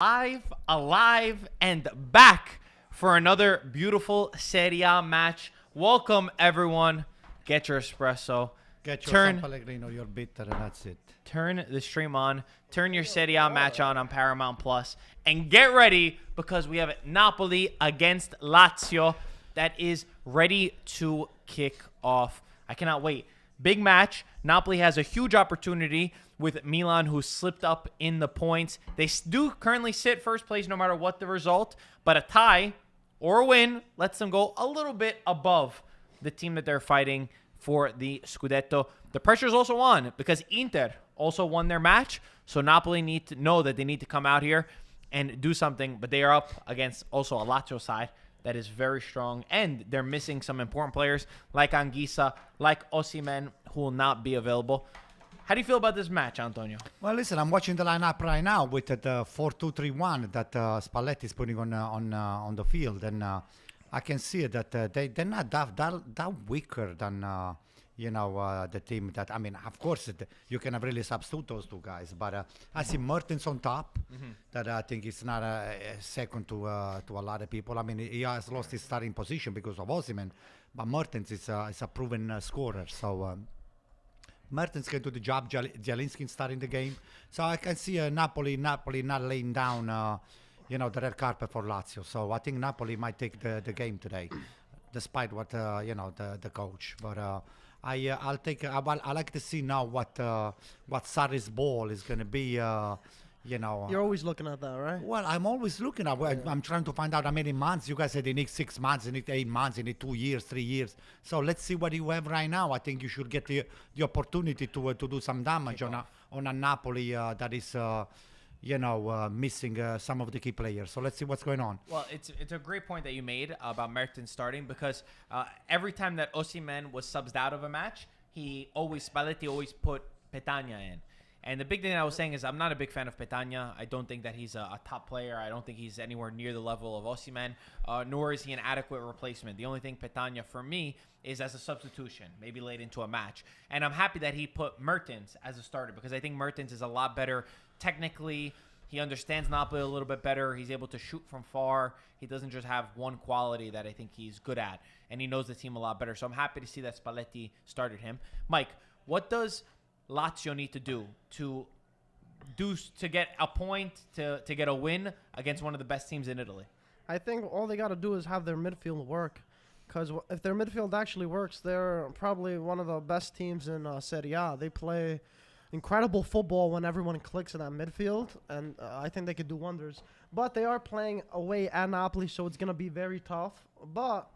Alive, and back for another beautiful Serie A match. Welcome, everyone. Get your espresso. Get your San Pellegrino, your bitter, and that's it. Turn the stream on. Turn your Serie A match on Paramount Plus, and get ready because we have Napoli against Lazio that is ready to kick off. I cannot wait. Big match. Napoli has a huge opportunity with Milan, who slipped up in the points. They do currently sit first place no matter what the result, but a tie or a win lets them go a little bit above the team that they're fighting for the Scudetto. The pressure is also on because Inter also won their match, so Napoli need to know that they need to come out here and do something, but they are up against also a Lazio side that is very strong, and they're missing some important players like Anguissa, like Osimhen, who will not be available. How do you feel about this match, Antonio? Well, listen, I'm watching the lineup right now with the 4-2-3-1 that Spalletti is putting on the field, and I can see that they're not that weaker than the team that. I mean, of course, you can really substitute those two guys, but I see Mertens on top. That I think is not a second to a lot of people. I mean, he has lost his starting position because of Osimhen, but Mertens is a proven scorer, so. Mertens can do the job. Zielinski starting the game, so I can see Napoli not laying down, the red carpet for Lazio. So I think Napoli might take the game today, despite what the coach. But I'll take. I like to see now what Sarri's ball is going to be. You're always looking at that, right? Well, I'm always looking at. I'm trying to find out how many months. You guys said they need 6 months, they need 8 months, they need 2 years, 3 years. So let's see what you have right now. I think you should get the opportunity to do some damage on a Napoli that is missing some of the key players. So let's see what's going on. Well, it's a great point that you made about Mertens starting because every time that Osimhen was subbed out of a match, Spalletti always put Petagna in. And the big thing I was saying is I'm not a big fan of Petagna. I don't think that he's a top player. I don't think he's anywhere near the level of Osimhen, nor is he an adequate replacement. The only thing Petagna for me is as a substitution, maybe late into a match. And I'm happy that he put Mertens as a starter because I think Mertens is a lot better technically. He understands Napoli a little bit better. He's able to shoot from far. He doesn't just have one quality that I think he's good at. And he knows the team a lot better. So I'm happy to see that Spalletti started him. Mike, what does Lazio need to do to get a point, to get a win against one of the best teams in Italy? I think all they got to do is have their midfield work. Because if their midfield actually works, they're probably one of the best teams in Serie A. They play incredible football when everyone clicks in that midfield, and I think they could do wonders. But they are playing away at Napoli, so it's going to be very tough. But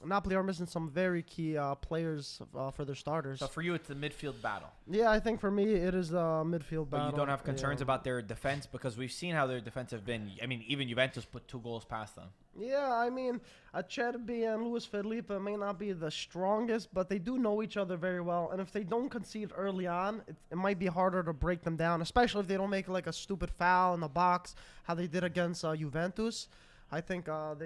Napoli are missing some very key players for their starters. So for you, it's the midfield battle. Yeah, I think for me, it is the midfield battle. But you don't have concerns about their defense because we've seen how their defense have been. I mean, even Juventus put 2 goals past them. Yeah, I mean, Acerbi and Luis Felipe may not be the strongest, but they do know each other very well. And if they don't concede early on, it might be harder to break them down, especially if they don't make like a stupid foul in the box, how they did against Juventus. I think they'll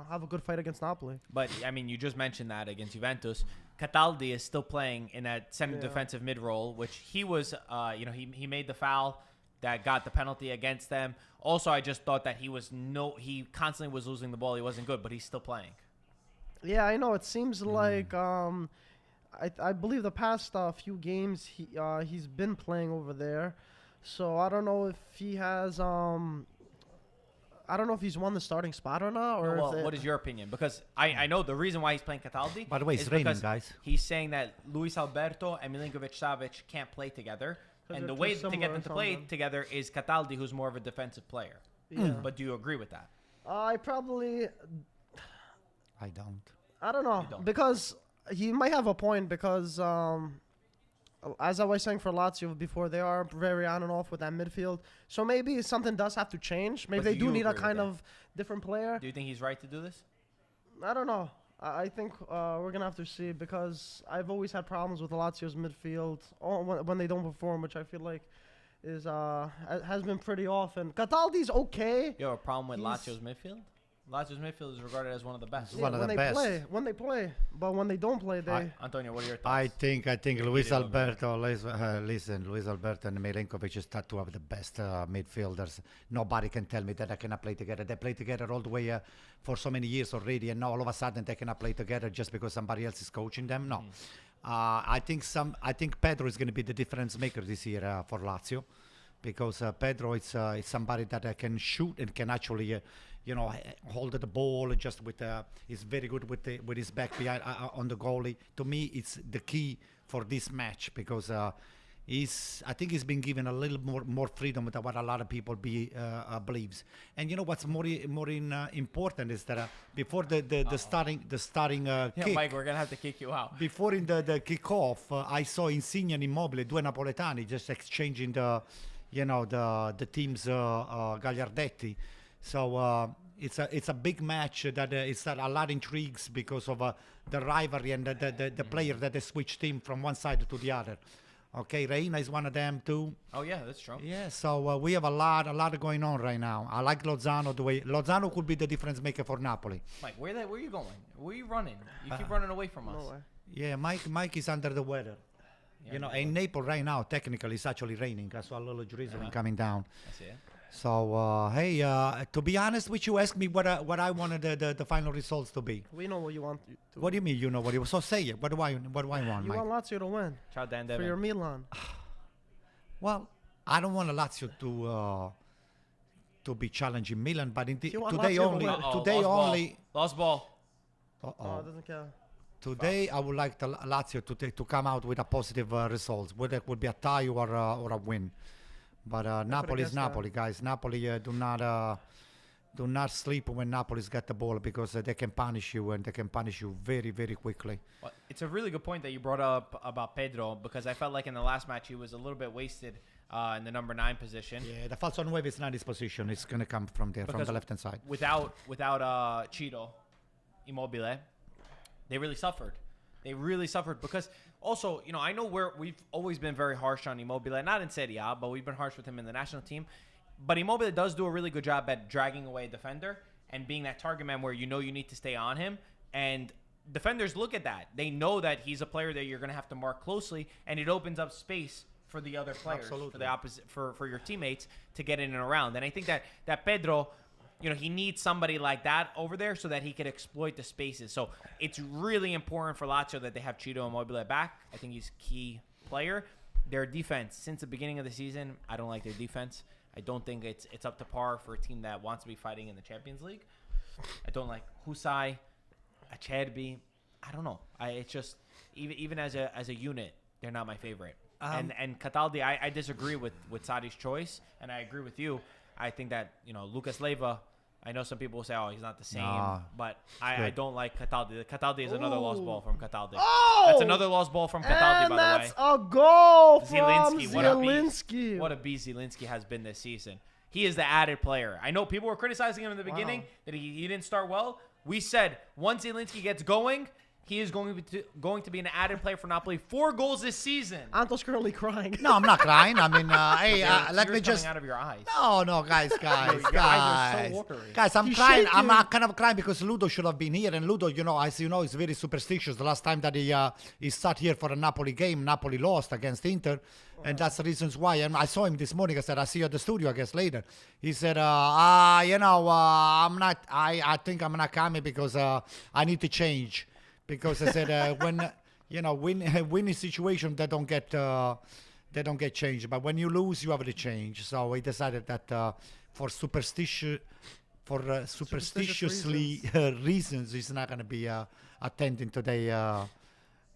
have a good fight against Napoli. But, I mean, you just mentioned that against Juventus. Cataldi is still playing in that semi-defensive mid-role, which he was, he made the foul that got the penalty against them. Also, I just thought that he constantly was losing the ball. He wasn't good, but he's still playing. Yeah, I know. It seems like I believe the past few games he's been playing over there. So I don't know if he has I don't know if he's won the starting spot or not. Or what is your opinion? Because I know the reason why he's playing Cataldi. By the way, it's raining, guys. He's saying that Luis Alberto and Milinkovic-Savic can't play together. And the way to get them to play together is Cataldi, who's more of a defensive player. Yeah. But do you agree with that? I don't. I don't know. Because he might have a point because as I was saying for Lazio before, they are very on and off with that midfield. So maybe something does have to change. Maybe they do need a kind of different player. Do you think he's right to do this? I don't know. I think we're going to have to see because I've always had problems with Lazio's midfield when they don't perform, which I feel like has been pretty often. Cataldi's okay. You have a problem with Lazio's midfield? Lazio's midfield is regarded as one of the best. One of when the they best. when they play, but when they don't play, they. Antonio, what are your thoughts? I think Luis it over there. Alberto. Listen, Luis Alberto and Milenkovic start to have the best midfielders. Nobody can tell me that they cannot play together. They play together all the way for so many years already, and now all of a sudden they cannot play together just because somebody else is coaching them. No, I think Pedro is going to be the difference maker this year for Lazio, because Pedro is somebody that can shoot and can actually. Hold the ball just with. He's very good with his back behind on the goalie. To me, it's the key for this match because I think he's been given a little more freedom than what a lot of people believes. And what's more important is that before the starting kick. Mike, we're gonna have to kick you out. Before in the kickoff, I saw Insigne and Immobile, due Napoletani, just exchanging the teams Gagliardetti. So it's a big match that it's a lot intrigues because of the rivalry and the player that they switch team from one side to the other. Okay, Reina is one of them too. Oh yeah, that's true. Yeah, so we have a lot going on right now. I like Lozano the way Lozano could be the difference maker for Napoli. Mike, where are you going? Where are you running? You keep running away from us. No way. Yeah, Mike is under the weather. Yeah, In Naples right now, technically it's actually raining. I saw a little drizzling coming down. I see it. So hey, to be honest with you, ask me what I wanted the final results to be. We know what you want. To What do you mean? You know what you so say it. What do I want, You Mike? want Lazio to win Ciao, Dan for Devin. your Milan. Well, I don't want Lazio to be challenging Milan, but You want today Lazio to only. win. Uh-oh, Today lost ball. only. Lost ball. Oh, it doesn't count. Today I would like the Lazio to come out with a positive results, whether it would be a tie or a win. But Napoli is against that. Napoli, guys. Napoli do not sleep when Napoli's got the ball because they can punish you and they can punish you very, very quickly. Well, it's a really good point that you brought up about Pedro because I felt like in the last match he was a little bit wasted in the number 9 position. Yeah, the falso 9 is not his position. It's going to come from there, from Because the left-hand side. Without Cheeto, Immobile, they really suffered. They really suffered because also, I know we've always been very harsh on Immobile, not in Serie A, but we've been harsh with him in the national team. But Immobile does do a really good job at dragging away a defender and being that target man where you need to stay on him. And defenders look at that. They know that he's a player that you're going to have to mark closely, and it opens up space for the other players, Absolutely. for the opposite, for your teammates to get in and around. And I think that Pedro, he needs somebody like that over there so that he could exploit the spaces. So it's really important for Lazio that they have Cheeto Immobile back. I think he's a key player. Their defense, since the beginning of the season, I don't like their defense. I don't think it's up to par for a team that wants to be fighting in the Champions League. I don't like Husai, Acerbi. I don't know. It's just even as a unit, they're not my favorite. And Cataldi, I disagree with Sadi's choice, and I agree with you. I think that Lucas Leiva. I know some people will say, "Oh, he's not the same," Nah, but I don't like Cataldi. Cataldi is another lost Ooh. ball from Cataldi. Oh! That's another lost ball from Cataldi, And by that's the way. a goal from Zielinski, what a beast. Zielinski. What a beast Zielinski has been this season. He is the added player. I know people were criticizing him in the beginning that he didn't start well. We said once Zielinski gets going, he is going to be an added player for Napoli. 4 goals this season. Anto's currently crying. No, I'm not crying. I mean, hey, let me Tears just. coming out of your eyes. No, guys, Your eyes are so watery. Guys, I'm He's crying. I'm shaking. kind of crying because Ludo should have been here, and Ludo, as you know, is very superstitious. The last time that he sat here for a Napoli game, Napoli lost against Inter, and that's the reasons why. And I saw him this morning. I said, I see you at the studio, I guess later. He said, I'm not. I think I'm not coming because I need to change. Because I said when winning situation they don't get changed, but when you lose you have to change. So he decided that for superstitiously reasons he's not going to be attending today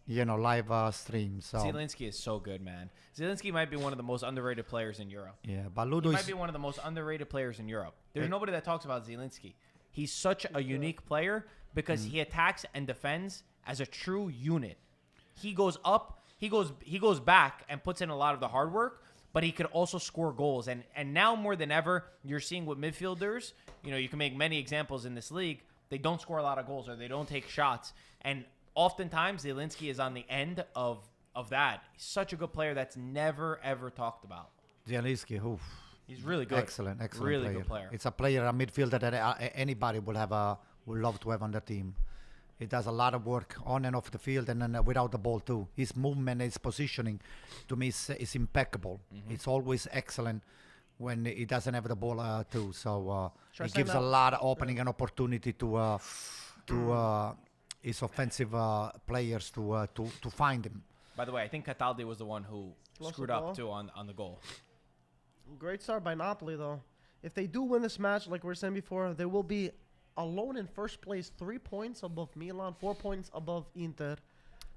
live stream. So Zielinski is so good, man. Zielinski might be one of the most underrated players in Europe. yeah, but He Ludo might is be one of the most underrated players in Europe. There's nobody that talks about Zielinski. He's such a unique player because he attacks and defends as a true unit. He goes up, he goes back and puts in a lot of the hard work, but he could also score goals. And now more than ever, you're seeing with midfielders, you can make many examples in this league, they don't score a lot of goals or they don't take shots. And oftentimes Zielinski is on the end of that. He's such a good player that's never ever talked about. Zielinski. Oof. He's really good. Excellent really player. good player. It's a player, a midfielder that anybody would love to have on the team. He does a lot of work on and off the field, and then without the ball too. His movement, his positioning, to me, is impeccable. It's always excellent when he doesn't have the ball too. So it gives a lot of opening and opportunity to his offensive players to find him. By the way, I think Cataldi was the one who Lost screwed the up ball? too on the goal. Great start by Napoli, though. If they do win this match, like we were saying before, they will be alone in first place, 3 points above Milan, 4 points above Inter.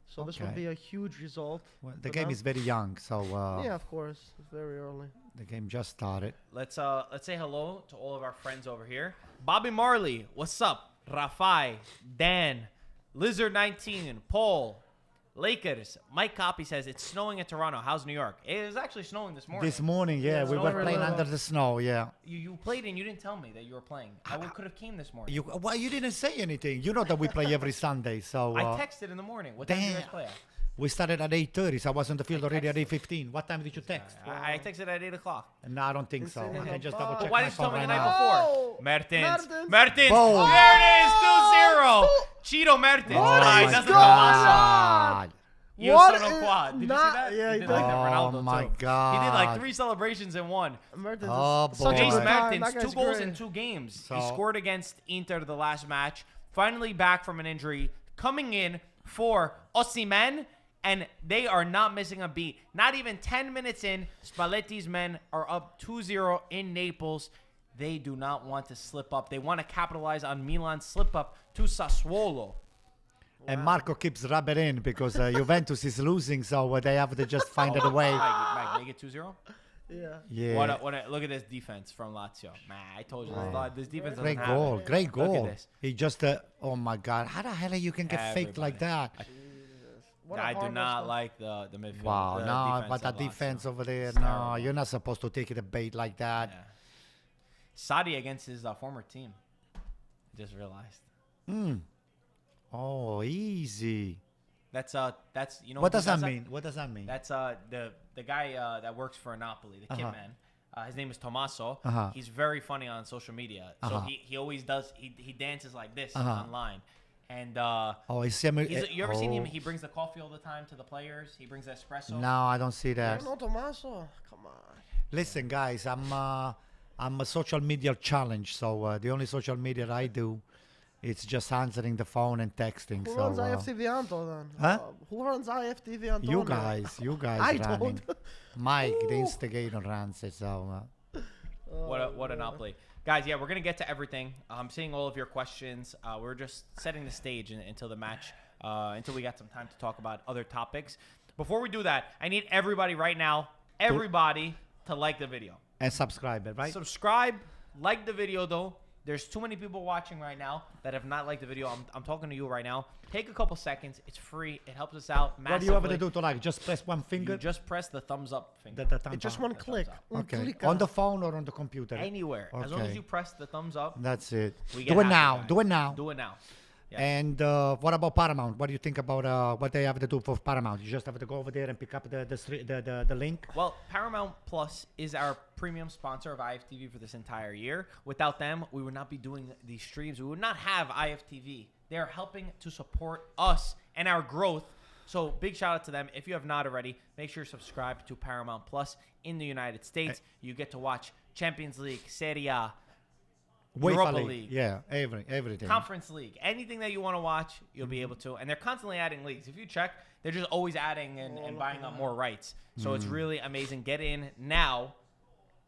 So this would Okay. be a huge result. Well, the for game them. is very young, so Yeah, of course. It's very early. the game just started. Let's say hello to all of our friends over here. Bobby Marley, what's up? Rafai, Dan, Lizard 19, Paul, Lakers. Mike Copy says it's snowing in Toronto. How's New York? It was actually snowing this morning. This morning, yeah, Yeah, we it's were snowing playing a little. under the snow, yeah. You played and you didn't tell me that you were playing. I could have came this morning. Why you didn't say anything? You know that we play every Sunday, so I texted in the morning. What time did you guys damn. play at? we started at 8:30. So I was on the field already at texted. 8:15. What time did you text? I texted at 8 o'clock. No, I don't think so. It's in I can just the double box. check Why my didn't you tell phone me right the night now. before? Oh! Mertens. Mertens. Mertens. Boom. There it is. 2-0. Cheeto Mertens. Oh Nice. my That's a God. Io What sono is qua. Did you see not- that? yeah, he he did did. like that Oh Ronaldo my too. He did like God. 3 celebrations in one. Mertens Oh, is such a boy. James good time. Mertens, That 2 guy's goals great. in 2 games. He So- scored against Inter the last match. Finally back from an injury, coming in for Osimhen, and they are not missing a beat. Not even 10 minutes in, Spalletti's men are up 2-0 in Naples. They do not want to slip up. They want to capitalize on Milan's slip up to Sassuolo. And Marco keeps rubbing in because Juventus is losing, so they have to just find a way. Mike, make it 2-0. Yeah. Yeah. Look at this defense from Lazio. Man, I told you this defense Great doesn't have goal, it. great Look at goal. this. He just, oh my God, how the hell you can get faked like that? What a I do horrible not stuff. like the midfield. Wow, the no, defense but the of Lazio. defense over there, It's no, terrible. you're not supposed to take it a bait like that. Yeah. Sadi against his former team. Just realized. Oh, easy. That's you know What who does that mean? What does that mean? That's the guy that works for Napoli, the kid man. His name is Tommaso. He's very funny on social media. So he always does. He dances like this online. And Oh, it's similar. you ever seen him? He brings the coffee all the time to the players. He brings the espresso. No, I don't see that. No, Tommaso. Come on. Listen, guys, I'm a social media challenge. So the only social media I do, it's just answering the phone and texting. Who so runs IFTV Anto then? Huh? Who runs IFTV Anto? you guys I running. don't. Mike, the instigator, runs it. So What a Napoli. Guys, yeah, we're going to get to everything. I'm seeing all of your questions. We're just setting the stage until the match, until we got some time to talk about other topics. Before we do that, I need everybody right now, everybody, to like the video. and subscribe it, right? Subscribe, like the video, though. There's too many people watching right now that have not liked the video. I'm talking to you right now. Take a couple seconds. It's free. It helps us out massively. What do you have to do to like? Just press one finger. You just press the thumbs up finger. The thumb It's just up. one click. Okay. Click On the phone or on the computer? Anywhere. As long as Okay. you press the thumbs up, That's it. we Do get it happy, now. guys. Do it now. Do it now. Yes. And what about Paramount? What do you think about what they have to do for Paramount? You just have to go over there and pick up the link. Well, Paramount Plus is our premium sponsor of IFTV for this entire year. Without them, we would not be doing these streams. We would not have IFTV. They are helping to support us and our growth. So big shout out to them. If you have not already, make sure you subscribe to Paramount Plus in the United States. You get to watch Champions League, Serie A, Europa UEFA League. Yeah, everything. Conference League, anything that you want to watch, you'll be able to. And they're constantly adding leagues. If you check, they're just always adding and buying up more rights. So it's really amazing. Get in now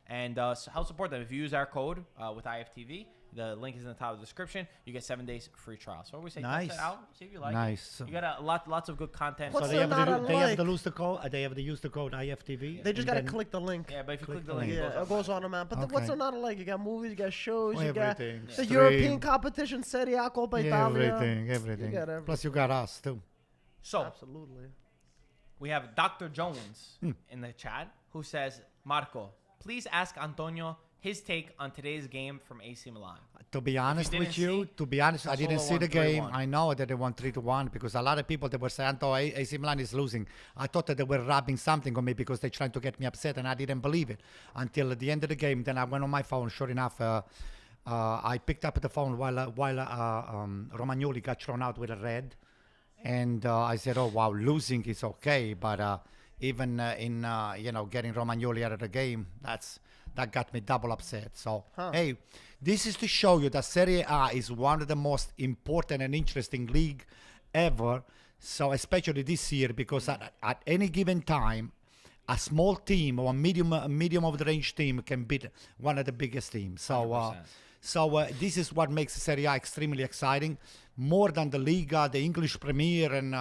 and help support them. If you use our code with IFTV, the link is in the top of the description. You get 7 days free trial. So I always say, Nice. test it out, see if you like Nice. it. You got lots of good content. What's So the they have, not to, they have unlike? to use the code. They have to use the code IFTV. They just and gotta then click the link. Yeah, but if you Click click the the link, link. Yeah, it goes on the map. But what's Okay. there not like? You got movies, you got shows, you got Everything. the Stream. European competition, Serie A, Coppa Italia. Everything. You got everything. Plus you got us too. So Absolutely. we have Dr. Jones in the chat who says, Marco, please ask Antonio his take on today's game from AC Milan. To be honest didn't with you, see, I didn't Sassuolo see won the game. 3-1. I know that they won 3-1 because a lot of people they were saying, "Oh, AC Milan is losing." I thought that they were rubbing something on me because they're trying to get me upset, and I didn't believe it until at the end of the game. Then I went on my phone. Sure enough, I picked up the phone while Romagnoli got thrown out with a red, and I said, "Oh wow, losing is okay, but even in getting Romagnoli out of the game, that got me double upset." So hey, this is to show you that Serie A is one of the most important and interesting league ever. So especially this year, because at any given time, a small team or a medium of the range team can beat one of the biggest teams. So this is what makes Serie A extremely exciting, more than the Liga, the English Premier, and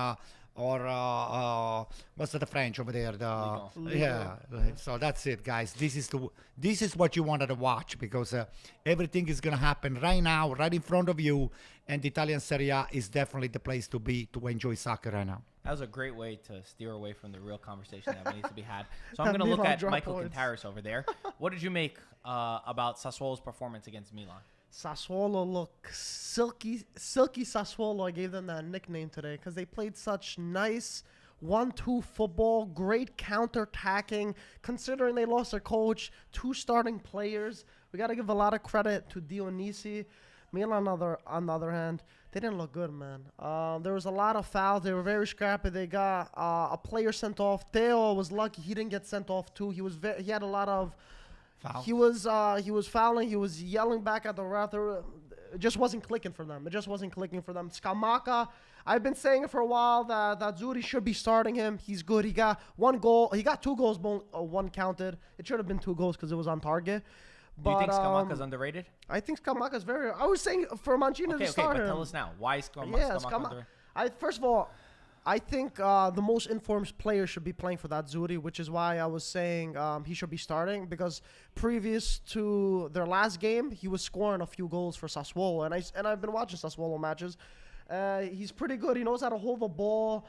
what's the French over there? Yeah. So that's it, guys. This is what you wanted to watch because everything is gonna happen right now, right in front of you, and the Italian Serie A is definitely the place to be to enjoy soccer right now. That was a great way to steer away from the real conversation that needs to be had. So I'm going to look at Michael Kantaris over there. What did you make about Sassuolo's performance against Milan? Sassuolo look silky Sassuolo. I gave them that nickname today because they played such nice 1-2 football, great counter-attacking. Considering they lost their coach, 2 starting players, we got to give a lot of credit to Dionisi. Milan, on the other hand, they didn't look good, man. There was a lot of fouls. They were very scrappy. They got a player sent off. Theo was lucky he didn't get sent off too. He had a lot of foul. He was fouling. He was yelling back at the ref. It just wasn't clicking for them. Scamacca, I've been saying it for a while that Zuri should be starting him. He's good. He got 1 goal. He got 2 goals. 1 counted. It should have been 2 goals because it was on target. Do you think Scamacca's underrated? I think Scamacca's very. I was saying for Mancini to start but him. tell us now why is Scamacca underrated? First of all, I think the most informed player should be playing for that Zuri, which is why I was saying he should be starting because previous to their last game, he was scoring a few goals for Sassuolo, and I've been watching Sassuolo matches. He's pretty good. He knows how to hold the ball.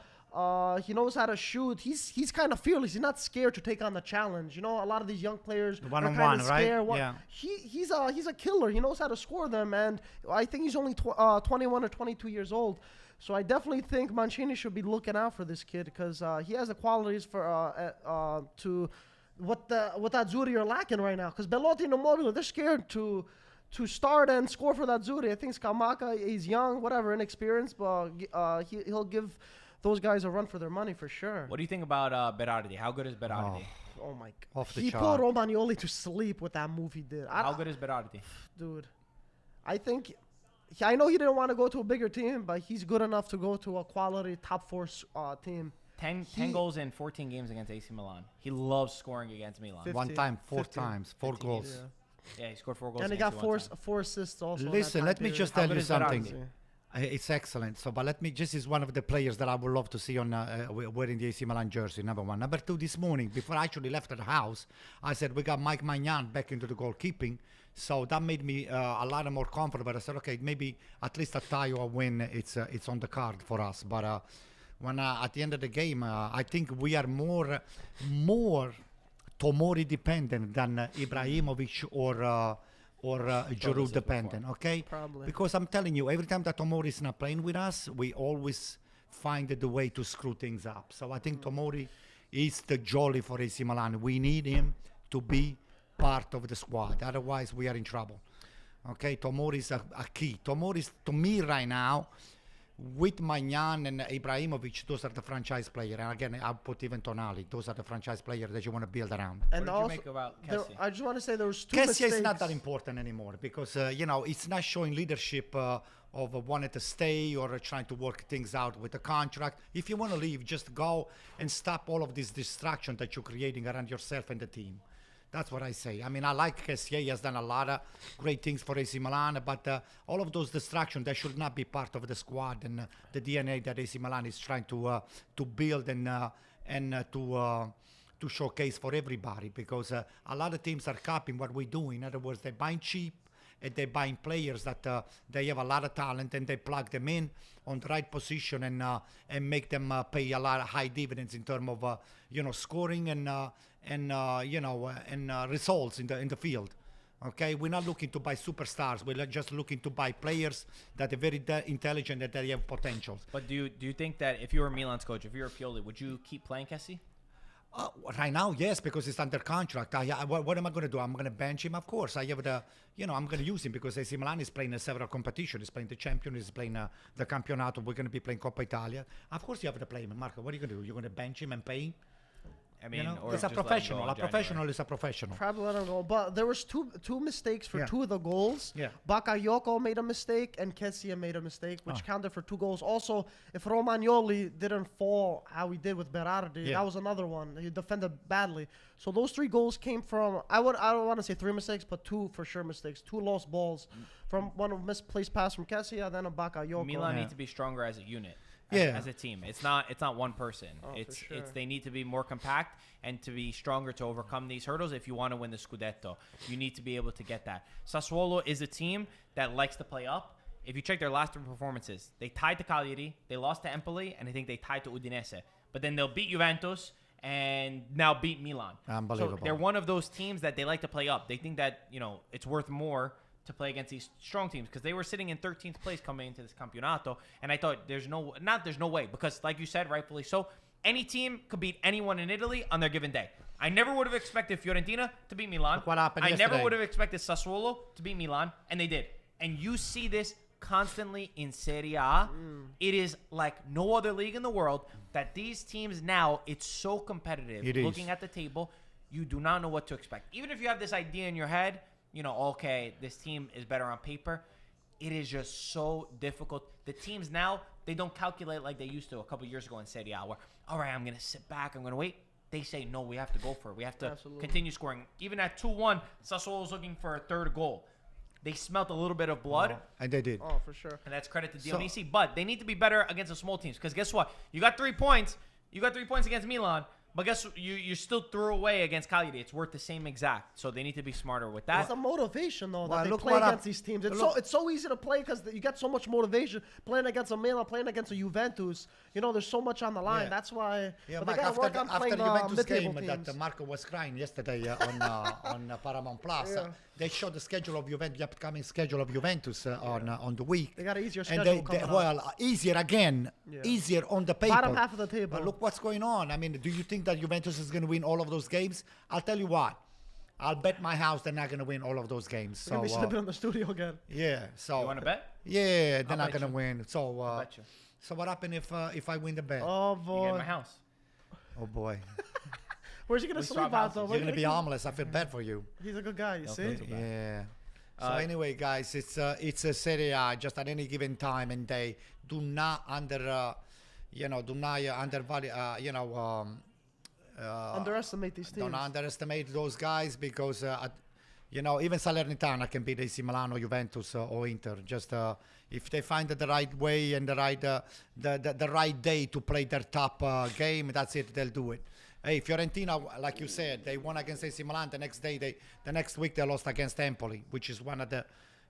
He knows how to shoot. He's kind of fearless. He's not scared to take on the challenge. You know, a lot of these young players are kind of scared. Right? Yeah. He's a killer. He knows how to score them, and I think he's only 21 or 22 years old. So I definitely think Mancini should be looking out for this kid because he has the qualities for to what that Zuri are lacking right now. Because Belotti and Immobile, they're scared to start and score for that Zuri. I think Scamacca, he's young, whatever, inexperienced, but he'll give those guys a run for their money for sure. What do you think about Berardi? How good is Berardi? Oh my God. Off the He chart. put Romagnoli to sleep with that move he did. How good is Berardi? Dude, I know he didn't want to go to a bigger team, but he's good enough to go to a quality top 4 team. 10 goals in 14 games against AC Milan. He loves scoring against Milan. 15, 1 time, 4 15, times, 4 goals. Yeah, he scored 4 goals. And he against got you one time. 4 assists also. Listen, let me just tell you something. Berardi? It's excellent. So, but let me. This is one of the players that I would love to see on wearing the AC Milan jersey. Number 1. Number 2. This morning, before I actually left the house, I said we got Mike Maignan back into the goalkeeping. So that made me a lot more comfortable. I said, okay, maybe at least a tie or a win. It's on the card for us. But when at the end of the game, I think we are more Tomori dependent than Ibrahimovic or Giroud dependent, okay? Probably. Because I'm telling you, every time that Tomori is not playing with us, we always find the way to screw things up. So I think Tomori is the jolly for AC Milan. We need him to be part of the squad. Otherwise, we are in trouble. Okay, Tomori is a key. Tomori is, to me right now, with Maignan and Ibrahimovic, those are the franchise players. And again, I'll put even Tonali. Those are the franchise players that you want to build around. And What did you make about Kessie? I just want to say there was 2 Kessie mistakes. is not that important anymore because, it's not showing leadership of wanting to stay or trying to work things out with the contract. If you want to leave, just go and stop all of this distraction that you're creating around yourself and the team. That's what I say. I mean, I like Kessie. He has done a lot of great things for AC Milan, but all of those distractions, they should not be part of the squad and the DNA that AC Milan is trying to build and to showcase for everybody. Because a lot of teams are copying what we do. In other words, they're buying cheap and they're buying players that they have a lot of talent and they plug them in on the right position and make them pay a lot of high dividends in terms of scoring and results in the field. Okay, we're not looking to buy superstars. We're just looking to buy players that are very intelligent and that they have potential. But do you think that if you were Milan's coach, if you were Pioli, would you keep playing Kessie? Right now, yes, because it's under contract. What am I going to do? I'm going to bench him, of course. I'm going to use him because AC Milan is playing several competitions. He's playing the Champions, he's playing the Campionato. We're going to be playing Coppa Italia. Of course, you have to play him. Marco, what are you going to do? You're going to bench him and pay him? I mean, or it's a just let him go professional. in A professional January. is a professional. Probably let him go. But there was two mistakes for Yeah. two of the goals. Yeah. Bakayoko made a mistake and Kessie made a mistake, which Ah. counted for 2 goals. Also, if Romagnoli didn't fall how he did with Berardi, Yeah. that was another one. He defended badly. So those 3 goals came from, I don't want to say 3 mistakes, but 2 for sure mistakes. 2 lost balls from one misplaced pass from Kessie and then a Bakayoko. Milan Yeah. need to be stronger as a unit. Yeah. As a team. It's not one person. Oh, for it's sure. they need to be more compact and to be stronger to overcome these hurdles if you want to win the Scudetto. You need to be able to get that. Sassuolo is a team that likes to play up. If you check their last 3 performances, they tied to Cagliari, they lost to Empoli, and I think they tied to Udinese. But then they'll beat Juventus and now beat Milan. Unbelievable. So they're one of those teams that they like to play up. They think that, it's worth more to play against these strong teams because they were sitting in 13th place coming into this Campionato, and I thought there's no way, because like you said, rightfully so, any team could beat anyone in Italy on their given day. I never would have expected Fiorentina to beat Milan. Look what happened I never yesterday. would have expected Sassuolo to beat Milan, and they did. And you see this constantly in Serie A. It is like no other league in the world that these teams now, it's so competitive. It is. Looking at the table, you do not know what to expect. Even if you have this idea in your head, okay, this team is better on paper. It is just so difficult. The teams now, they don't calculate like they used to a couple years ago in Serie A, where, all right, I'm going to sit back, I'm going to wait. They say, no, we have to go for it. We have to Absolutely. continue scoring. Even at 2-1, Sassuolo's looking for a 3rd goal. They smelt a little bit of blood, And they did. Oh, for sure. and that's credit to So- Dionisi. But they need to be better against the small teams, because guess what? You got 3 points. You got 3 points against Milan. But guess you still threw away against Cagliari. It's worth the same exact. So they need to be smarter with that. It's the motivation, though, Well, that they look play what against up- these teams. look- It's so easy to play because you get so much motivation playing against a Milan, playing against a Juventus. There's so much on the line. Yeah. That's why. Yeah, but Mike, they got to work on after playing Juventus mid-table game teams. that Marco was crying yesterday on Paramount Plus, Yeah. they showed the schedule of Juventus, the upcoming schedule of Juventus on the week. They got an easier And schedule coming up. easier again, Yeah. easier on the paper. Bottom half of the table. But look what's going on. I mean, do you think that Juventus is going to win all of those games? I'll tell you what. I'll bet my house they're not going to win all of those games. We're gonna be So sleeping in the studio again. yeah, so You want to bet? yeah, they're I'll not bet going to you. win. So I'll bet you. so what happened if I win the bet? Oh You get boy, in my house. Oh boy, where's he gonna We sleep swap out houses. though? you're going to be harmless. I feel bad for you. He's a good guy, you Don't see. feel too bad. Yeah. So Uh, anyway, guys, it's a Serie A. Just at any given time and day, do not undervalue, Underestimate these teams. don't underestimate those guys because even Salernitana can beat AC Milan or Juventus or Inter. Just if they find the right way and the right day to play their top game, that's it. They'll do it. Hey, Fiorentina, like you said, they won against AC Milan. The next week they lost against Empoli, which is one of the,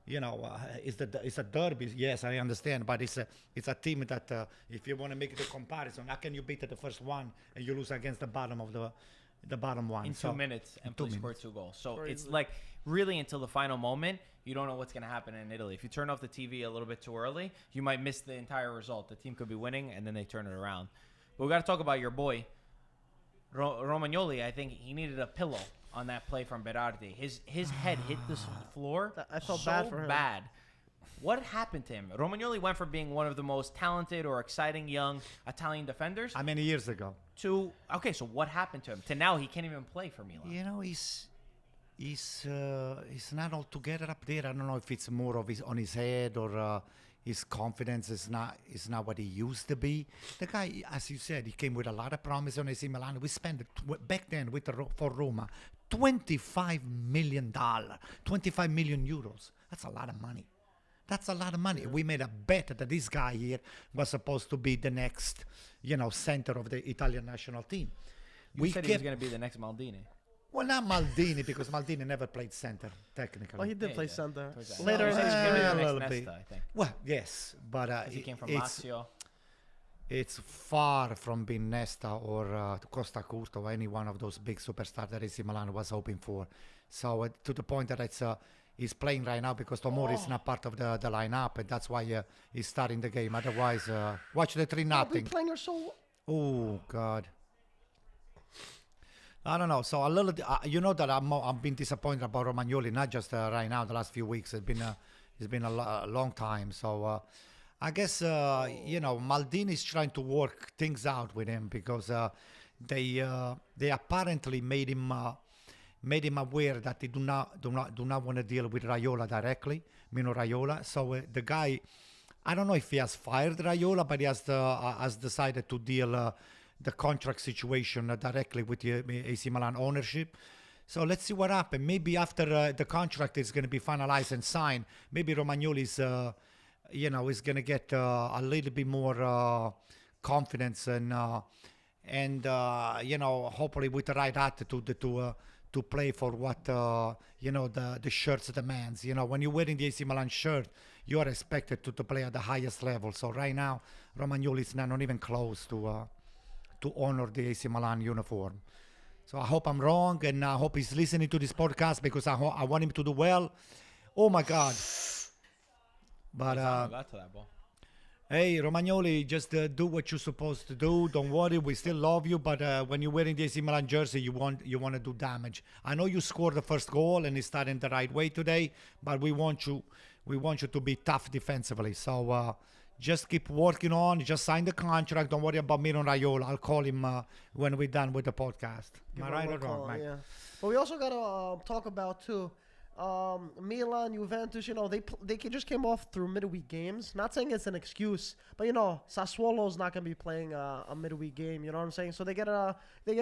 it's a derby. Yes, I understand, but it's a team that if you want to make the comparison, how can you beat the first one and you lose against the bottom of the bottom one? In 2 minutes, Empoli 2 scored 2 goals. So it's Crazy. like really until the final moment, you don't know what's going to happen in Italy. If you turn off the TV a little bit too early, you might miss the entire result. The team could be winning, and then they turn it around. But we got to talk about your boy, Romagnoli. I think he needed a pillow on that play from Berardi. His head hit the floor. I felt so bad for him. bad. What happened to him? Romagnoli went from being one of the most talented or exciting young Italian defenders How many years ago? to so what happened to him? To now he can't even play for Milan. He's not altogether up there. I don't know if it's more of on his head or his confidence is not what he used to be. The guy, as you said, he came with a lot of promise on AC Milan. We spent back then for Roma $25 million, 25 million euros. That's a lot of money. That's a lot of money. We made a bet that this guy here was supposed to be the next, center of the Italian national team. You said he was going to be the next Maldini. Well, not Maldini, because Maldini never played center, technically. Well, he did Yeah, play he did. center. Towards that. Later You in said his he was gonna be a the little next bit. Nesta, I think. Well, yes, but 'Cause he came from Lazio. it's far from being Nesta or Costa Curto or any one of those big superstars that AC Milan was hoping for. So to the point that he's playing right now because Tomori is not part of the lineup, and that's why he's starting the game. Otherwise, watch the 3-0. Playing her so. Oh God. I don't know. So a little, you know that I'm been disappointed about Romagnoli, not just right now. The last few weeks, it's been a long time. So I guess Maldini's trying to work things out with him because they apparently made him aware that they do not want to deal with Raiola directly, Mino Raiola. So the guy, I don't know if he has fired Raiola, but he has decided to deal the contract situation directly with the AC Milan ownership. So let's see what happens. Maybe after the contract is going to be finalized and signed, maybe Romagnoli is going to get a little bit more confidence and hopefully with the right attitude to play for what the shirts demands. When you're wearing the AC Milan shirt, you are expected to play at the highest level. So right now, Romagnoli is not even close to honor the AC Milan uniform. So I hope I'm wrong, and I hope he's listening to this podcast because I want him to do well. Oh my God! But got to that ball. hey, Romagnoli, just do what you're supposed to do. Don't worry, we still love you. But when you're wearing the AC Milan jersey, you want to do damage. I know you scored the first goal and it's starting the right way today, but we want you to be tough defensively. So just keep working on. Just sign the contract. Don't worry about Mino Raiola. I'll call him when we're done with the podcast. Am I right or wrong, Mike? Yeah. But we also got to talk about too. Milan, Juventus, they just came off through midweek games. Not saying it's an excuse, but Sassuolo's not gonna be playing a midweek game. You know what I'm saying? So they get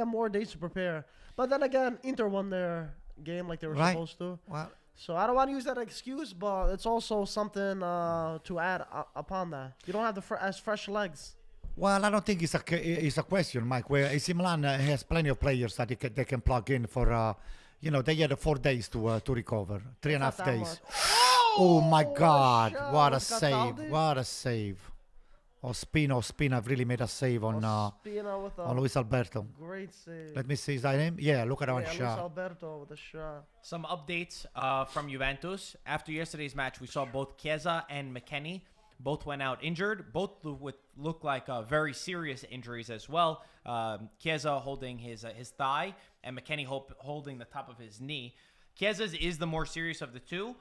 more days to prepare. But then again, Inter won their game like they were supposed to. Well, so I don't want to use that excuse, but it's also something to add upon that. You don't have as fresh legs. well, I don't think it's a question, Mike. Where AC Milan has plenty of players that they can plug in for. They had 4 days to recover, 3.5 days. Oh my God! What a save! What a save! Ospina really made a save on Luis Alberto. Great save. Let me see, is that him? Yeah, look at that Luis shot. Alberto with a shot. Some updates from Juventus. After yesterday's match, we saw both Chiesa and McKennie. Both went out injured. Both look like very serious injuries as well. Chiesa holding his thigh and McKennie holding the top of his knee. Chiesa's is the more serious of the two.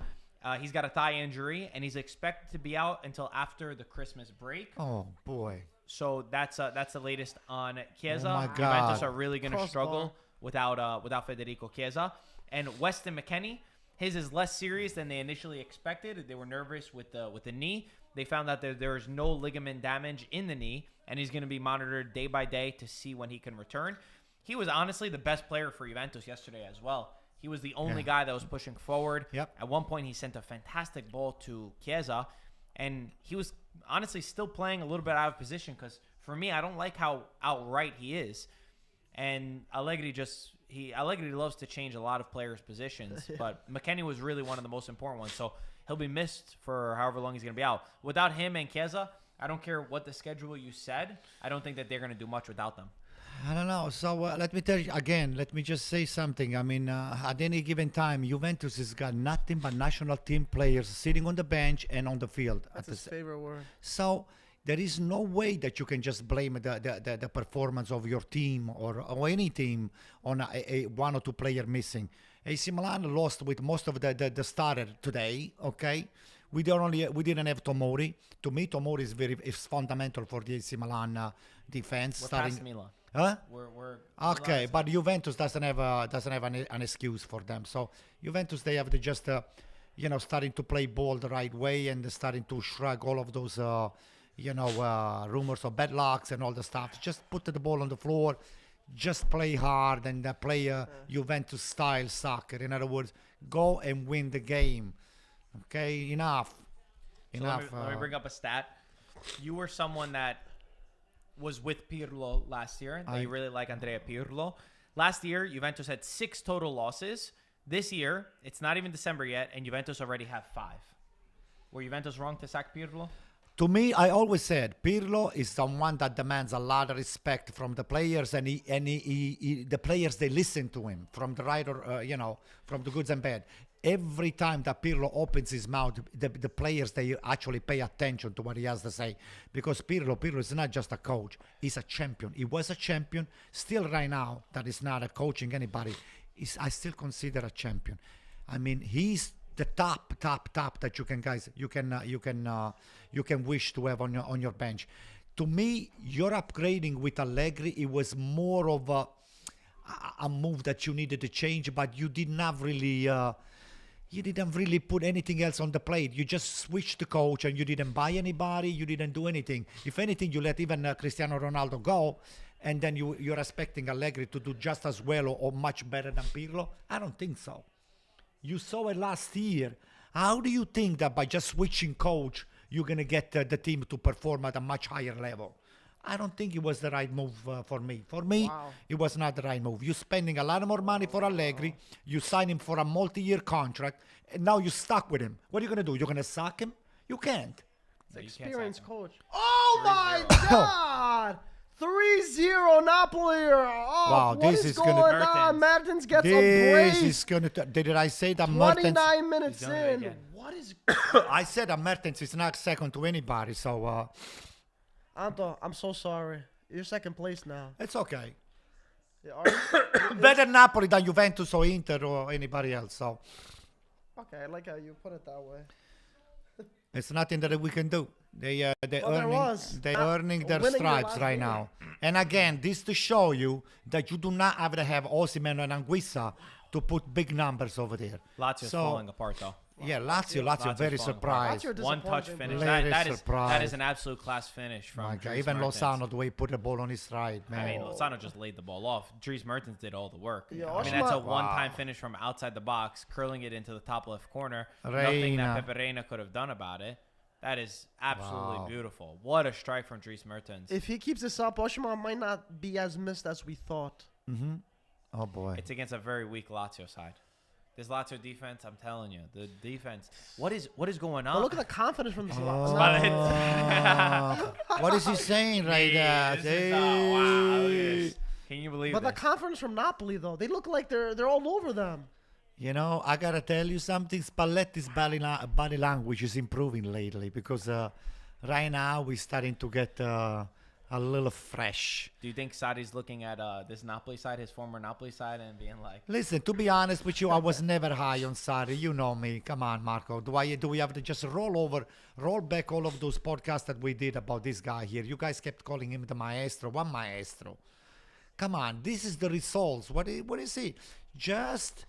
He's got a thigh injury, and he's expected to be out until after the Christmas break. Oh, boy. So that's the latest on Chiesa. Oh, my God. Juventus are really going to struggle without Federico Chiesa. And Weston McKennie, his is less serious than they initially expected. They were nervous with the knee. They found out that there is no ligament damage in the knee, and he's going to be monitored day by day to see when he can return. He was honestly the best player for Juventus yesterday as well. He was the only guy that was pushing forward. Yep. At one point, he sent a fantastic ball to Chiesa, and he was honestly still playing a little bit out of position because, for me, I don't like how outright he is. And Allegri loves to change a lot of players' positions, but McKennie was really one of the most important ones. So he'll be missed for however long he's going to be out. Without him and Chiesa, I don't care what the schedule you said. I don't think that they're going to do much without them. I don't know. So let me tell you again. Let me just say something. I mean, at any given time, Juventus has got nothing but national team players sitting on the bench and on the field. That's his favorite word. So there is no way that you can just blame the performance of your team or any team on a one or two player missing. AC Milan lost with most of the starter today. Okay, we didn't have Tomori. To me, Tomori is fundamental for the AC Milan defense. We're past Milan. Huh? We're Okay, but Juventus doesn't have an excuse for them. So Juventus, they have to just starting to play ball the right way and starting to shrug all of those rumors of bad lucks and all the stuff. Just put the ball on the floor, just play hard and play Juventus style soccer. In other words, go and win the game. Okay, enough. So let me bring up a stat. You were someone that was with Pirlo last year. They really like Andrea Pirlo. Last year, Juventus had 6 total losses. This year, it's not even December yet, and Juventus already have 5. Were Juventus wrong to sack Pirlo? To me, I always said Pirlo is someone that demands a lot of respect from the players, and the players they listen to him from the right or from the goods and bad. Every time that Pirlo opens his mouth, the players they actually pay attention to what he has to say, because Pirlo is not just a coach; he's a champion. He was a champion. Still, right now, that is not a coaching anybody. I still consider a champion. I mean, he's the top that you can wish to have on your bench. To me, you're upgrading with Allegri. It was more of a move that you needed to change, but you did not really. You didn't really put anything else on the plate. You just switched the coach, and you didn't buy anybody. You didn't do anything. If anything, you let even Cristiano Ronaldo go, and then you're expecting Allegri to do just as well or much better than Pirlo. I don't think so. You saw it last year. How do you think that by just switching coach, you're going to get the team to perform at a much higher level? I don't think it was the right move for me. For me, it was not the right move. You're spending a lot more money for Allegri. You sign him for a multi-year contract, and now you're stuck with him. What are you going to do? You're going to sack him? You can't. Experienced coach. Oh, my God! 3-0 Napoli. Oh, wow, this is going on? Mertens gets a brace. This is going to... Did I say that Mertens... 29 minutes in. What is... I said that Mertens is not second to anybody, so... Anto, I'm so sorry. You're second place now. It's okay. Yeah, Better Napoli than Juventus or Inter or anybody else, so... Okay, I like how you put it that way. It's nothing that we can do. They're well, earning their stripes right now. And again, this to show you that you do not have to have Osimhen and Anguissa to put big numbers over there. Lazio's falling apart, though. Yeah, Lazio very surprised. One touch finish. That is an absolute class finish from Dries even Mertens. Lozano, the way he put the ball on his stride, man. I mean, Lozano just laid the ball off. Dries Mertens did all the work. Yeah, I mean, that's a one-time finish from outside the box, curling it into the top left corner. Nothing that Pepe Reina could have done about it. That is absolutely beautiful. What a strike from Dries Mertens. If he keeps this up, Osimhen might not be as missed as we thought. Mm-hmm. Oh, boy. It's against a very weak Lazio side. This Lazio defense, I'm telling you, the defense. What is going on? But look at the confidence from this Lazio. What is he saying right there? Wow. Can you believe But this? the confidence from Napoli, though, they look like they're all over them. You know, I gotta tell you something. Spalletti's body language is improving lately, because right now we're starting to get a little fresh. Do you think Sarri's looking at this Napoli side, his former Napoli side, and being like... Listen, to be honest with you, I was never high on Sarri. You know me. Come on, Marco. Do we have to just roll back all of those podcasts that we did about this guy here? You guys kept calling him the maestro. One maestro. Come on. This is the results. What is it? Just...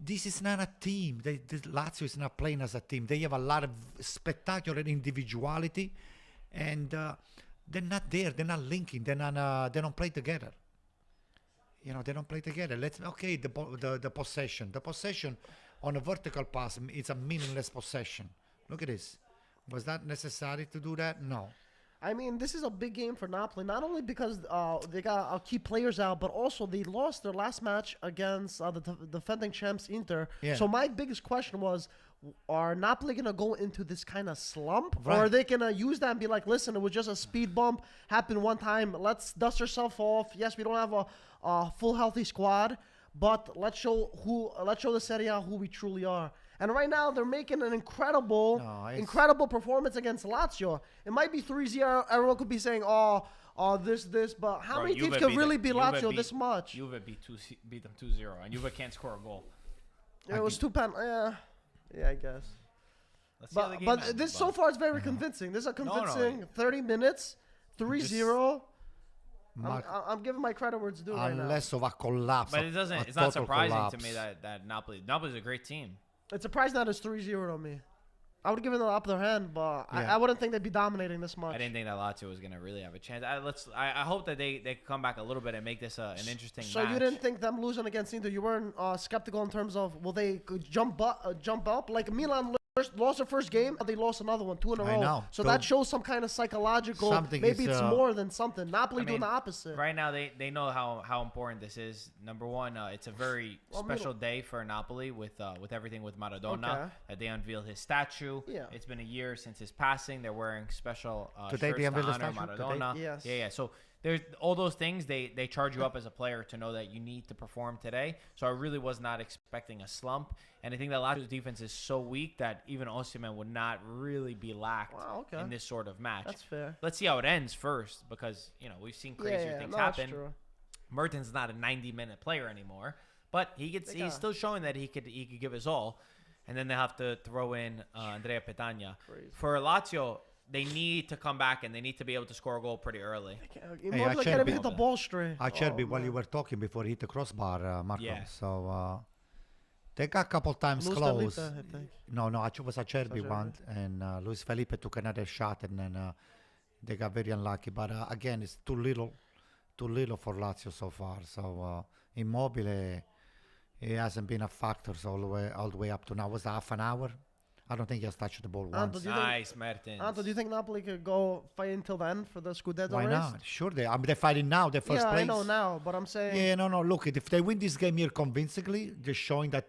This is not a team. The Lazio is not playing as a team. They have a lot of spectacular individuality, and they're not there. They're not linking. They don't play together. You know, they don't play together. The possession. The possession on a vertical pass is a meaningless possession. Look at this. Was that necessary to do that? No. I mean, this is a big game for Napoli, not only because they got key players out, but also they lost their last match against the defending champs Inter. Yeah. So my biggest question was, are Napoli going to go into this kind of slump? Right. Or are they going to use that and be like, listen, it was just a speed bump, happened one time, let's dust ourselves off. Yes, we don't have a full healthy squad, but let's show the Serie A who we truly are. And right now, they're making an incredible performance against Lazio. It might be 3-0. Everyone could be saying, this. But how many teams could really beat Lazio this much? Juve beat them 2-0, and Juve can't score a goal. Yeah, it was 2 pen. Yeah, I guess. Let's see how the game But ends, this so far is very convincing. This is a convincing 30 minutes, 3-0. I'm giving my credit where it's due right now. Unless of a collapse. But it's not surprising to me that Napoli's a great team. It's surprising that it's 3-0 on me. I would give it the upper hand, but I wouldn't think they'd be dominating this much. I didn't think that Lazio was going to really have a chance. I hope that they come back a little bit and make this an interesting match. So you didn't think them losing against Inter, you weren't skeptical in terms of will they jump up like Milan lost their first game, they lost another one, 2 in a I row. know. So So that shows some kind of psychological. something Maybe is, it's more than something. Napoli I doing mean, the opposite. Right now, they know how important this is. Number one, it's a very special day for Napoli with everything with Maradona. Okay. That they unveiled his statue. Yeah. It's been a year since his passing. They're wearing special Today shirts they to unveiled the honor statue? Maradona. Today? Yes. Yeah. So there's all those things. They charge you up as a player to know that you need to perform today. So I really was not expecting a slump. And I think that Lazio's defense is so weak that even Osimhen would not really be lacked Wow, okay. in this sort of match. That's fair. Let's see how it ends first, because we've seen crazier things happen. That's true. Mertens not a 90-minute player anymore, but he's still showing that he could give his all. And then they have to throw in Andrea Petagna. Crazy. For Lazio, they need to come back and they need to be able to score a goal pretty early. Immobile can't even hit the ball straight. Acerbi, while man. you were talking before, he hit the crossbar, Marco. Yeah. So they got a couple times Luis close. Felipe, I think. No, it was Acerbi Acerbi. one, and Luis Felipe took another shot, and then they got very unlucky. But again, it's too little for Lazio so far. So Immobile, he hasn't been a factor all the way up to now. Was that half an hour? I don't think he has touched the ball once. do you think- Nice, Mertens. Anto, do you think Napoli could go fight until the end for the Scudetto Why race? not? Sure, they're fighting now. They're first Yeah, place. I know now, but I'm saying. Yeah, no. Look, if they win this game here convincingly, just showing that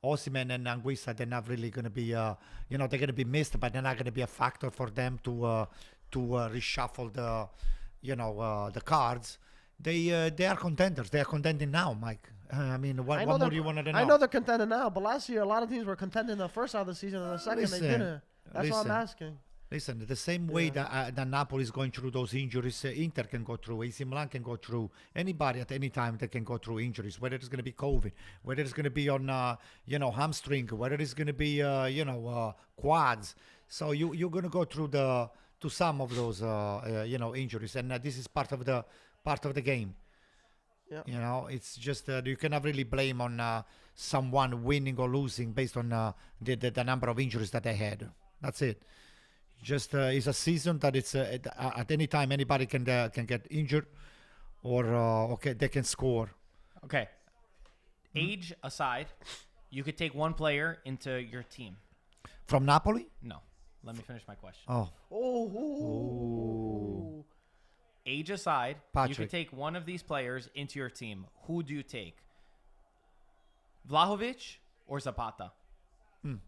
Osimhen and Anguissa, they're not really going to be, they're going to be missed, but they're not going to be a factor for them to reshuffle the cards. They are contenders. They are contending now, Mike. I mean, what more do you want to know? I know they're contending now, but last year a lot of teams were contending the first half of the season, and the second Listen, they didn't. That's what I'm listen. asking. Listen, the same way that Napoli is going through those injuries, Inter can go through, AC Milan can go through, anybody at any time that can go through injuries, whether it's going to be COVID, whether it's going to be on, hamstring, whether it's going to be, quads. So you're going to go through to some of those, injuries, and this is part of the game. Yeah. It's just you cannot really blame on someone winning or losing based on the number of injuries that they had. That's it. Just it's a season that it's at any time anybody can get injured, or they can score. Okay. Age aside, you could take one player into your team. From Napoli? No. Let me finish my question. Oh, Oh. Age aside, you Patrick. could take one of these players into your team. Who do you take? Vlahovic or Zapata? Him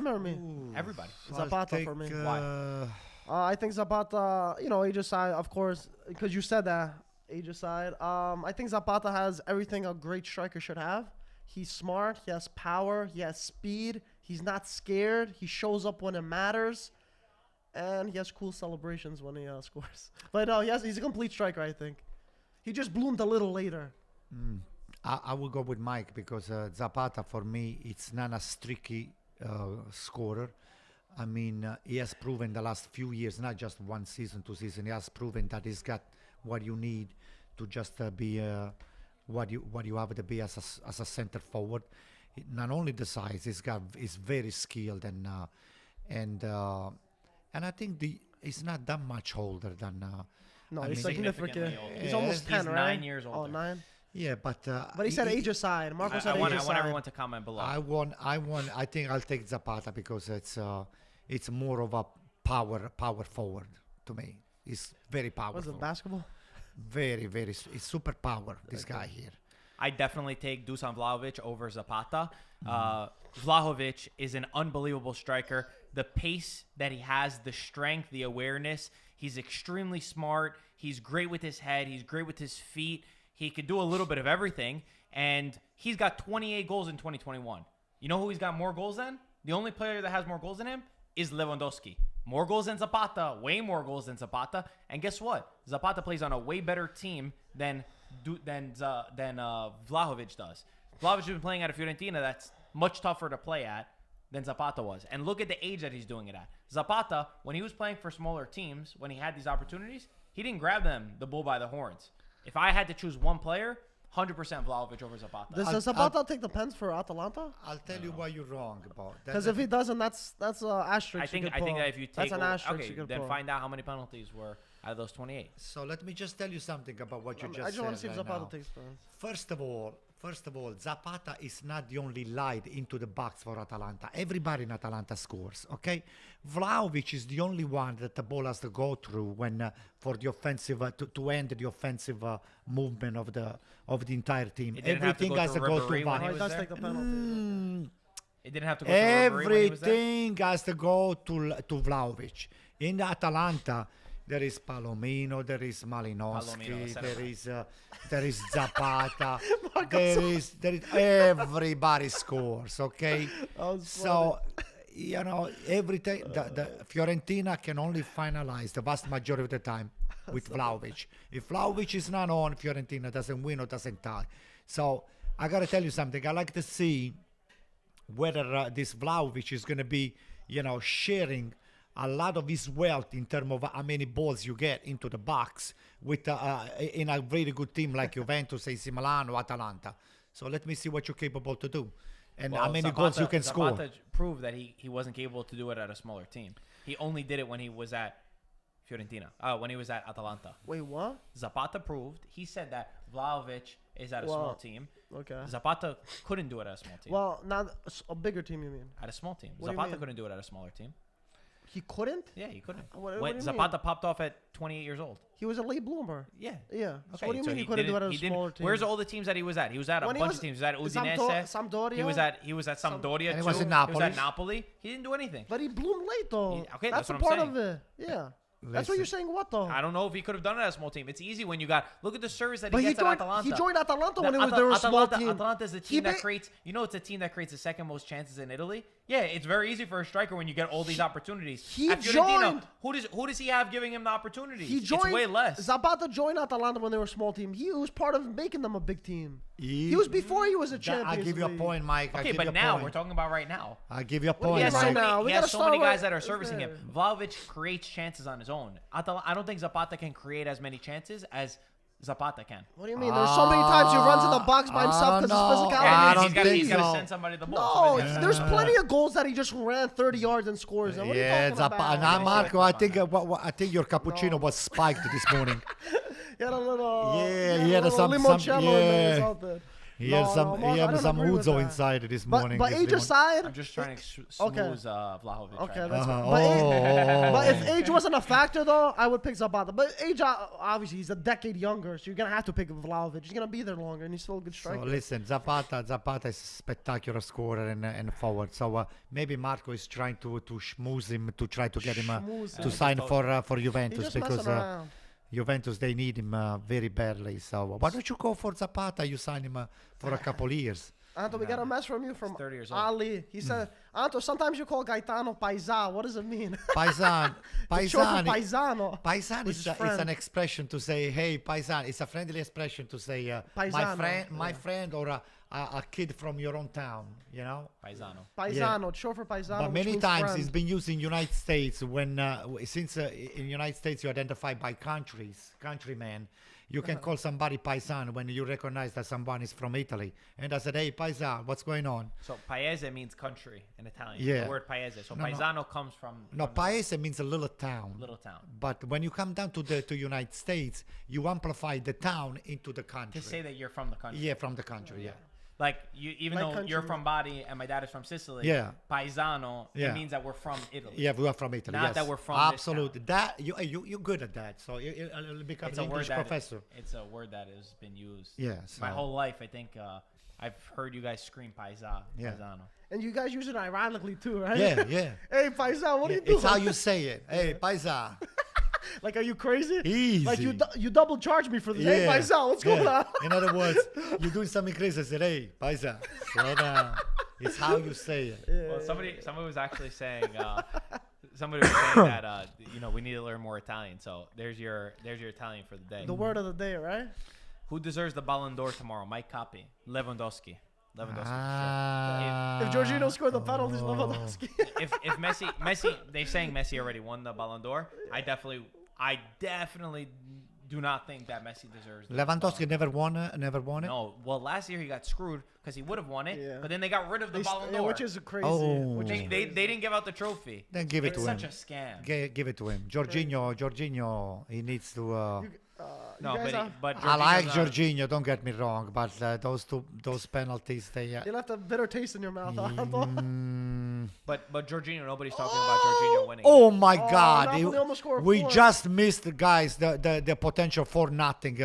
or me? Everybody. Zapata for me. Why? I think Zapata, age aside, of course, because you said that, age aside. I think Zapata has everything a great striker should have. He's smart. He has power. He has speed. He's not scared. He shows up when it matters. And he has cool celebrations when he scores. But no, he's a complete striker, I think. He just bloomed a little later. I will go with Mike because Zapata for me it's not a streaky scorer. I mean, he has proven the last few years, not just 1 season, 2 seasons. He has proven that he's got what you need to just be what you have to be as a center forward. Not only the size, he's very skilled and I think he's not that much older than. No, I he's mean, significant. significantly older. He's Yeah. almost 10, He's right? 9 years Oh, older. 9. Yeah, but But he said age aside. Marco said I age want aside. everyone to comment below. I think I'll take Zapata because it's more of a power forward to me. He's very powerful. Was it basketball? Very, very. It's super power. This guy here. I definitely take Dusan Vlahovic over Zapata. Vlahovic is an unbelievable striker. The pace that he has, the strength, the awareness. He's extremely smart. He's great with his head. He's great with his feet. He could do a little bit of everything. And he's got 28 goals in 2021. You know who he's got more goals than? The only player that has more goals than him is Lewandowski. More goals than Zapata. Way more goals than Zapata. And guess what? Zapata plays on a way better team than Vlahovic does. Vlahovic has been playing at a Fiorentina that's much tougher to play at than Zapata was. And look at the age that he's doing it at. Zapata, when he was playing for smaller teams, when he had these opportunities, he didn't grab the bull by the horns. If I had to choose one player, 100% Vlahovic over Zapata. Does Zapata take the pens for Atalanta? I'll tell you why you're wrong about that. Because if he doesn't, that's an asterisk. I think that if you take that's an asterisk. you could then pull. find out how many penalties were out of those 28. So let me just tell you something about what you I just just want to said see if right Zapata now. takes pens. First of all, first of all, Zapata is not the only light into the box for Atalanta. Everybody in Atalanta scores, okay? Vlahovic is the only one that the ball has to go through when for the offensive to end the offensive movement of the entire team. It didn't have to Everything go has to through go Ribéry through when he He was does there? take the penalty. It didn't have to go through Ribéry when he was there? Everything has to go to Vlahovic. In the Atalanta, there is Palomino, there is Malinowski, there is Zapata, there is everybody scores. Okay, so everything the Fiorentina can only finalize the vast majority of the time with Vlahovic. If Vlahovic is not on, Fiorentina doesn't win or doesn't tie. So I gotta tell you something. I like to see whether this Vlahovic is going to be, sharing a lot of his wealth in terms of how many balls you get into the box with in a very good team like Juventus, AC Milan, or Atalanta. So let me see what you're capable to do and how many goals you can score. Zapata proved that he wasn't capable to do it at a smaller team. He only did it when he was at Fiorentina, when he was at Atalanta. Wait, what? Zapata proved, he said that Vlahovic is at a small team. Okay. Zapata couldn't do it at a small team. Well, not a bigger team, you mean? At a small team. What do you Zapata mean? couldn't do it at a smaller team. He couldn't? Yeah, he couldn't. What do When you Zapata mean? popped off at 28 years old. He was a late bloomer. Yeah. Yeah. Okay, So what do you mean he couldn't do it at a smaller team? Where's all the teams that he was at? He was at a When he bunch was of teams. He was at Udinese. Sampdoria? He was at Sampdoria And he too. was in He was Napoli. at Napoli. He didn't do anything. But he bloomed late, though. Okay, that's that's a what I'm part of saying. it. Yeah. That's what Listen. you're saying. What though? I don't know if he could have done it at a small team. It's easy when you got look at the service that But he he gets at Atalanta. joined Atalanta when The it was there was a small Atalanta, team. Atalanta is the He team that ma- creates. It's a team that creates the second most chances in Italy. Yeah, it's very easy for a striker when you get all these opportunities. He At Fiorentina, joined- who does he have giving him the opportunities? He joined. It's way less. Zapata joined Atalanta when they were a small team. He was part of making them a big team. He was before he was a champion. I'll give you a point, Mike. Okay, but now we're talking about right now. I'll give you a do you point, He mean has right so Mike. now? many, We he has gotta so start many guys right- that are servicing him. Vlahovic creates chances on his own. I don't think Zapata can create as many chances as Zapata can. What do you mean? There's so many times he runs in the box by himself because no. his physicality. I Yeah, don't he's got think to so. send somebody the No, ball. Somebody- there's plenty of goals that he just ran 30 yards and scores. And what are you talking about? Now, Yeah, Marco, yeah. I think I think your cappuccino was spiked this morning. He had a little. Yeah, he had some- limoncello in there or yeah. something. He had some Mark, I don't some agree with Uzo that. inside this morning. But this age lemon. aside, I'm just trying to Okay. smooth Vlahovic. okay, right that's now. fine. But if age wasn't a factor, though, I would pick Zapata. But age, obviously, he's a decade younger, so you're gonna have to pick Vlahovic. He's gonna be there longer, and he's still a good So striker. listen, Zapata is a spectacular scorer and forward. So maybe Marco is trying to schmooze him to try to get him Schmooze to him. sign for He's Juventus just because messing around. Juventus they need him very badly. So why don't you go for Zapata? You sign him for a couple years. Anto, we got a mess from you from 30 years old. Ali. He said, Anto, sometimes you call Gaetano Paisa. What does it mean? Paisan, It's short for Paisan, Paisano. Paisan With is his it's friend. an expression to say, hey, Paisan. It's a friendly expression to say, Paisano, my friend, or a kid from your own town, Paisano. Paisano. It's short for Paisano. But which many means times friend. it's been used in United States when, since in United States you identify by countrymen, you can call somebody Paisan when you recognize that someone is from Italy. And I said, hey, Paisan, what's going on? So paese means country in Italian. Yeah. The word paese. So No, no. paisano comes from No, from Paese means a little town. little town. But when you come down to United States, you amplify the town into the country. To say that you're from the country. Yeah, from the country, yeah. Like even Like though country. you're from Bari and my dad is from Sicily. Yeah. Paisano. Yeah. It means that we're from Italy. Yeah, we are from Italy. Not yes. that we're from this Absolutely. That you're good at that. So you'll become It's an a word English that professor. it's a word that has been used. Yeah, My so- whole life, I think I've heard you guys scream Yeah. paisano. And you guys use it ironically, too, right? Yeah, yeah. Hey, Paisano, what are you doing? It's how you say it. Hey, Paisa. Like, are you crazy? Easy. Like, you double charge me for this. Hey, Yeah, Paisano, what's going yeah. on? In other words, you're doing something crazy. I said, hey, Paisa, slow down. It's how you say it. Well, somebody was actually saying that we need to learn more Italian. So there's your Italian for the day. The word of the day, right? Who deserves the Ballon d'Or tomorrow? Mike Copy, Lewandowski. Lewandowski. If Jorginho scored the penalties, Lewandowski. If Messi, they're saying Messi already won the Ballon d'Or. I definitely do not think that Messi deserves. The Lewandowski never won it. No, well, last year he got screwed because he would have won it, Yeah. but then they got rid of the Ballon d'Or. which is crazy. Oh. Which is They didn't give out the trophy. Then give it It's to him. such a scam. Give it to him. Jorginho, he needs to. No, you guys but I like Jorginho's not- Jorginho, don't get me wrong, but those penalties, they... you left a bitter taste in your mouth. Anto. But Jorginho, nobody's talking about Jorginho winning. Oh my Oh, God! Napoli almost scored We four. just missed, guys, the potential for nothing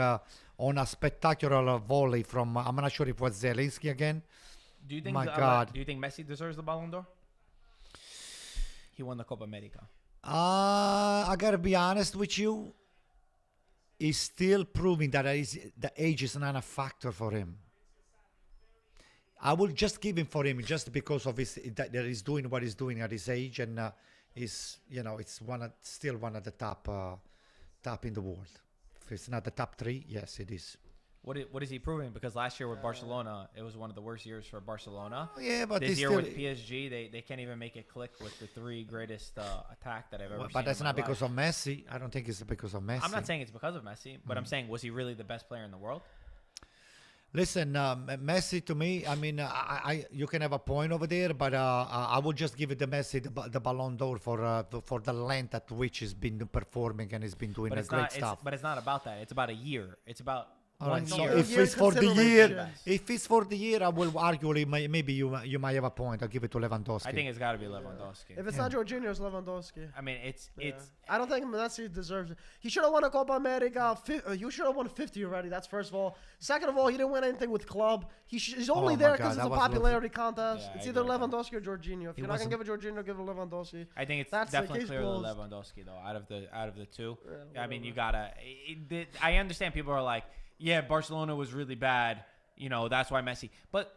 on a spectacular volley from. I'm not sure if it was Zielinski again. Do you think? My God. Do you think Messi deserves the Ballon d'Or? He won the Copa America. I gotta be honest with you. He's still proving that the age is not a factor for him. I will just give him for him just because of that he's doing what he's doing at his age, and it's still one of the top in the world. If it's not the top 3, yes, it is. What is he proving? Because last year with Barcelona, it was one of the worst years for Barcelona. Yeah, but This he's year still, with PSG, they can't even make it click with the 3 greatest attack that I've ever seen. But that's in my not because life. of Messi. I don't think it's because of Messi. I'm not saying it's because of Messi, but I'm saying, was he really the best player in the world? Listen, Messi to me, I mean, you can have a point over there, but I would just give it to Messi the Ballon d'Or for the length at which he's been performing and he's been doing great stuff. But it's not about that. It's about a year. It's about All right, so year. if Year it's for the year, considerations. if it's for the year, I will argue maybe you might have a point. I'll give it to Lewandowski. I think it's got to be Lewandowski. If it's not Jorginho, it's Lewandowski. I mean, it's I don't think Messi deserves it. He should have won a Copa America. You should have won 50 already. That's first of all. Second of all, he didn't win anything with club. He's only Oh there my because God, it's a that was popularity contest. Yeah, it's I either agree with that. Lewandowski or Jorginho. If He you're not gonna wasn't- give it Jorginho, give it Lewandowski. I think it's That's the definitely case clearly closed. Lewandowski though. Out of the two, Yeah, I mean, you gotta. I understand people are like, yeah, Barcelona was really bad. That's why Messi. But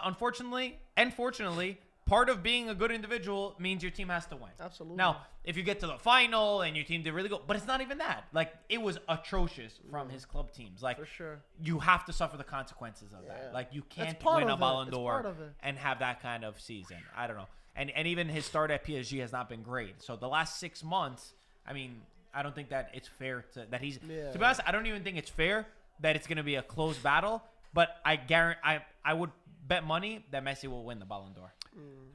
unfortunately and fortunately, part of being a good individual means your team has to win. Absolutely. Now, if you get to the final and your team did really good, but it's not even that. Like, it was atrocious from his club teams. Like, For sure. you have to suffer the consequences of that. Yeah. Like, you can't part win a of it. Ballon It's d'Or part of it. and have that kind of season. I don't know. And even his start at PSG has not been great. So the last 6 months, I mean, I don't think that it's fair that he's. Yeah. To be honest, I don't even think it's fair that it's going to be a close battle. But I would bet money that Messi will win the Ballon d'Or.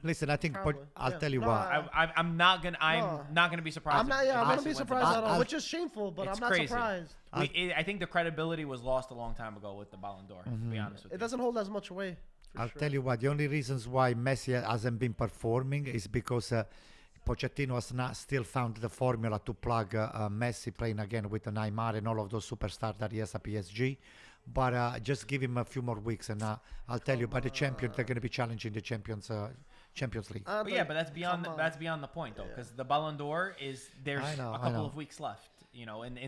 Listen, I think, but Probably. I'll Yeah. tell you No, what. I'm not gonna be surprised. I'm not. if Yeah, I'm Messi gonna be wins the surprised Ballon at d'Or. all, I'll- which is shameful. But It's I'm not crazy. surprised. I think the credibility was lost a long time ago with the Ballon d'Or. To be honest with It you. doesn't hold as much weight. for I'll sure. tell you what. The only reasons why Messi hasn't been performing is because Pochettino has not still found the formula to plug Messi playing again with Neymar and all of those superstars that he has at PSG. But just give him a few more weeks, and I'll tell you, by the champion, they're going to be challenging the Champions League. I But yeah, think- but that's beyond come on. that's beyond the point though, because the Ballon d'Or is there's I know, a I couple know. of weeks left, in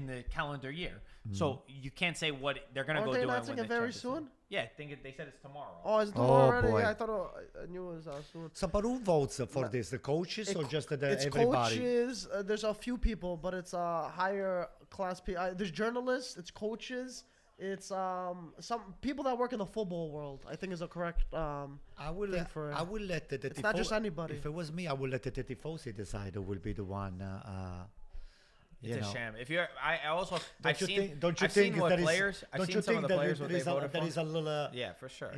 the calendar year. So you can't say what they're gonna Aren't go they do. and announcing win it the very Champions soon? League. Yeah, I think they said it's tomorrow. Oh, it's Oh, tomorrow already. boy. Yeah, I knew it was soon. So, but who votes for this? The coaches or just It's everybody? coaches. There's a few people, but it's a higher class. There's journalists. It's coaches. It's some people that work in the football world. I think is a correct. I will let the It's not just anybody. If it was me, I would let the Tifosi decide who will be the one. It's a sham. If you're, I also Don't you think? Don't you I've think seen what there is? players. I've Don't seen you some of think the players that what they voted there for. is a little? Yeah, for sure.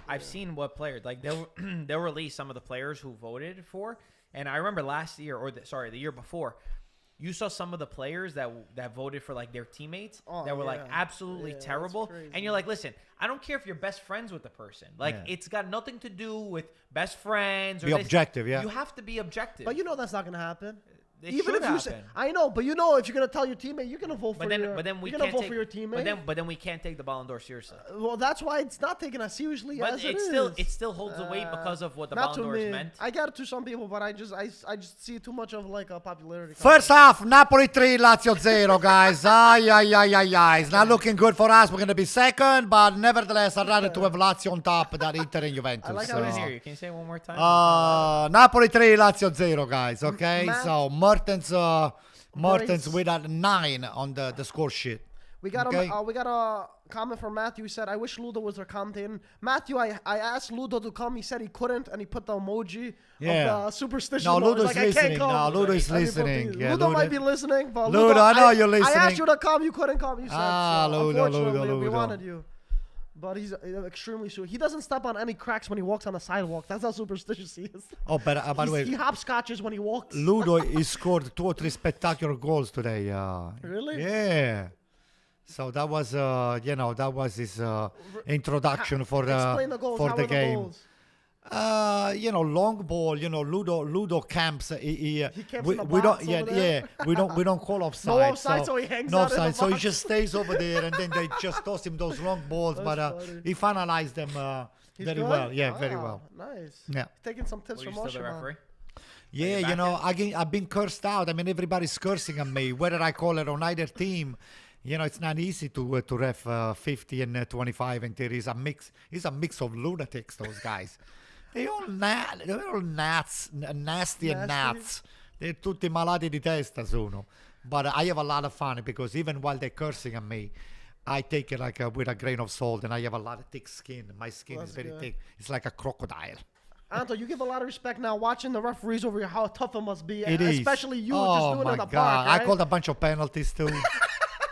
I've seen what players like they'll release some of the players who voted for, and I remember last year the year before, you saw some of the players that voted for like their teammates that were like yeah. absolutely Yeah, that's terrible, crazy. and you're like, listen, I don't care if you're best friends with the person, like Yeah. it's got nothing to do with best friends or Be this. objective, yeah. You have to be objective. But that's not gonna happen. It Even should if you say, happen. I know, but if you're gonna tell your teammate, you're gonna vote for But then, your. but then we you're can't gonna vote take, for your teammate. But then we can't take the Ballon d'Or seriously. Well, that's why it's not taken as seriously But as it it still holds the weight because of what the not Ballon d'Or to is me. meant. I get it to some people, but I just see too much of like a popularity. First half, Napoli 3, Lazio 0, guys. It's not looking good for us. We're going to be second, but nevertheless, I'd rather to have Lazio on top than Inter and Juventus. I like how I he's didn't hear you. Can you say it one more time? Napoli 3, Lazio 0, guys. Okay, Matt- so Mertens Brace. with a 9 on the score sheet. We got Okay. we got a comment from Matthew. He said, "I wish Ludo was our commentator." Matthew, I asked Ludo to come. He said he couldn't, and he put the emoji Yeah. of the superstition. No, note. He's Ludo's like, I can't listening. come. No, Ludo is I mean, listening. Yeah, Ludo Ludo- might be listening, but Ludo, I know you're I listening. asked you to come. You couldn't come. You said, so Ludo, unfortunately, we Ludo. wanted you. But he's extremely sure. He doesn't step on any cracks when he walks on the sidewalk. That's how superstitious he is. Oh, but by the way, He hopscotches when he walks. Ludo he scored 2 or 3 spectacular goals today. Really? Yeah. So that was, that was his introduction for Explain the goals. for How the were the game. goals? Long ball. Ludo camps. He camps we, in the we box don't. over there? We don't call offside. No offside, so he hangs no out in the offside. So he box. just stays over there, and then they just toss him those long balls. That's but funny. he finalized them He's very good? well. Yeah, very Wow, well. Nice. Yeah. Taking some tips Were you from still the Osherman. referee? Yeah, you back I've been cursed out. I mean, everybody's cursing at me, whether I call it on either team. It's not easy to ref 50 and 25, and there is a mix. It's a mix of lunatics. Those guys, they're all gnats, nasty and gnats. They're tutti malati di testa sono. But I have a lot of fun because even while they're cursing at me, I take it with a grain of salt, and I have a lot of thick skin. My skin That's is very good. thick. It's like a crocodile. Anto, you give a lot of respect now watching the referees over here, how tough it must be. It is. Especially you Oh just doing it my in the God! park, right? I called a bunch of penalties too.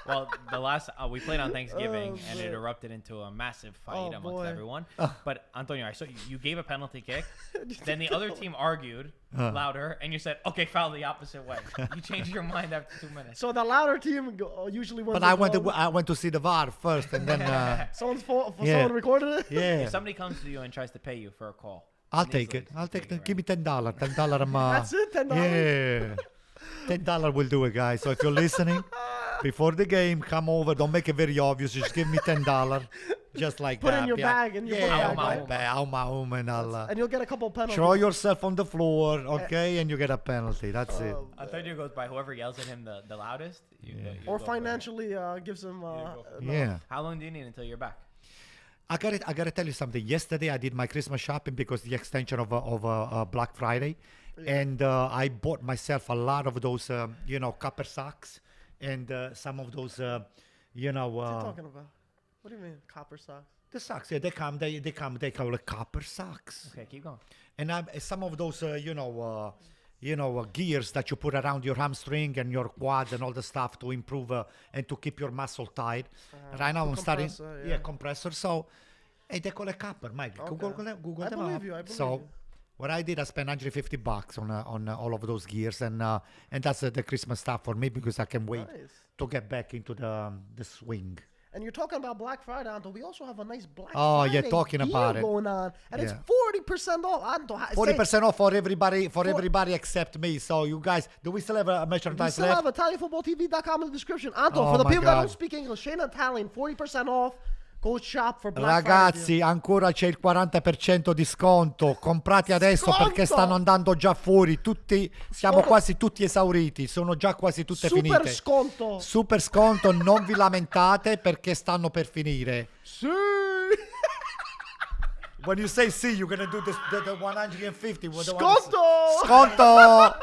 Well, the last we played on Thanksgiving, Oh, and it boy. erupted into a massive fight Oh, amongst boy. everyone. But Antonio, I saw you gave a penalty kick. Then the other team argued louder, and you said, "Okay, foul the opposite way." You changed your mind after 2 minutes. So the louder team usually wins. But I went to see the VAR first, and then Someone recorded it? yeah, If somebody comes to you and tries to pay you for a call, I'll in take Italy, it. I'll you take it. right? Give me $10. $10. That's it, $10? Yeah, $10 will do it, guys. So if you're listening, before the game, come over. Don't make it very obvious. Just give me $10, just like Put it that. in your bag, and you put it yeah, back, my right? bag, out my home, and I'll And you'll get a couple penalties. throw yourself on the floor, okay, and you get a penalty. That's it. Antonio goes by whoever yells at him the loudest. You Or go for it. financially gives him. Yeah. How long do you need until you're back? I gotta tell you something. Yesterday I did my Christmas shopping because the extension of Black Friday, and I bought myself a lot of those copper socks and some of those What are you talking about? What do you mean, copper socks? the socks. Yeah, they call it copper socks. Okay, keep going. And some of those gears that you put around your hamstring and your quads and all the stuff to improve and to keep your muscle tight. Right now I'm starting compressor. So hey, they call it copper, Mike. Okay. Google I them believe up. you, I believe so you. what I did, I spent $150 on all of those gears, and that's the Christmas stuff for me because I can wait Nice. to get back into the swing. And you're talking about Black Friday, Anto. We also have a nice Black Oh, Friday you're talking deal about it. going on, and it's Yeah. 40% off. Anto, 40% off for everybody except me. So you guys, do we still have a We merchandise still left? have ItalianFootballTV.com in the description. Anto, Oh for the my people that don't God. speak English, Shane Italian, 40% off. Go shop for Black Friday. Ragazzi, ancora c'è il 40% di sconto. Comprate adesso Sconto! perché stanno andando già fuori. Siamo quasi tutti esauriti. Sono già quasi tutte Super finite. sconto. Super sconto, non vi lamentate perché stanno per finire. Sì. When you say sì, you're gonna do the 150. Sconto. Sconto!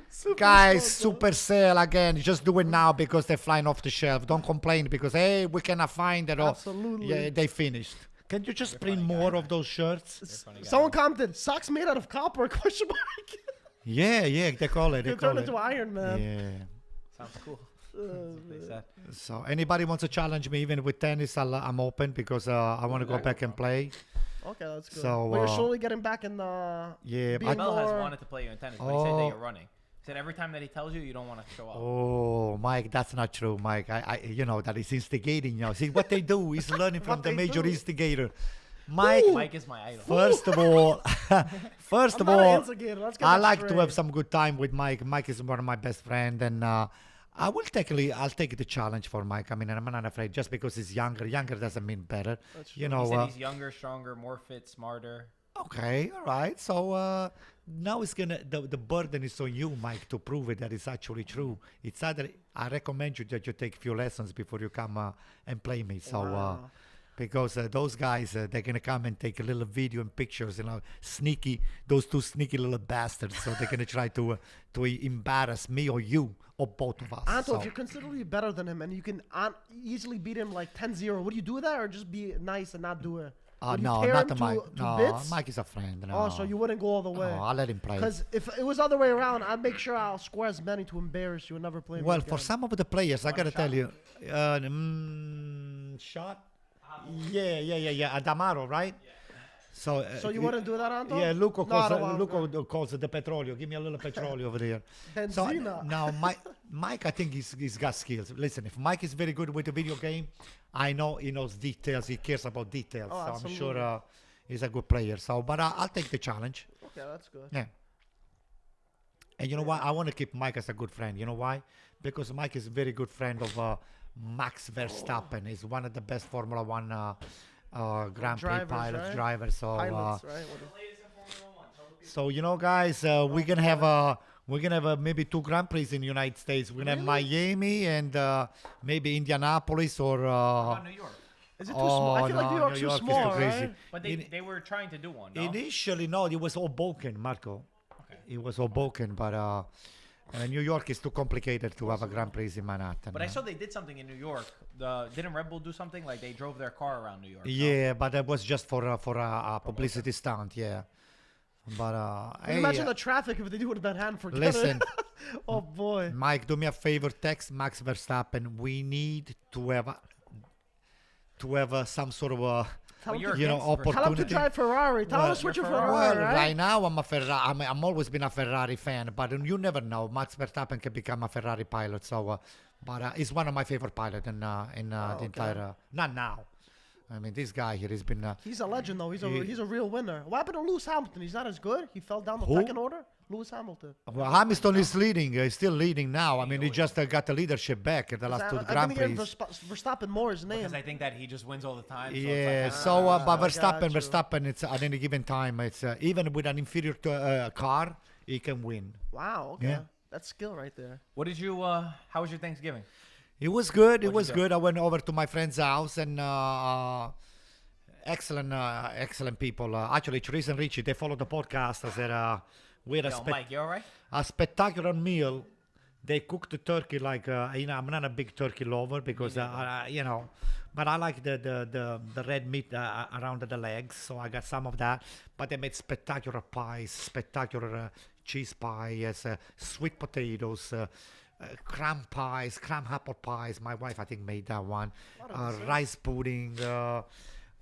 Super Guys, sconto. super sale again. Just do it now because they're flying off the shelf. Don't complain because, hey, we cannot find it. Absolutely. Yeah, they finished. Can you just print more of those shirts? Someone commented, socks made out of copper, question mark. Yeah, they call it. They You call turn it. into Iron Man. Yeah. Sounds cool. They said. So anybody wants to challenge me, even with tennis, I'm open because I want to go back and play. Okay, that's good. So, but you're slowly getting back in the... Yeah, being Mel has more- wanted to play you in tennis, but he said that you're running. He said every time that he tells you, you don't want to show up. Oh, Mike, that's not true, Mike. I that is instigating. See what they do is learning from What the they major do. instigator. Mike, Mike is my idol. first of all, first I'm of not an all, instigator. Let's get I that like to straight. have some good time with Mike. Mike is one of my best friends, and I'll take the challenge for Mike. I mean, I'm not afraid just because he's younger. Younger doesn't mean better. That's You true. know. He said he's younger, stronger, more fit, smarter. Okay, all right. So now it's the burden is on you, Mike, to prove it that it's actually true. It's either I recommend you that you take a few lessons before you come and play me. So Wow. because those guys they're gonna come and take a little video and pictures, those two sneaky little bastards. So they're gonna try to embarrass me or you or both of us. Anto, So- if you're considerably better than him and you can easily beat him like 10-0, would you do that or just be nice and not do it? Would you no, tear not him to to- Mike. to No, bits? Mike is a friend. No. Oh, so you wouldn't go all the way? No, I'll let him play. Because if it was the other way around, I'd make sure I'll square as many to embarrass you and never play me Well, again. for some of the players, I gotta tell you, shot. Yeah, Adamaro, right? So, So you wouldn't do that, Anto? Yeah, Luco No, I calls, don't want Luco calls it the petrolio. Give me a little petrolio over there. So Benzina. now, Mike, I think he's got skills. Listen, if Mike is very good with the video game, I know he knows details. He cares about details. Oh, so I'm absolutely. sure he's a good player. So, but I'll take the challenge. Okay, that's good. Yeah. And you know what? I want to keep Mike as a good friend. You know why? Because Mike is a very good friend of Max Verstappen. He's one of the best Formula One Grand Prix Drivers, pilots, right? drivers. So, Pilots, right? so you know, guys, we're gonna have maybe 2 Grand Prix in the United States. We're gonna have Miami and maybe Indianapolis or. New York. Is it too small? I feel like New York's New too York is small, too crazy. right? But they were trying to do one. No? Initially, no, it was Hoboken, Marco. It was Hoboken, but New York is too complicated to have a Grand Prix in Manhattan. But I saw they did something in New York. Didn't Red Bull do something like they drove their car around New York? No? Yeah, but that was just for a publicity stunt. Yeah, but Can you imagine the traffic if they do it in Manhattan? Forget listen, it. Oh boy. Mike, do me a favor. Text Max Verstappen. We need to have some sort of a Tell him, you're to, you know against Verstappen. tell him to opportunity. drive Ferrari. Tell him to switch you're a Ferrari. Ferrari, Well, right? right now I'm a Ferrari. I'm always been a Ferrari fan, but you never know. Max Verstappen can become a Ferrari pilot. So, but he's one of my favorite pilots in the entire. Not now. I mean, this guy here has been. He's a legend, though. He's He- a real winner. What happened to Lewis Hamilton? He's not as good. He fell down the Who? pecking order. Lewis Hamilton. Well, Hamilton is leading. He's still leading now. I mean, he just got the leadership back at the last 2 I've Grand been Prix. getting Verstappen more his name. Because I think that he just wins all the time. So Yeah, it's like, so but got Verstappen, it's at any given time, it's even with an inferior car, he can win. Wow. Okay. Yeah. That's skill right there. what did you? How was your Thanksgiving? It was good. It What'd was you do? good. I went over to my friend's house and excellent people. Actually, Terrace and Richie, they follow the podcast. I said we had Yo, Mike, you all right? a spectacular meal. They cooked the turkey like I'm not a big turkey lover because but I like the red meat around the legs, so I got some of that. But they made spectacular pies, spectacular cheese pies, sweet potatoes, cram pies, cram apple pies. My wife, I think, made that one. Rice pudding.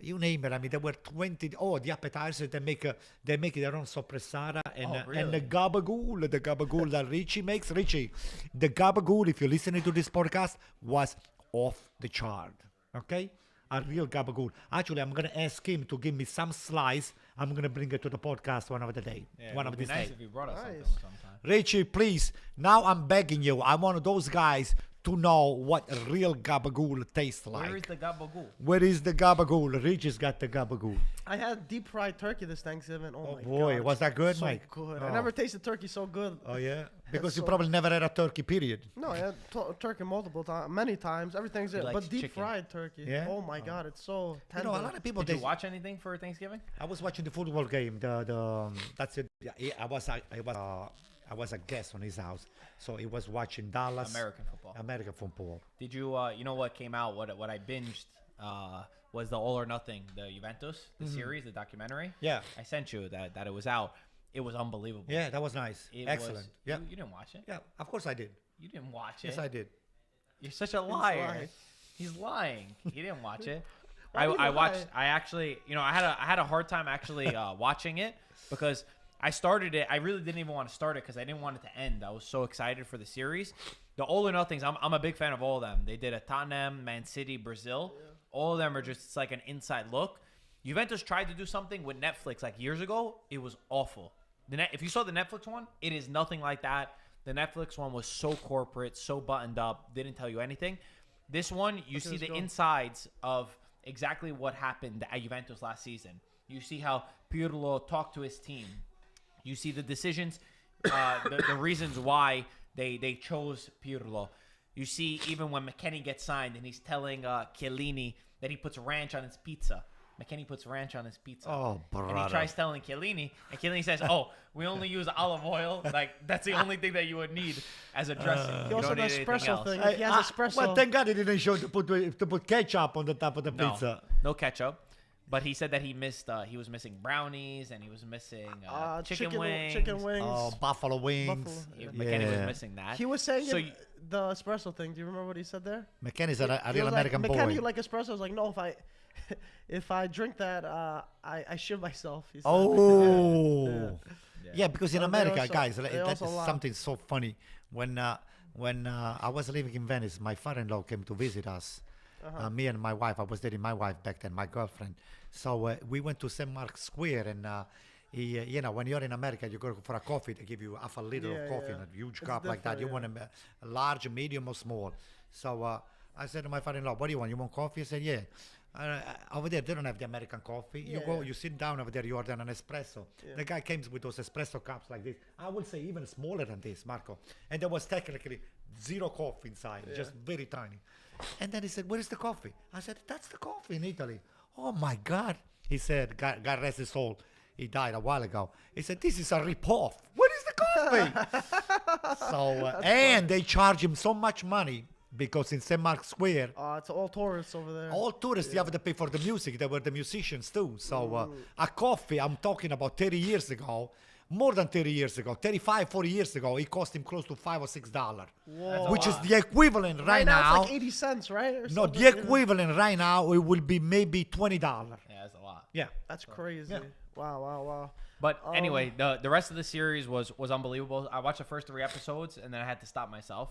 You name it. I mean, there were 20. Oh, the appetizers. They make their own soppressata and the gabagool that Richie makes. Richie, the gabagool. If you're listening to this podcast, was off the chart. Okay, a real gabagool. Actually, I'm gonna ask him to give me some slice. I'm gonna bring it to the podcast one of the day. Yeah, one it of would be these nice days. if you brought us something Nice. sometime. Richie, please. Now I'm begging you. I'm one of those guys to know what a real gabagool tastes like. Where is the gabagool? Where is the gabagool? Richie's got the gabagool. I had deep fried turkey this Thanksgiving. Oh, my boy, God. was that good, so Mike? Good. Oh. I never tasted turkey so good. Oh yeah, because you so- probably never had a turkey. Period. No, I had turkey multiple times, many times. Everything's it, likes but deep chicken. fried turkey. Yeah? Oh my God, it's so You tender. know, a lot of people. Did They, you watch anything for Thanksgiving? I was watching the football game. That's it. Yeah, I was a guest on his house, so he was watching Dallas American football. American football. Did you? You know what came out? What I binged was the All or Nothing, the Juventus, the series, the documentary. Yeah, I sent you that it was out. It was unbelievable. yeah, that was nice. It Excellent. Was, yeah, You didn't watch it. yeah. Of course I did. You didn't watch it. Yes, I did. You're such a liar. lying. He's lying. He didn't watch it. Why do you I lie? watched. I actually, I had a hard time actually watching it because I started it. I really didn't even want to start it because I didn't want it to end. I was so excited for the series. The All or Nothings. I'm a big fan of all of them. They did a Tottenham, Man City, Brazil. All of them are just it's like an inside look. Juventus tried to do something with Netflix like years ago. It was awful. If you saw the Netflix one, it is nothing like that. The Netflix one was so corporate, so buttoned up, didn't tell you anything. This one, you see the insides of exactly what happened at Juventus last season. You see how Pirlo talked to his team. You see the decisions, the reasons why they chose Pirlo. You see even when McKennie gets signed and he's telling Chiellini that he puts ranch on his pizza. McKennie puts ranch on his pizza. Oh, And he brother. tries telling Chiellini, and Chiellini says, "Oh, we only use olive oil. Like that's the only thing that you would need as a dressing. He You also don't need does anything espresso else." thing. If he has espresso. Well, thank God he didn't show to put ketchup on the top of the No, pizza. no ketchup. But he said that he was missing brownies and he was missing chicken wings. Chicken wings. Oh, buffalo wings. Buffalo, McKennie was missing that. He was saying So the espresso thing. Do you remember what he said there? McKenny's a He real was American like, boy. McKennie, you like espresso? I was like, no, if I drink that, I shit myself. He said. Oh. Yeah. Yeah, because in They America, also- guys, they that is also laugh. something so funny. When I was living in Venice, my father-in-law came to visit us. Me and my wife. I was dating my wife back then, my girlfriend. So we went to St. Mark's Square, and you know, when you're in America, you go for a coffee. They give you half a liter Yeah, of coffee yeah. in a huge It's cup like that. You different, want a large, medium, or small. So I said to my father-in-law, "What do you want? You want coffee?" He said, "Yeah." Over there, they don't have the American coffee. You Yeah, go, yeah. you sit down over there, you order an espresso. Yeah. The guy came with those espresso cups like this. I would say even smaller than this, Marco. And there was technically zero coffee inside, Yeah. just very tiny. And then he said, "Where is the coffee?" I said, "That's the coffee in Italy." "Oh my God." He said, God rest his soul. He died a while ago. He said, "This is a rip-off. Where is the coffee?" So, and they charge him so much money because in St. Mark's Square, It's all tourists over there. all tourists, you have to pay for the music. They were the musicians too. So a coffee, I'm talking about 30 years ago, more than 30 years ago, 35, 40 years ago, it cost him close to $5 or $6, Whoa. which is the equivalent right now now. it's like 80 cents, right? Or No, something, the you know? equivalent right now, it will be maybe $20. Yeah, that's a lot. Yeah. That's crazy. Yeah. Wow. But anyway, the rest of the series was unbelievable. I watched the first 3 episodes, and then I had to stop myself.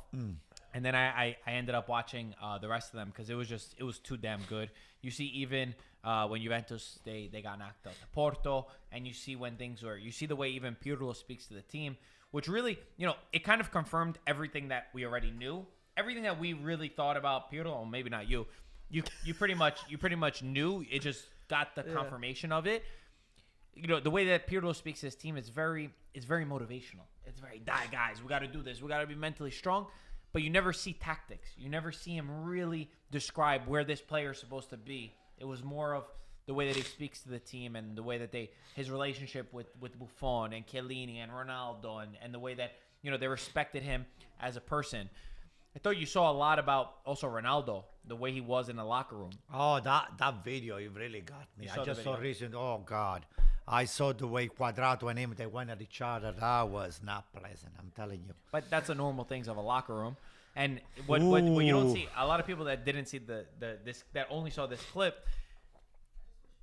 And then I ended up watching the rest of them because it was too damn good. You see, even when Juventus they got knocked out to Porto, and you see when you see the way even Pirlo speaks to the team, which really, it kind of confirmed everything that we already knew, everything that we really thought about Pirlo. Or maybe not you. You pretty much knew. It just got the confirmation of it. The way that Pirlo speaks to his team is very motivational. It's very, guys, we got to do this. We got to be mentally strong. But you never see tactics. You never see him really describe where this player is supposed to be. It was more of the way that he speaks to the team and the way that his relationship with Buffon and Chiellini and Ronaldo and the way that they respected him as a person. I thought you saw a lot about also Ronaldo, the way he was in the locker room. Oh, that video, it really got me. I just saw recent. Oh, God. I saw the way Quadrato and him, they went at each other. That was not pleasant, I'm telling you. But that's the normal things of a locker room. And what you don't see, a lot of people that didn't see that only saw this clip,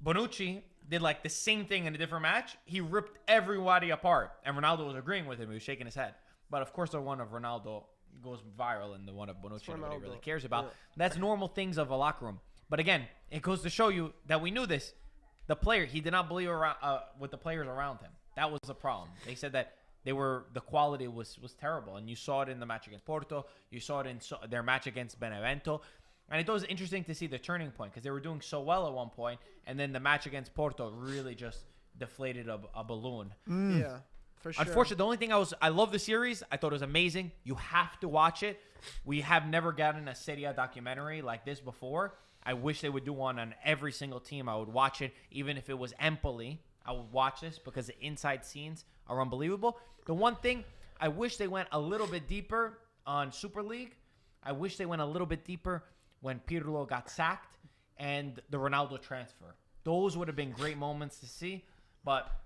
Bonucci did like the same thing in a different match. He ripped everybody apart. And Ronaldo was agreeing with him. He was shaking his head. But of course, the one of Ronaldo goes viral and the one of Bonucci nobody really cares about. Yeah. That's normal things of a locker room. But again, it goes to show you that we knew this. The player, he did not believe with the players around him. That was the problem. They said that the quality was terrible, and you saw it in the match against Porto. You saw it in their match against Benevento, and it was interesting to see the turning point because they were doing so well at one point, and then the match against Porto really just deflated a balloon. Yeah, for sure. Unfortunately, the only thing I love the series. I thought it was amazing. You have to watch it. We have never gotten a Serie documentary like this before. I wish they would do one on every single team. I would watch it, even if it was Empoli. I would watch this because the inside scenes are unbelievable. The one thing, I wish they went a little bit deeper on Super League. I wish they went a little bit deeper when Pirlo got sacked and the Ronaldo transfer. Those would have been great moments to see, but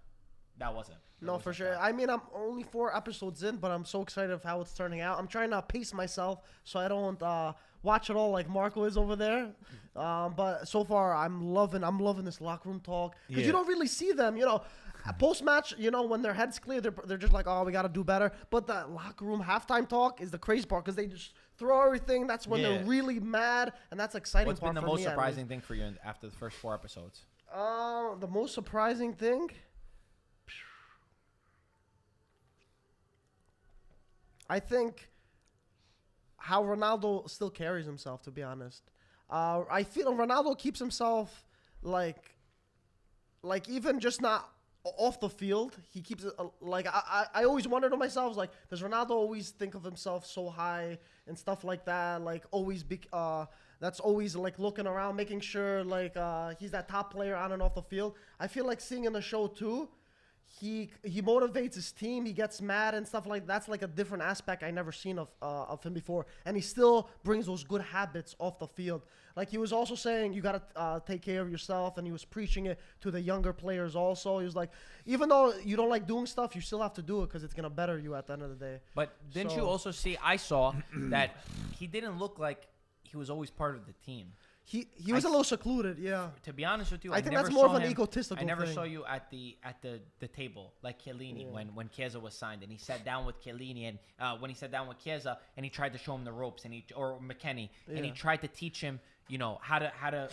that wasn't. No, for sure. I mean, I'm only 4 episodes in, but I'm so excited of how it's turning out. I'm trying to pace myself so I don't watch it all like Marco is over there. But so far, I'm loving this locker room talk because you don't really see them. Post match, when their heads clear, they're just like, oh, we got to do better. But the locker room halftime talk is the crazy part because they just throw everything. That's when they're really mad, and that's exciting. What's been the for most me, surprising thing for you after the first 4 episodes? The most surprising thing. I think how Ronaldo still carries himself, to be honest. I feel Ronaldo keeps himself like even just not off the field. He keeps it like I always wondered to myself, like, does Ronaldo always think of himself so high and stuff like that? Like always be that's always like looking around, making sure like he's that top player on and off the field. I feel like seeing in the show too. He motivates his team. He gets mad and stuff like that. That's like a different aspect I never seen of him before. And he still brings those good habits off the field. Like he was also saying, you got to take care of yourself. And he was preaching it to the younger players also. He was like, even though you don't like doing stuff, you still have to do it because it's going to better you at the end of the day. But didn't you also see, I saw that he didn't look like he was always part of the team. he was a little secluded. Yeah. To be honest with you, I think never that's more saw of an him- egotistical I never thing. saw you at the table like Chiellini when Chiesa was signed, and he sat down with Chiellini, and when he sat down with Chiesa, and he tried to show him the ropes, and or McKennie, and he tried to teach him, how to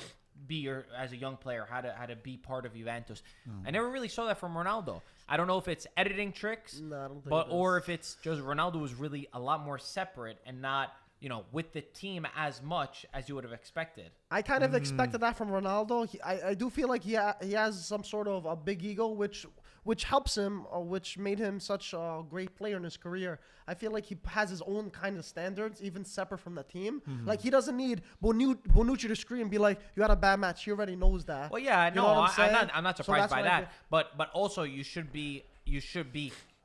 be as a young player, how to be part of Juventus. I never really saw that from Ronaldo. I don't know if it's editing tricks, No, I don't think or if it's just Ronaldo was really a lot more separate and not with the team as much as you would have expected. I kind of expected that from Ronaldo. I do feel like he has some sort of a big ego, which helps him, or which made him such a great player in his career. I feel like he has his own kind of standards, even separate from the team. Like, he doesn't need Bonucci to scream and be like, "You had a bad match." He already knows that. Well, yeah, You know no, what I'm saying? I'm not So surprised that's by what I that. But also you should be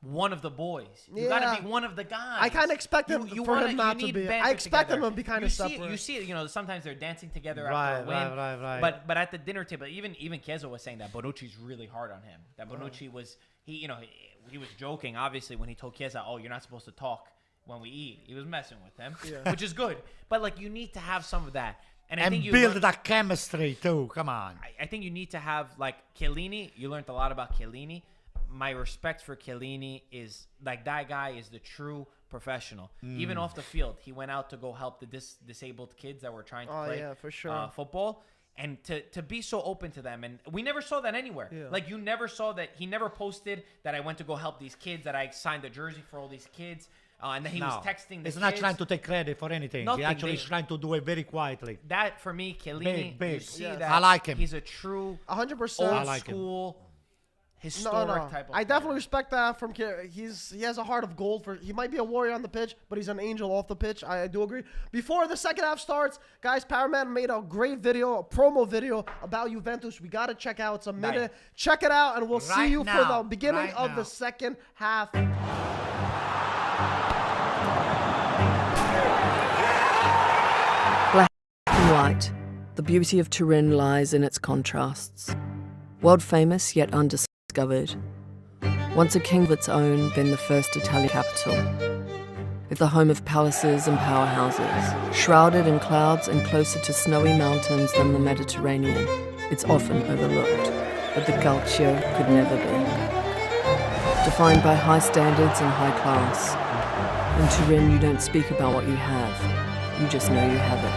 one of the boys. You Yeah. gotta be one of the guys. I kind of expect him for him not to need be. banter I expect together. him to be kind You of see, separate. you see it. Sometimes they're dancing together Right, after a win. right. But at the dinner table, even Chiesa was saying that Bonucci's really hard on him. That Bonucci was he was joking obviously when he told Chiesa, "Oh, you're not supposed to talk when we eat." He was messing with him, which is good. But like, you need to have some of that. And I think you build that chemistry too. Come on. I think you need to have, like, Chiellini. You learned a lot about Chiellini. My respect for Chiellini is, like, that guy is the true professional. Even off the field, he went out to go help the disabled kids that were trying to play for sure. football. And to be so open to them. And we never saw that anywhere. Yeah. Like, you never saw that. He never posted that I went to go help these kids, that I signed a jersey for all these kids. And then he was texting the He's kids. not trying to take credit for anything. Nothing. He actually They- is trying to do it very quietly. That, for me, Chiellini, Big. you see Yes. that I like him. he's a true 100%. old like him. school, historic type of I definitely player. respect that from He has a heart of gold. He might be a warrior on the pitch, but he's an angel off the pitch. I do agree. Before the second half starts, guys, Powerman made a great video, a promo video about Juventus. We got to check out. It's a minute. Check it out, and we'll see Right you for now. the beginning Right of now. the second half. Black and white, the beauty of Turin lies in its contrasts. World famous yet undiscovered. Once a king of its own, then the first Italian capital. With the home of palaces and powerhouses, shrouded in clouds and closer to snowy mountains than the Mediterranean, it's often overlooked, but the Calcio could never be. Defined by high standards and high class. In Turin, you don't speak about what you have, you just know you have it.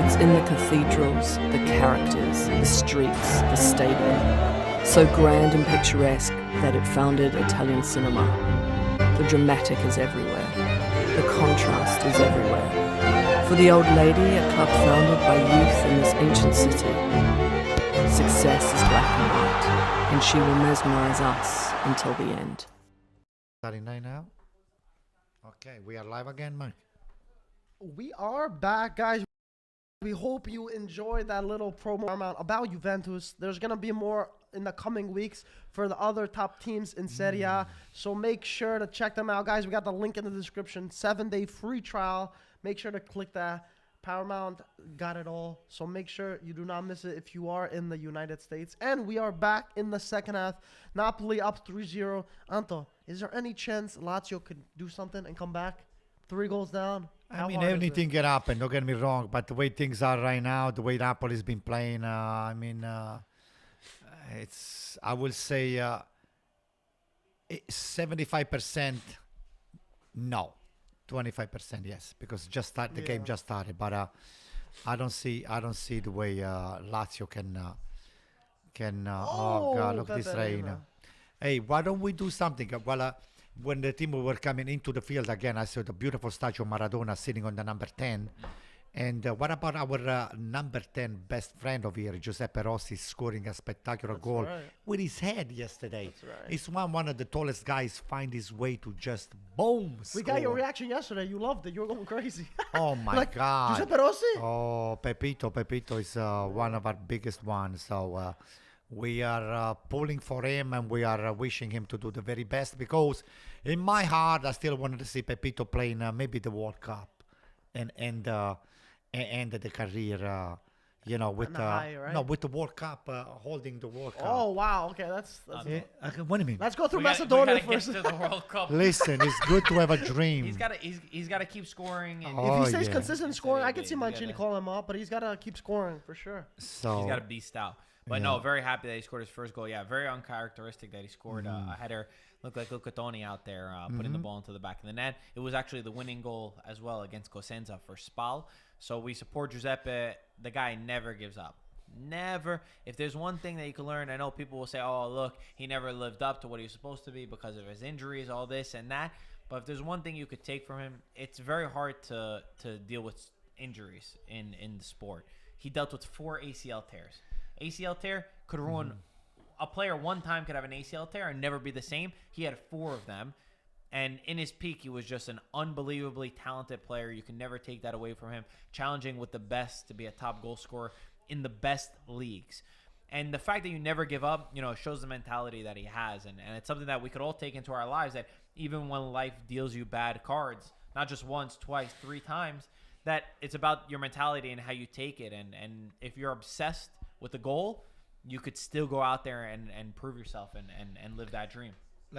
It's in the cathedrals, the characters, the streets, the stadium. So grand and picturesque that it founded Italian cinema. The dramatic is everywhere. The contrast is everywhere. For the old lady, a club founded by youth in this ancient city. Success is black and white, and she will mesmerize us until the end. Starting right now. Okay, we are live again, Mike. We are back, guys. We hope you enjoyed that little promo amount about Juventus. There's going to be more in the coming weeks for the other top teams in Serie A. So make sure to check them out, guys. We got the link in the description. 7-day free trial. Make sure to click that. Paramount got it all. So make sure you do not miss it if you are in the United States. And we are back in the second half. Napoli up 3-0. Anto, is there any chance Lazio could do something and come back? 3 goals down. I mean, anything can happen, don't get me wrong, but the way things are right now, the way Napoli's been playing, it's, I will say, 75% no, 25% yes, because the game just started, but I don't see the way Lazio can oh God, look at this rain. Hey, why don't we do something? Well, when the team were coming into the field again, I saw the beautiful statue of Maradona sitting on the number 10. And what about our number 10 best friend over here, Giuseppe Rossi, scoring a spectacular goal with his head yesterday? That's right. He's one of the tallest guys, find his way to just boom, We got your reaction yesterday. You loved it. You were going crazy. Oh my God. Giuseppe Rossi? Oh, Pepito is one of our biggest ones. So we are pulling for him, and we are wishing him to do the very best, because in my heart, I still wanted to see Pepito playing maybe the World Cup and the career You know, with And the high, right? no, with the World Cup, holding the World Cup. Oh wow. Okay, that's Yeah, what do you mean? let's go through We Macedonia gotta get first. to the World Cup. Listen, it's good to have a dream. He's gotta keep scoring. And Oh, If he stays yeah. consistent scoring, I can see He's Mancini gotta- call him up, but he's gotta keep scoring for sure. So He's got to beast out. But no, very happy that he scored his first goal. Yeah, very uncharacteristic that he scored a header. Looked like Luca Toni out there putting the ball into the back of the net. It was actually the winning goal as well against Cosenza for Spal. So we support Giuseppe. The guy never gives up. Never. If there's one thing that you can learn, I know people will say, oh, look, he never lived up to what he was supposed to be because of his injuries, all this and that. But if there's one thing you could take from him, it's very hard to deal with injuries in the sport. He dealt with 4 ACL tears. ACL tear could ruin a player one time, could have an ACL tear and never be the same. He had 4 of them. And in his peak, he was just an unbelievably talented player. You can never take that away from him. Challenging with the best to be a top goal scorer in the best leagues. And the fact that you never give up, shows the mentality that he has. And it's something that we could all take into our lives, that even when life deals you bad cards, not just once, twice, 3 times, that it's about your mentality and how you take it. And if you're obsessed with the goal, you could still go out there and prove yourself and live that dream.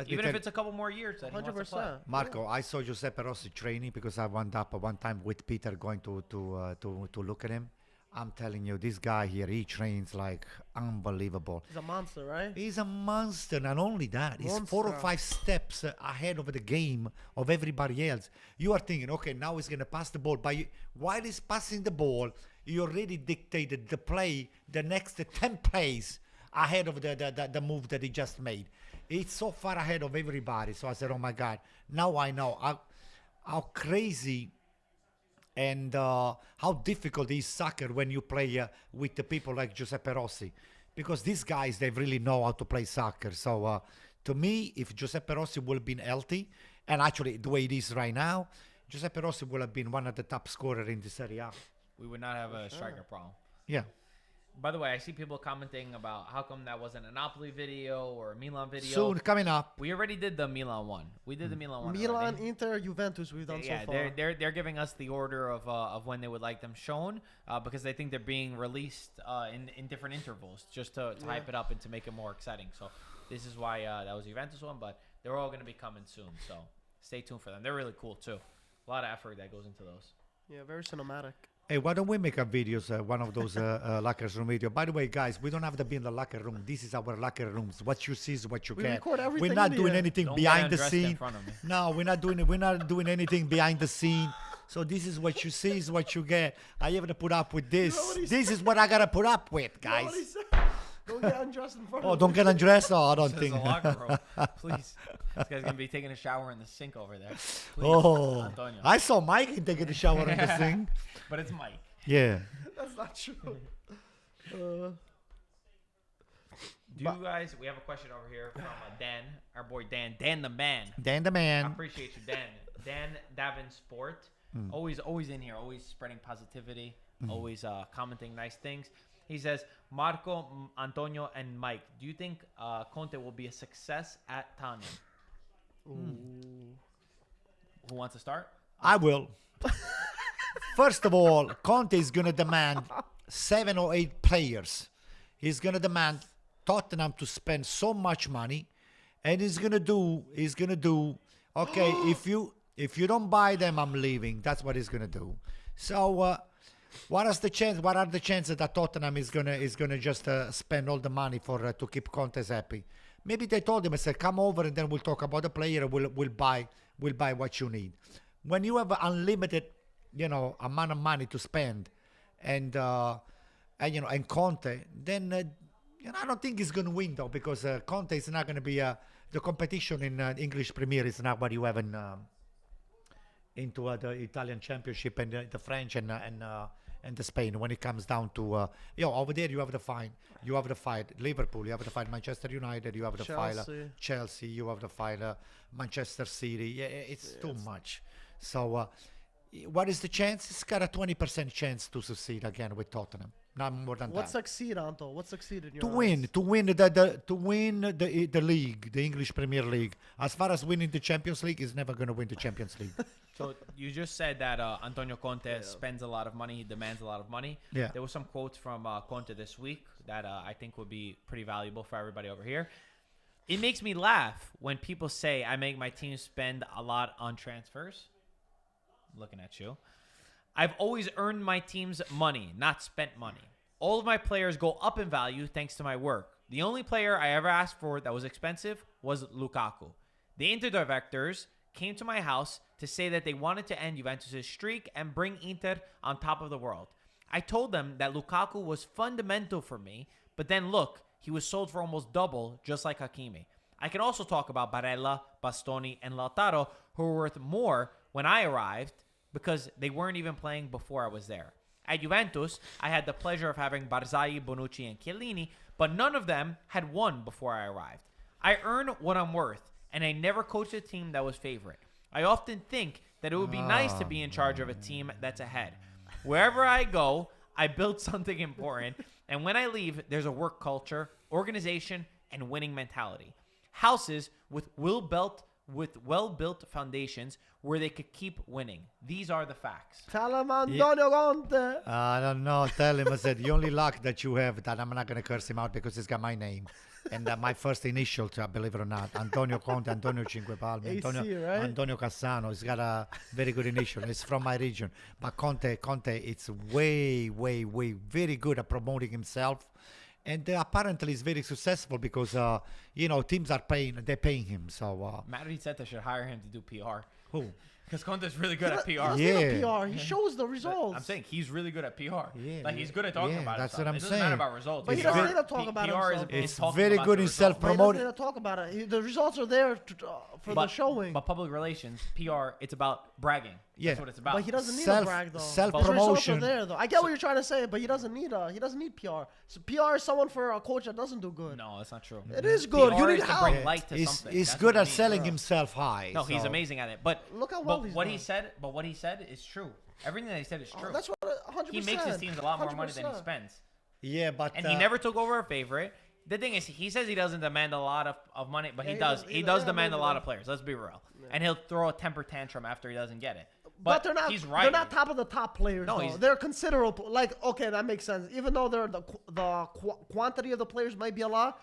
Even if it's a couple more years that he wants to play. 100%. Marco, I saw Giuseppe Rossi training because I wound up one time with Peter going to look at him. I'm telling you, this guy here, he trains like unbelievable. He's a monster, right? He's a monster. Not only that, he's 4 or 5 steps ahead of the game of everybody else. You are thinking, okay, now he's going to pass the ball. But while he's passing the ball, you already dictated the play, the next 10 plays ahead of the move that he just made. It's so far ahead of everybody. So I said, oh, my God. Now I know how crazy and how difficult is soccer when you play with the people like Giuseppe Rossi. Because these guys, they really know how to play soccer. So to me, if Giuseppe Rossi would have been healthy, and actually the way it is right now, Giuseppe Rossi would have been one of the top scorers in the Serie A. We would not have a striker problem. Yeah. By the way, I see people commenting about how come that wasn't a Napoli video or a Milan video. Soon coming up. We already did the Milan one. We did the Milan one. Milan, already. Inter, Juventus, we've done Yeah, so far. they're giving us the order of when they would like them shown because they think they're being released in different intervals just to hype it up and to make it more exciting. So this is why that was the Juventus one, but they're all going to be coming soon. So stay tuned for them. They're really cool too. A lot of effort that goes into those. Yeah, very cinematic. Hey, why don't we make a videos, one of those locker room video? By the way, guys, we don't have to be in the locker room. This is our locker rooms. What you see is what you We get. record everything We're not in doing here. anything Don't behind get the undressed in scene. front of me. No, we're not doing anything behind the scene. So this is what you see, is what you get. I have to put up with this. know what he This is what I gotta put up with, You know what guys. he said? Don't get undressed in front Oh, of don't me. get undressed. Oh, I don't This is think. a locker room. Please. This guy's going to be taking a shower in the sink over there. Please, Oh, Antonio. I saw Mike taking a shower in the sink. But it's Mike. Yeah. That's not true. Do you guys, we have a question over here from Dan, our boy Dan the man. Dan the I man. appreciate you, Dan. Dan Davenport. Always in here, always spreading positivity, always commenting nice things. He says, Marco, Antonio, and Mike, do you think Conte will be a success at Tottenham? Who wants to start? I will. First of all, Conte is going to demand 7 or 8 players. He's going to demand Tottenham to spend so much money, and he's going to do, okay, if you don't buy them, I'm leaving. That's what he's going to do. So, what are the chances that Tottenham is gonna just spend all the money for to keep Conte happy? Maybe they told him, I said, come over and then we'll talk about the player. We'll buy what you need. When you have unlimited, amount of money to spend, and Conte, then I don't think he's gonna win though, because Conte is not gonna be the competition in English Premier is not what you have into the Italian Championship and the French and the Spain. When it comes down to over there, you have to fight Liverpool, you have to fight Manchester United, you have to fight Chelsea, you have to fight Manchester City. Yeah, it's too much. So what is the chance? It's got a 20% chance to succeed again with Tottenham. Not more than What that. succeed, Anto? What succeed in your To eyes? win the league, the English Premier League. As far as winning the Champions League, he's never going to win the Champions League. So you just said that Antonio Conte spends a lot of money. He demands a lot of money. Yeah. There was some quotes from Conte this week that I think would be pretty valuable for everybody over here. It makes me laugh when people say I make my team spend a lot on transfers. I'm looking at you. I've always earned my team's money, not spent money. All of my players go up in value thanks to my work. The only player I ever asked for that was expensive was Lukaku. The Inter directors came to my house to say that they wanted to end Juventus' streak and bring Inter on top of the world. I told them that Lukaku was fundamental for me, but then look, he was sold for almost double, just like Hakimi. I can also talk about Barella, Bastoni, and Lautaro, who were worth more when I arrived because they weren't even playing before I was there. At Juventus, I had the pleasure of having Barzagli, Bonucci, and Chiellini, but none of them had won before I arrived. I earn what I'm worth, and I never coached a team that was favorite. I often think that it would be nice to be in charge of a team that's ahead. Wherever I go, I build something important, and when I leave, there's a work culture, organization, and winning mentality. Houses with well-built foundations where they could keep winning. These are the facts. Tell him Antonio Conte. I don't know. Tell him, I said, the only luck that you have, that I'm not going to curse him out because he's got my name. And my first initial, believe it or not, Antonio Conte, Antonio Cinquepalmi, AC, right? Antonio Cassano. He's got a very good initial. It's from my region. But Conte, it's way, very good at promoting himself. And apparently he's very successful because, teams are they're paying him. So, Matt said they should hire him to do PR. who? Because Conte's really good at PR. He doesn't need a PR. He shows the results. I'm saying he's really good at PR. Yeah, Like he's good at talking yeah, about that's himself. what I'm It doesn't saying. matter about results. But he PR doesn't need to talk about PR himself. is It's talking very about good the in results. But he doesn't self-promoting. need to talk about it. The results are there for the showing. But public relations, PR, it's about bragging. Yeah. That's what it's about. But he doesn't need Self- a brag though. self-promotion. His results are there though. I get what you're trying to say, but he doesn't need PR. So PR is someone for a coach that doesn't do good. No, that's not true. It is good. PR You need is to help. bring light to He's something. he's That's good what at it means. selling himself high. No, he's so- amazing at it. But Look how well but he's what done. he said is true. Everything that he said is true. That's what 100%. He makes his teams a lot more money than he 100%. spends. Yeah, but And he never took over a favorite. The thing is, he says he doesn't demand a lot of money, but Yeah, he he does. does- He he- does yeah, demand a maybe lot that. of players. Let's be real. And he'll throw a temper tantrum after he doesn't get it. But they're not. He's right. They're not top of the top players. No, though. he's- They're considerable. Like okay, that makes sense. Even though they're the quantity of the players might be a lot,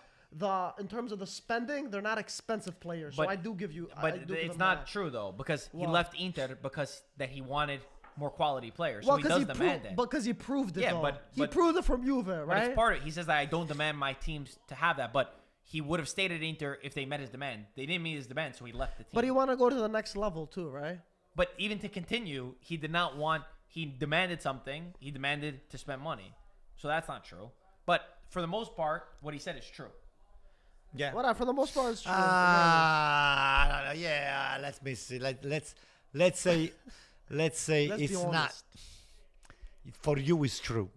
in terms of the spending, they're not expensive players. So But- I do give you. I But do give it's them not that. true though, because he What? left Inter because that he wanted more quality players. Well, So he does he demand it. because he proved it. Yeah, though. but- he but- proved it from Juve, right? But it's part of it. He says that I don't demand my teams to have that, but he would have stayed at Inter if they met his demand. They didn't meet his demand, so he left the team. But he want to go to the next level too, right? But even to continue, he did not want. He demanded something. He demanded to spend money. So that's not true. But for the most part, what he said is true. yeah. Whatever. For the most part, it's true. Yeah. Let me see. Let's say Let's it's be not. honest. For you, it's true,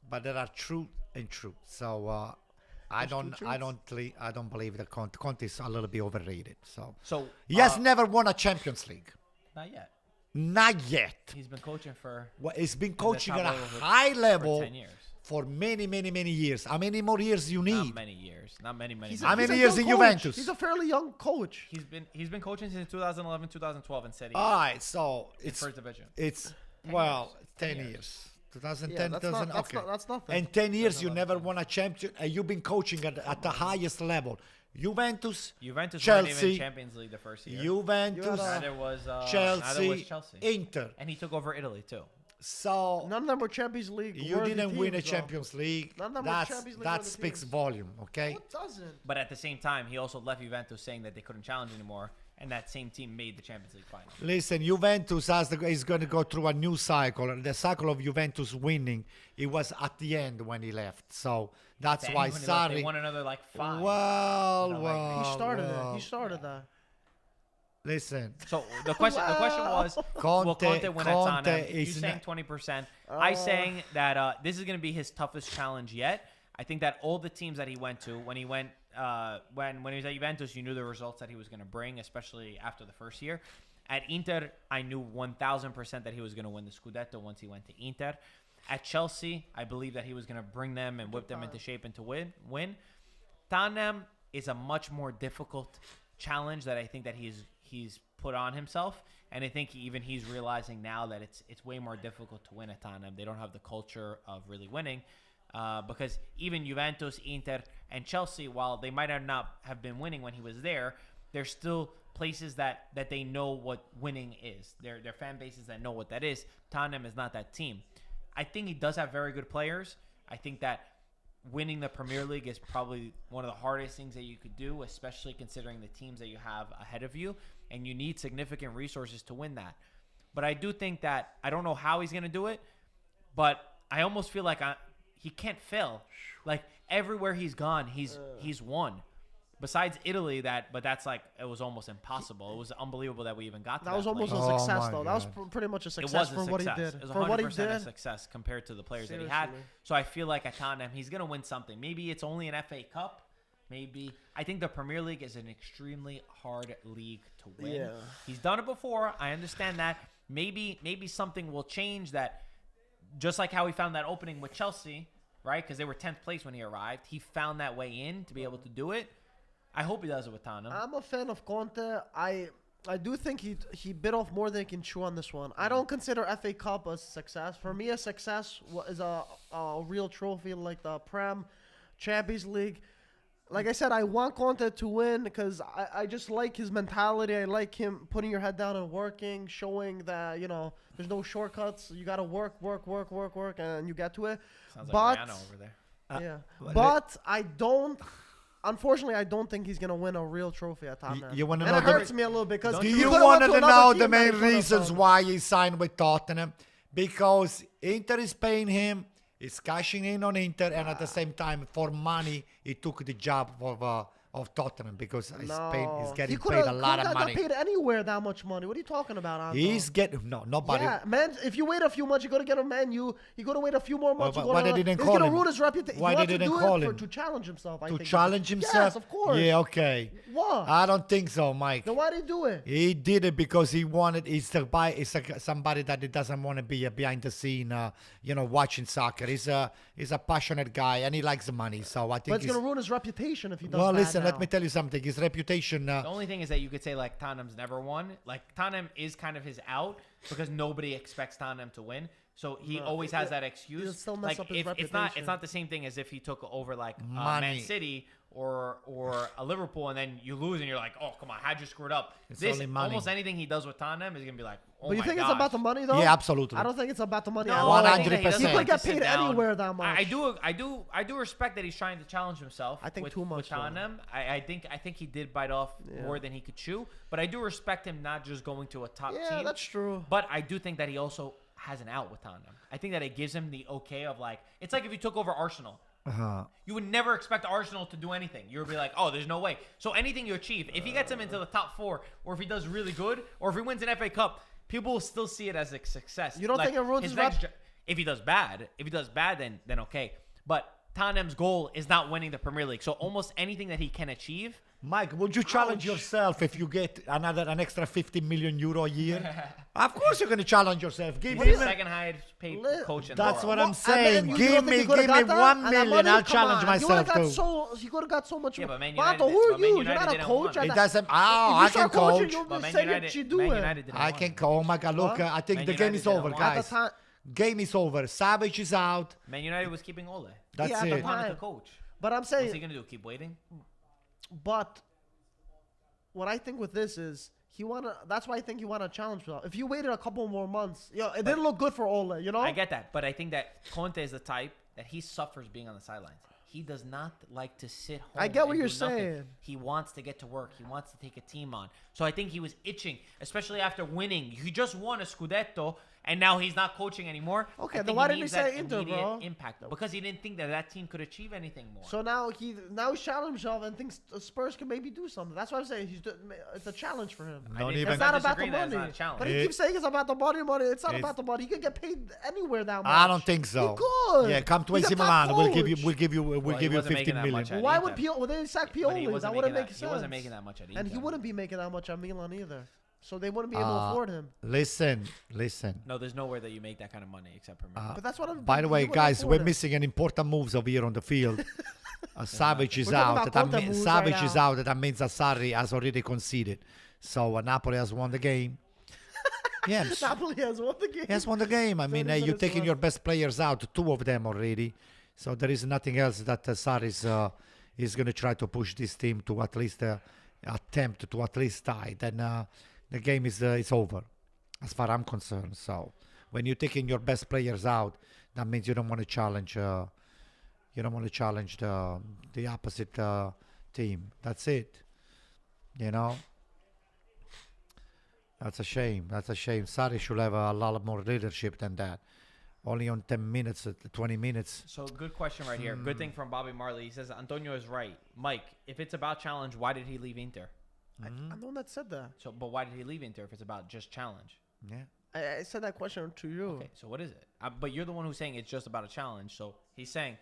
but there are truth and truth. So I There's don't, two I truths? don't believe that Conte is a little bit overrated. So So he has never won a Champions League, not yet. not yet. He's been coaching for Well, he's been the coaching top at a level high level for 10 years. for many years. How many more years you need? Not many years. Not many. He's How a many young years in coach. Juventus? He's a fairly young coach. He's been coaching since 2011, 2012 in Serie. All right, so in it's first division. 10 years. years. 2010, Yeah, that's not- 2000, that's okay. not- that's nothing. And 10 years you never won a champion. You've been coaching at the highest level. Juventus, Juventus Chelsea, weren't even Champions League the first year. Juventus, Neither was Chelsea, Chelsea. Inter. And he took over Italy too. So None of them were Champions League. you worthy didn't win a teams, though. Champions League. None of them were Champions League That worthy speaks teams. volume, okay? No, it doesn't. But at the same time, he also left Juventus saying that they couldn't challenge anymore, and that same team made the Champions League final. Listen, Juventus is going to go through a new cycle. The cycle of Juventus winning, it was at the end when he left. So that's Then why when he left, they Sarri. won another like 5. Well, You know, like, well, He started well. it. He started that. Listen, So the question was, will Conte win at Conte Tottenham? You is saying not- 20%. I saying that this is going to be his toughest challenge yet. I think that all the teams that he went to, when he went, when he was at Juventus, you knew the results that he was going to bring, especially after the first year. At Inter, I knew 1,000% that he was going to win the Scudetto once he went to Inter. At Chelsea, I believe that he was going to bring them and whip them into shape and to win. Tottenham is a much more difficult challenge that I think that he's put on himself, and I think he's realizing now that it's way more difficult to win at Tottenham. They don't have the culture of really winning, because even Juventus, Inter, and Chelsea, while they might not have been winning when he was there, they're still places that they know what winning is. They're fan bases that know what that is. Tottenham is not that team. I think he does have very good players. I think that winning the Premier League is probably one of the hardest things that you could do, especially considering the teams that you have ahead of you, and you need significant resources to win that. But I do think that I don't know how he's going to do it, but I almost feel like he can't fail. Like everywhere he's gone, he's won. Besides Italy, but that's like it was almost impossible. It was unbelievable that we even got to that. That was almost place. a success, my though. That was God. pretty much a It success was a for what he success. did. It was For what he 100% a did. success compared to the players that he had. Seriously. So I feel like at Tottenham, he's going to win something. Maybe it's only an FA Cup. Maybe. I think the Premier League is an extremely hard league to win. Yeah. He's done it before. I understand that. Maybe something will change that, just like how he found that opening with Chelsea, right? Because they were 10th place when he arrived. He found that way in to be able to do it. I hope he does it with Tottenham. I'm a fan of Conte. I do think he bit off more than he can chew on this one. I don't consider FA Cup a success. For me, a success is a real trophy like the Prem, Champions League. Like I said, I want Conte to win because I just like his mentality. I like him putting your head down and working, showing that, there's no shortcuts. You got to work, and you get to it. Sounds but, like Rihanna over there. Yeah. But I don't... Unfortunately, I don't think he's going to win a real trophy at Tottenham. You wanna and know it the- hurts me a little bit because Do he you could've went want to to another know team the that he main could've reasons done. why he signed with Tottenham? Because Inter is paying him, he's cashing in on Inter, and at the same time, for money, he took the job of Tottenham because he's getting He paid a lot of could've money. got paid anywhere that much money. What are you talking about, Anton? He's getting nobody. Yeah, man. If you wait a few months, you got to get a menu. You got to wait a few more months. But why they didn't He's call gonna him? ruin his reputation. Why they didn't call him? To challenge himself? I To think. challenge himself? Yes, of course. Yeah, okay. What? I don't think so, Mike. Then why did he do it? He did it because he wanted. He's somebody that he doesn't want to be behind the scene, watching soccer. He's a passionate guy and he likes the money. So I think. But it's gonna ruin his reputation if he does. Well, bad listen. now. Let me tell you something. His reputation. The only thing is that you could say like Tottenham's never won. Like Tottenham is kind of his out because nobody expects Tottenham to win. So he always has that excuse. He'll still mess Like up his it's reputation. not the same thing as if he took over like Money. Man City or a Liverpool and then you lose and you're like, oh come on, how'd you screw it up? It's This only money. almost anything he does with Tottenham is gonna be like, oh But you my think gosh. it's about the money though? Yeah, absolutely. I don't think it's about the money. No, at all. I think that he 100%. doesn't He like could to get sit paid down. anywhere that much. I do respect that he's trying to challenge himself. I think with, too much, with Tottenham. I think he did bite off more than he could chew. But I do respect him not just going to a top Yeah, team. that's true. But I do think that he also has an out with Tottenham. I think that it gives him the okay of like it's like if you took over Arsenal. You would never expect Arsenal to do anything. You would be like, oh, there's no way. So anything you achieve, if he gets him into the top 4, or if he does really good, or if he wins an FA Cup, people will still see it as a success. You don't think it ruins his rep? If he does bad, then okay. But Tottenham's goal is not winning the Premier League. So almost anything that he can achieve. Mike, would you challenge yourself if you get an extra 50 million euro a year? Of course you're going to challenge yourself. Give He's him the second highest paid coach in the That's world. what I'm saying. You Give don't me think he could've got that? 1 And that million. money? I'll Come challenge on. myself too. He could have got so much. Yeah, but Man Vato, United- who are but Man you? You're United not a didn't coach. win. It doesn't. If I you can start coaching, coach. you'll But be Man saying United, what you Man do. United didn't I win. can coach. Oh my God, look, What? I think Man the game United is didn't over, win. At the guys. time, Game is over. Savage is out. Man United was keeping Ole. That's Yeah, at the it. time. Wanted to coach. but I'm What's he saying, gonna do? Keep waiting? but what I think with this is that's why I think he wanna challenge himself. If you waited a couple more months, it didn't look good for Ole. I get that, but I think that Conte is the type that he suffers being on the sidelines. He does not like to sit home. I get what and you're do nothing. saying. He wants to get to work. He wants to take a team on. So I think he was itching, especially after winning. He just won a Scudetto, and now he's not coaching anymore. Okay, I then think why he didn't he needs say that Inter, immediate bro? impact? Because he didn't think that team could achieve anything more. So now he's challenged himself and thinks Spurs can maybe do something. That's what I'm saying. It's a challenge for him. Don't didn't- even- It's not I about the disagree that it's money. not a challenge. But he keeps saying it's about the money. It's not about the money. He could get paid anywhere that much. I don't think so. He could. Yeah, come to He's AC a top Milan. We'll give coach. you Well, he wasn't 15 making that million. much at Why Inter. would they sack But he Pioli? wasn't That wouldn't making make sense. He wasn't making that much at Inter. And he wouldn't be making that much at Milan either. So they wouldn't be able to afford him. Listen. No, there's nowhere that you make that kind of money except for Milan. But that's what. By the way, he wouldn't guys, afford we're him. missing an important moves over here on the field. Savage is We're talking out. about Conte moves Savage right is now. out. That means that Sarri has already conceded. So Napoli has won the game. Yes. Napoli has won the game. He has won the game. I mean, 30 you're minutes taking left. your best players out, 2 of them already. So there is nothing else that Sarri is going to try to push this team to at least attempt to at least tie. Then the game is over, as far as I'm concerned. So when you're taking your best players out, that means you don't want to challenge. You don't want to challenge the opposite team. That's it. You know. That's a shame. Sarri should have a lot more leadership than that. Only on 10 minutes, 20 minutes. So good question right here. Good thing from Bobby Marley. He says Antonio is right. Mike, if it's about challenge, why did he leave Inter? I'm the one that said that. So, but why did he leave Inter if it's about just challenge? Yeah. I said that question to you. Okay, so what is it? But you're the one who's saying it's just about a challenge. So he's saying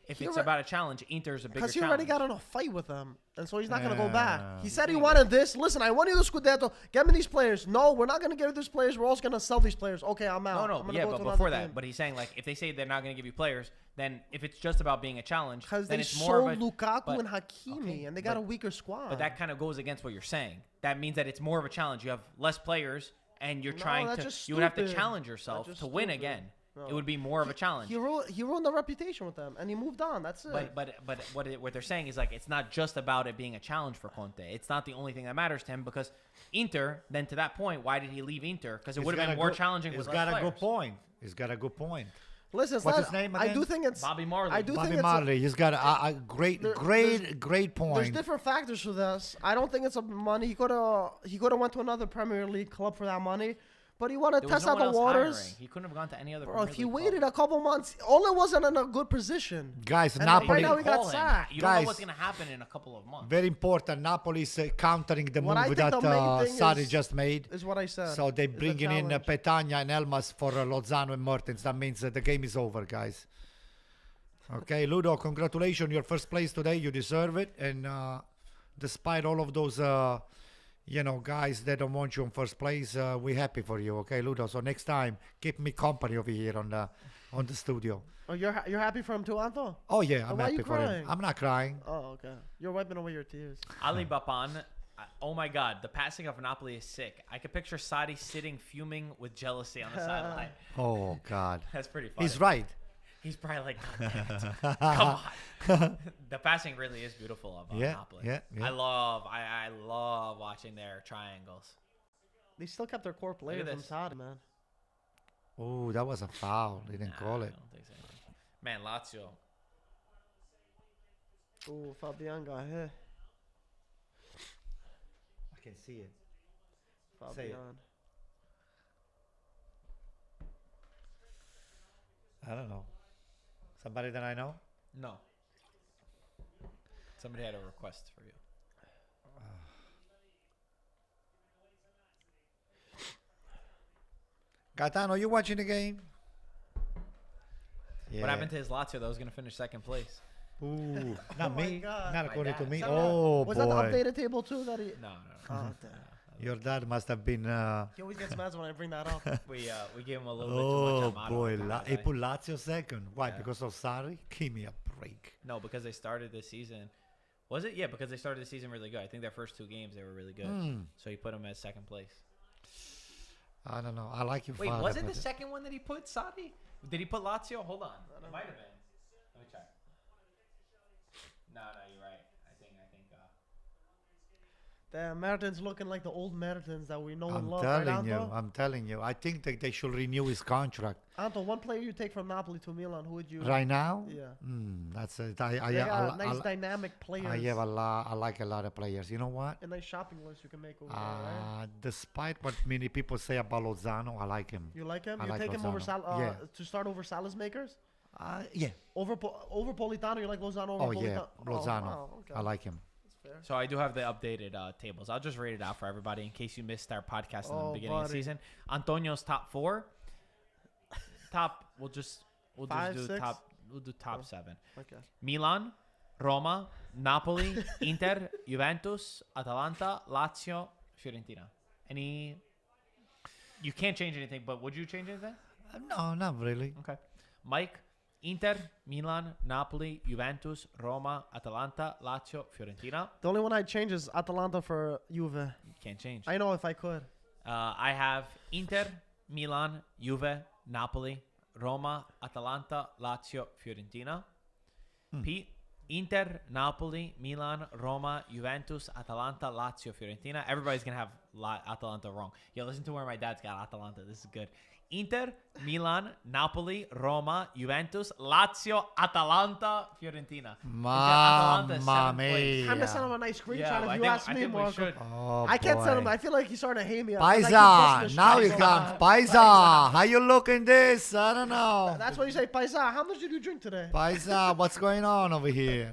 if He it's alre- about a challenge, Inter's a bigger Because challenge. he already got in a fight with them, and so he's not going to go back. He said he Yeah. wanted this. Listen, I want you the Scudetto. Get me these players. No, we're not going to get these players. We're also going to sell these players. Okay, I'm out. No, I'm gonna yeah, go but to before another that, team. but he's saying like if they say they're not going to give you players, then if it's just about being a challenge, Because then they it's more of sold a. Lukaku but- and Hakimi, okay, and they got but- a weaker squad. But that kind of goes against what you're saying. That means that it's more of a challenge. You have less players, and you're No, trying that's to. just You would have to stupid. challenge That's yourself just to win stupid. again. No. It would be more of a challenge. He ruined the reputation with them, and he moved on. That's it. But what they're saying is like it's not just about it being a challenge for Conte. It's not the only thing that matters to him because Inter. Then to that point, why did he leave Inter? Because it would have been more challenging He's with got less a good players. point. He's got a good point. Listen, it's What's not, his name I again? do think it's Bobby Marley. I do Bobby think Marley, he's got a great there's point. different factors for this. I don't think it's a money. He could have went to another Premier League club for that money, but he wanted to There was test no out one the else waters. hiring. He couldn't have gone to any other. Bro, Premier if he League waited club. a couple months, Ole wasn't in a good position. Guys, And Napoli. right now he got Call him. sacked. You don't know Guys. what's gonna happen in a couple of months. Very important. Napoli is countering the What I move think that the main thing Sarri is- just made. Is what I said. So they're is the bringing in challenge. Petagna and Elmas for Lozano and Mertens. That means the game is over, guys. Okay, Ludo, congratulations. Your first place today. You deserve it. And despite all of those, guys that don't want you in first place, we're happy for you. Okay, Ludo. So next time, keep me company over here on the studio. Oh, you're happy for him too, Anto? Oh, yeah, I'm why happy you for him. crying? I'm not crying. Oh, okay. You're wiping away your tears. Ali Bapan, oh my God, the passing of Napoli is sick. I could picture Sadi sitting fuming with jealousy on the sideline. Oh, God. That's pretty funny. He's right. He's probably like, God damn it. Come on. The passing really is beautiful of Yeah, Napoli. yeah. I love watching their triangles. They still kept their core players from this. Saudi, man. Oh, that was a foul. They didn't call I it. don't think so. Man, Lazio. Oh, Fabian got hit. I can see it. Say it. Fabian. I don't know. Somebody that I know? No. Somebody had a request for you. Gaetano, you watching the game? Yeah. What happened to his Lazio that was going to finish second place? Ooh, not Oh my me. God. Not My according to dad. me. Is that Oh, Was boy. that the updated table too? That he. No. Oh, damn. Your dad must have been... He always gets mad when I bring that up. We gave him a little bit too oh, much Amato. boy. because He I- put Lazio second. Why? Yeah. Because of Sarri? Give me a break. No, because they started this season. Was it? Yeah, because they started the season really good. I think their first 2 games, they were really good. So he put them as second place. I don't know. I like you, Wait, father. was it the but- second one that he put, Sadi? Did he put Lazio? Hold on. It might have been. Let me check. No, you're right. I think. Damn, Mertens looking like the old Mertens that we know and I'm love. Right, telling you. Anto? I'm telling you. I think that they should renew his contract. Anto, one player you take from Napoli to Milan, who would you? Right now? Yeah. That's it. They got nice dynamic players. I have a lot. I like a lot of players. You know what? A nice shopping list you can make over there, right? Despite what many people say about Lozano, I like him. You like him? I You like take him over Lozano. Yeah. to start over Salas makers? Yeah. Over Politano, you like Lozano over Oh Politano? yeah, Lozano. wow, okay. I like him. That's fair. So I do have the updated tables. I'll just read it out for everybody in case you missed our podcast in the Oh, beginning of the buddy. season. Antonio's top 4. We'll just Five, do six? top. We'll do top 7. Okay. Milan, Roma, Napoli, Inter, Juventus, Atalanta, Lazio, Fiorentina. Any? You can't change anything, but would you change anything? No, not really. Okay. Mike, Inter, Milan, Napoli, Juventus, Roma, Atalanta, Lazio, Fiorentina. The only one I'd change is Atalanta for Juve. You can't change. I know if I could. I have Inter, Milan, Juve, Napoli, Roma, Atalanta, Lazio, Fiorentina. Pete, Inter, Napoli, Milan, Roma, Juventus, Atalanta, Lazio, Fiorentina. Everybody's going to have Atalanta wrong. Yo, listen to where my dad's got Atalanta. This is good. Inter, Milan, Napoli, Roma, Juventus, Lazio, Atalanta, Fiorentina. Mamma mia. I'm gonna send him a nice screenshot Yeah, if you ask me, we Marco. should. Oh, I can't send him. boy. I feel like he's starting to hate me. Paisa, now you come. Paisa, how you looking this? I don't know. That's what you say, Paisa. How much did you drink today? Paisa, what's going on over here?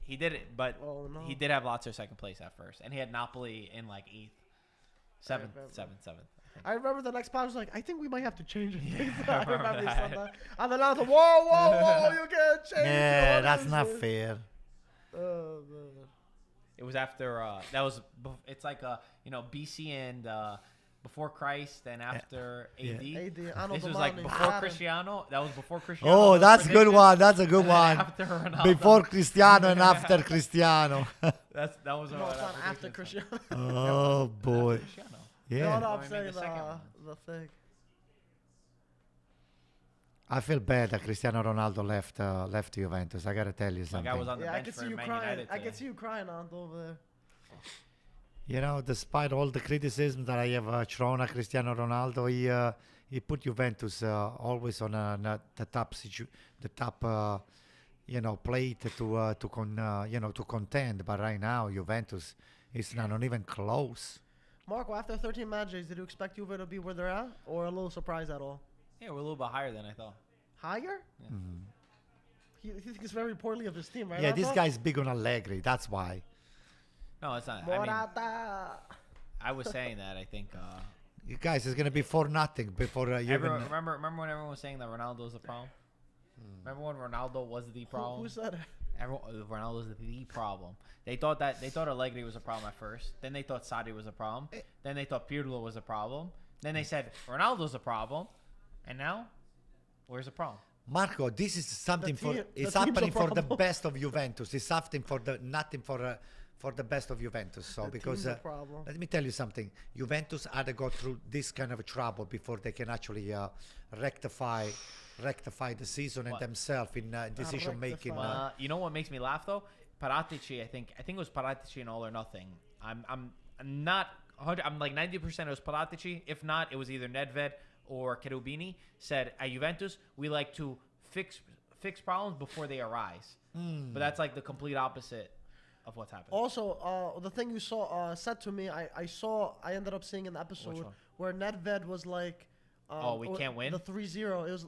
He did it, but Oh, no. he did have Lazio second place at first. And he had Napoli in like 8th. 7th. Right. 7th. I remember the next part was like, I think we might have to change it. I I remember he remember said that. And then I was like, whoa, you can't change it. Yeah, What that's is not this? fair. It was after, it's like, BC and before Christ and after AD. AD, Anno This was Domini, like before Saturn. Cristiano. That was before Cristiano. Oh, those that's a good predictions. one. That's a good And then one. After Ronaldo. Before Cristiano and after Cristiano. that was No, it's not after Cristiano. Oh, boy. Cristiano. No, Yeah. no, we I'm made saying the second one. the thing. I feel bad that Cristiano Ronaldo left Juventus. I got to tell you My something. guy was on the Yeah, I bench can for see you Man crying. United I can today. see you crying, Ant, over there. You know, despite all the criticism that I have thrown at Cristiano Ronaldo, he put Juventus always on the top plate to contend. But right now, Juventus is not even close. Marco, after 13 matches, did you expect Juve to be where they're at, or a little surprised at all? Yeah, we're a little bit higher than I thought. Higher? He thinks very poorly of his team, right? Yeah, this Anto? guy's big on Allegri. That's why. No, it's not. I mean, Morata. I was saying that. I think You guys, it's gonna be 4-0 before you everyone, even. remember when everyone was saying that Ronaldo was the problem. Remember when Ronaldo was the problem? Who said it? Ronaldo was the problem. They thought Allegri was a problem at first. Then they thought Sarri was a problem. Then they thought Pirlo was a problem. Then they said Ronaldo's a problem. And now, where's the problem? Marco, this is something The team- it's the team's happening a for the problem. best of Juventus. It's something for the nothing for the best of Juventus. So The because team's a problem. let me tell you something, Juventus had to go through this kind of trouble before they can actually rectify the season and What? themselves in decision making. rectify. You know what makes me laugh though? Paratici, I think it was Paratici in All or Nothing. I'm not 100. I'm like 90% it was Paratici. If not, it was either Nedved or Cherubini. Said at Juventus we like to fix problems before they arise. But that's like the complete opposite of what's happened. Also, the thing you saw said to me, I ended up seeing in the episode Which one? where Nedved was like, We can't win? The 3-0. It was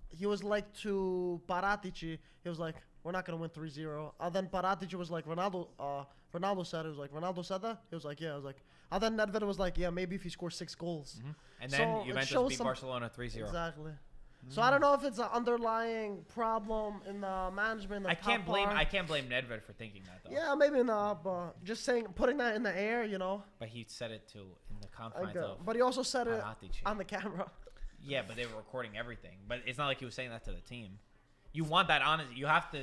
he was like to Paratici. He was like, we're not gonna win 3-0. Then Paratici was like, Ronaldo said it. Was like, Ronaldo said that. He was like, yeah. I was like, and then Nedved was like, yeah, maybe if he scores 6 goals. And So then it Juventus shows beat some- Barcelona 3-0. Exactly. So I don't know if it's an underlying problem in the management. The I can't top blame part. Nedved for thinking that though. Yeah, maybe not, but just putting that in the air, you know. But he said it too in the I confines get- of but he also said it Paratici. on the camera. Yeah, but they were recording everything. But it's not like he was saying that to the team. You want that honest. You have to,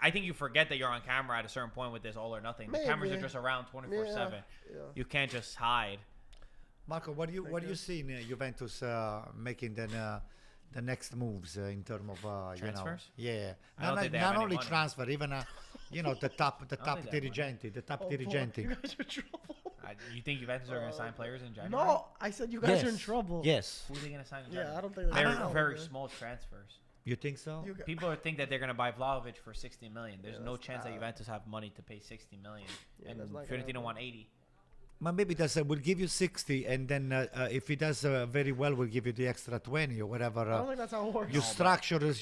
I think you forget that you're on camera at a certain point with this All or Nothing. The cameras are Maybe. just around 24/7. Yeah. You can't just hide. Marco, what do you see in Juventus making the next moves in terms of Transfers? Yeah, I don't think they have not any only money. transfer, even the top think they have money. dirigenti, the top Oh, boy, dirigenti. you guys are in trouble. You think Juventus are going to sign players in January? No, I said you guys are in trouble. Yes. Who are they going to sign in Yeah, January? I don't think I They're don't know. very small transfers. You think so? You gu- People think that they're going to buy Vlahovic for 60 million. There's Yeah, no that's chance that bad. Juventus have money to pay 60 million. Yeah, And that's not gonna Fiorentina happen. want 80. But maybe we'll give you 60, and then if he does very well, we'll give you the extra 20 or whatever. I don't think that's how it works.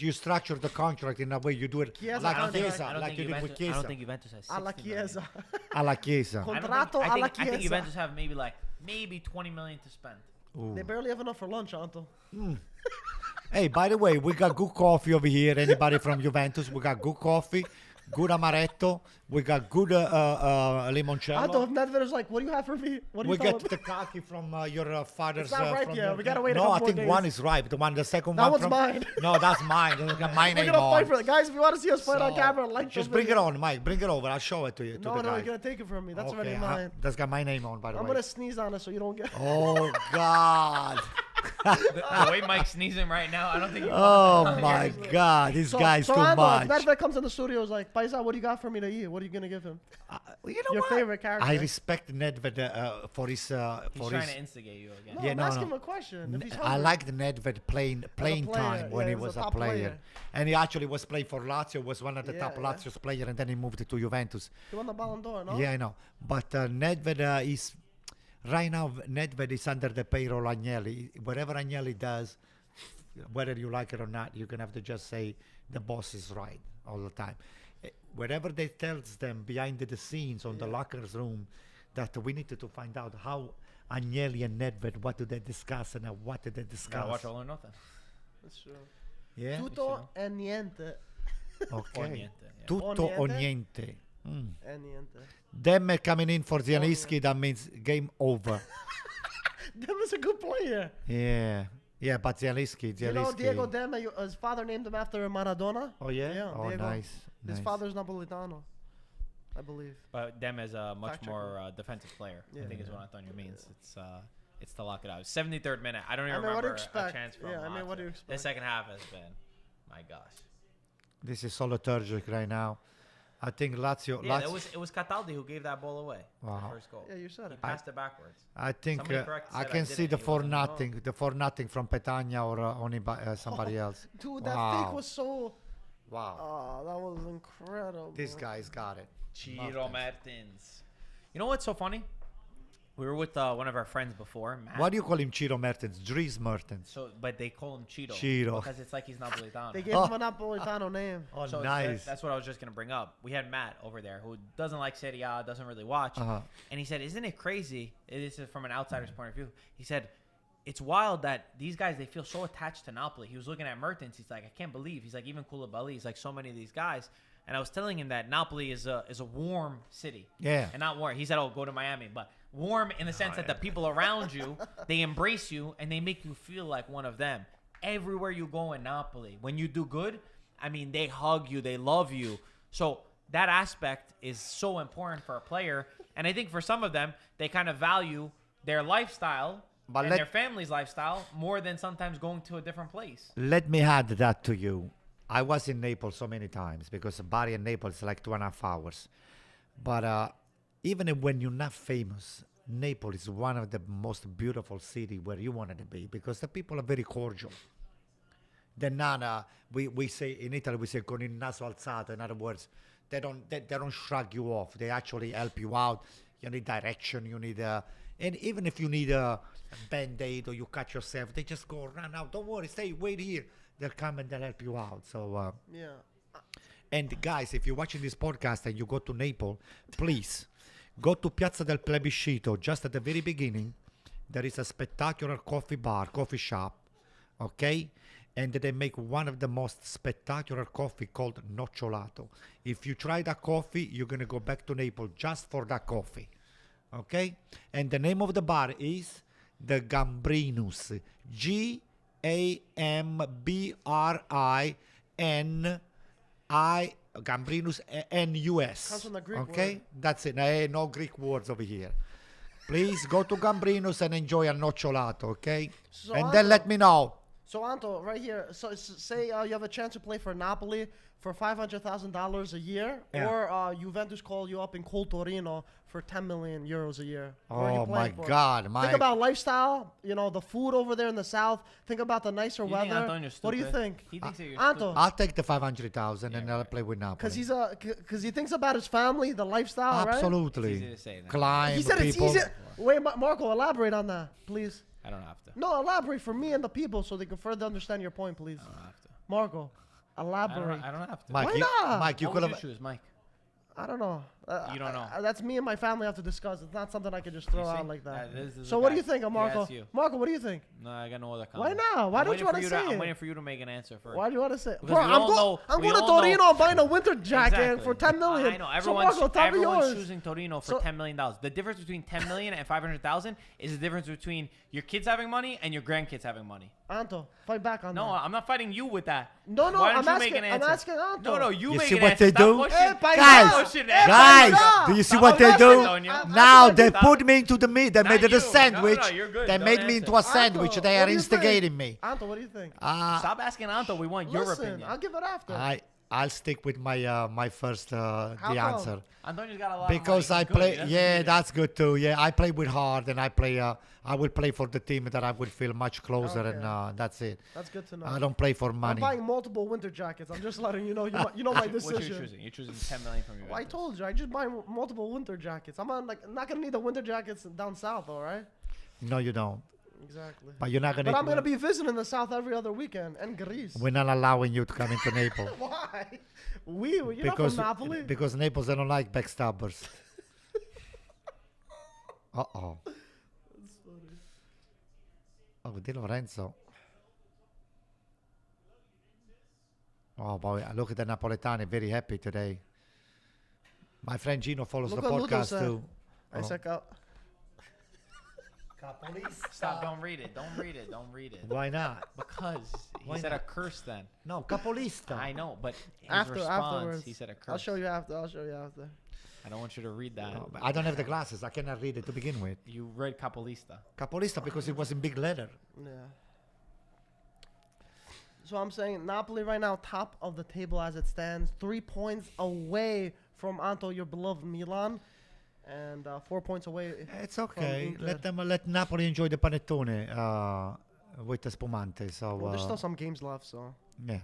You structure the contract in a way you do it Chiesa like contract. Chiesa, like you did with I Chiesa, don't think Juventus has 60 Alla million. Chiesa. alla Chiesa. I don't think- Contratto I alla think Chiesa. Juventus have maybe 20 million to spend. They barely have enough for lunch, Anto. Hey, by the way, we got good coffee over here. Anybody from Juventus? We got good coffee. good amaretto. We got good limoncello. Anto, if Nedved is like, what do you have for me? What do you We tell get him? the kaki from your father's. It's not ripe from yet. your- We gotta wait a No, couple I more think days. one is ripe. The second That one one's from. mine. No, that's mine. That's got my We're name gonna on. fight for it. Guys, if you want to see us fight on So, camera, like just the bring it video. on, Mike. Bring it over. I'll show it to you. To No, the no, guys. you're gonna take it from me. That's already Okay, mine. that's got my name on, by the I'm way. gonna sneeze on it so you don't get. Oh God! The way Mike's sneezing right now, I don't think. Oh my God! This guy's too Anto, if much. Nedved comes in the studio, is like, Paisa, what do you got for me to eat? What are you gonna give him? You know Your what? favorite character. I respect Nedved for his. He's for trying his to instigate you again. No, Yeah, I'm no, asking no. him a question. If he's I hungry. like the Nedved playing player, time when yeah, he he was was a a top player. player. And he actually was playing for Lazio, was one of the top Yeah. Lazio's player, and then he moved to Juventus. He won the Ballon d'Or, no? Yeah, I know. But Nedved is right now. Nedved is under the payroll Agnelli. Whatever Agnelli does, whether you like it or not, you're gonna have to just say the boss is right all the time. Whatever they tells them behind the scenes on the lockers room, that we need to find out how Agnelli and Nedved, what do they discuss and what do they discuss. Gotta watch All or Nothing. That's true. Yeah. Tutto e niente. Okay. Or niente, yeah. Tutto O o niente? niente. E niente. Them coming in for Zielinski, that means game over. Dem is a good player. Yeah. Yeah, but Zielinski. You know Diego Dem, his father named him after Maradona. Oh, yeah? Yeah, Oh, Diego. nice. His nice. father's Napolitano, I believe. But Dem is a much Fact check more defensive player. Yeah. I think is what Antonio means. It's to lock it out. 73rd minute. I don't even I mean, what do remember you a expect? chance from. Yeah, I mean, what do you Lazio. expect? The second half has been, my gosh. This is so liturgic right now. I think Lazio. Yeah, Lazio it was Cataldi who gave that ball away. Wow. The first goal. Yeah, you said He it. passed it backwards. I think Somebody corrected, I said I can did see it, the he 4 wasn't nothing, the 4 nothing from Petagna or somebody else. Dude, that Wow. fake was so. Wow. Oh, that was incredible. This guy's got it. Ciro Mertens. You know what's so funny? We were with one of our friends before, Matt. Why do you call him Ciro Mertens? Dries Mertens. So, but they call him Ciro. Ciro. Because it's like he's Napolitano. They gave him a Napolitano name. Oh, So nice. that's what I was just gonna bring up. We had Matt over there who doesn't like Serie A, doesn't really watch, Uh-huh. and he said, "Isn't it crazy?" This is from an outsider's point of view. He said, "It's wild that these guys they feel so attached to Napoli." He was looking at Mertens. He's like, "I can't believe." He's like, even Koulibaly. He's like, so many of these guys. And I was telling him that Napoli is a warm city. Yeah. And not warm. He said, "Oh, go to Miami," but warm in the sense that the people around you they embrace you and they make you feel like one of them. Everywhere you go in Napoli, when you do good, I mean, they hug you, they love you. So that aspect is so important for a player. And I think for some of them, they kind of value their lifestyle But and let- their family's lifestyle more than sometimes going to a different place. Let me add that to you. I was in Naples so many times because Bari and Naples is like 2.5 hours. But even when you're not famous, Naples is one of the most beautiful city where you wanted to be because the people are very cordial. They're not, we say in Italy, we say con il naso alzato. In other words, they don't shrug you off. They actually help you out. You need direction. You need and even if you need a band-aid or you cut yourself, they just go run out. Don't worry, stay, wait here. They'll come and they'll help you out. So, Yeah. and guys, if you're watching this podcast and you go to Naples, please go to Piazza del Plebiscito. Just at the very beginning, there is a spectacular coffee shop, okay? And they make one of the most spectacular coffee called nocciolato. If you try that coffee, you're going to go back to Naples just for that coffee, okay? And the name of the bar is the Gambrinus, Gambrinus N-U-S. Comes from the Greek okay? word. That's it. No Greek words over here. Please go to Gambrinus and enjoy a nocciolato, okay? So And then let me know. So Anto, right here. So say you have a chance to play for Napoli for $500,000 a year, Yeah. or Juventus call you up in Col Torino for 10 million euros a year. Who are you Oh my playing for? God, Think about lifestyle. You know the food over there in the south. Think about the nicer You think weather. Antonio's What do you stupid? think? He thinks that you're Anto, stupid. I'll take the 500,000 and Yeah, I'll right. play with Napoli. because he thinks about his family, the lifestyle, right? Absolutely. It's easy to say that. Climb He said people. it's easy. Wait, Marco, elaborate on that, please. I don't have to. No, elaborate for me and the people so they can further understand your point, please. I don't have to. Marco, elaborate. I don't have to. Mike, Why you, not? Mike, you What could would you have. choose, Mike? I don't know. You don't know. That's me and my family have to discuss. It's not something I can just throw You see? out like that. This is So a what guy. do you think, Yeah, Marco? that's you. Marco, what do you think? No, I got no other Why comment. not? Why I'm don't you waiting want for to to- say I'm it? waiting for you to make an answer first. Why do you want to say it? Because Bro, we all know- I'm we going to all know- Torino and buying a winter jacket Exactly. for 10 million. I know. So Everyone's, Marco, tell me everyone's yours. choosing Torino for So- $10 million. The difference between 10 million and 500,000 is the difference between your kids having money and your grandkids having money. Anto, fight back on No, that. I'm not fighting you with that. No, Why I'm don't you asking. make an I'm answer? asking Anto. No, you You make see an what answer. they Stop do? pushing- Hey, paisa! Guys, Bullshit, guys, paisa! do you see Stop what they pushing, do? Antonio. Now they Stop. put me into the meat. They Not made it you. a sandwich. No, you're good. They Don't made me answer. into a sandwich. Anto, They what are do you instigating think? me. Anto, what do you think? Stop asking Anto. We want your Listen, opinion. I'll give it after. I'll stick with my my first the come? answer. Antonio's got a lot Because of money. I He's good. play, He doesn't yeah, need it. that's good too. Yeah, I play with heart, and I play. I will play for the team that I will feel much closer, Okay. and that's it. That's good to know. I don't play for I'm money. buying multiple winter jackets. I'm just letting you know. You know my What you're decision. choosing? You're choosing 10 million from your. Well, I told you, I just buy multiple winter jackets. I'm not gonna need the winter jackets down south, all right? No, you don't. Exactly. But you're not gonna. But I'm gonna be visiting the south every other weekend and Greece. We're not allowing you to come into Naples Why? You're not from Napoli. because Naples they don't like backstabbers. Uh-oh. Oh, Di Lorenzo. Oh boy, look at the Napoletani, very happy today. My friend Gino follows Look the what Ludo podcast said. too. I check out. Stop! Don't read it. Don't read it. Don't read it. Why not? Because he Why said not? a curse then. No, capolista. I know, but his Afterwards, response, he said a curse. I'll show you after. I'll show you after. I don't want you to read that. No, but I don't have the glasses. I cannot read it to begin with. You read Capolista. Capolista because it was in big letter. Yeah. So I'm saying Napoli right now, top of the table as it stands, 3 points away from Anto, your beloved Milan, and 4 points away. It's okay. Inter. Let them let Napoli enjoy the panettone with the spumante. So Well, there's still some games left, so. yeah.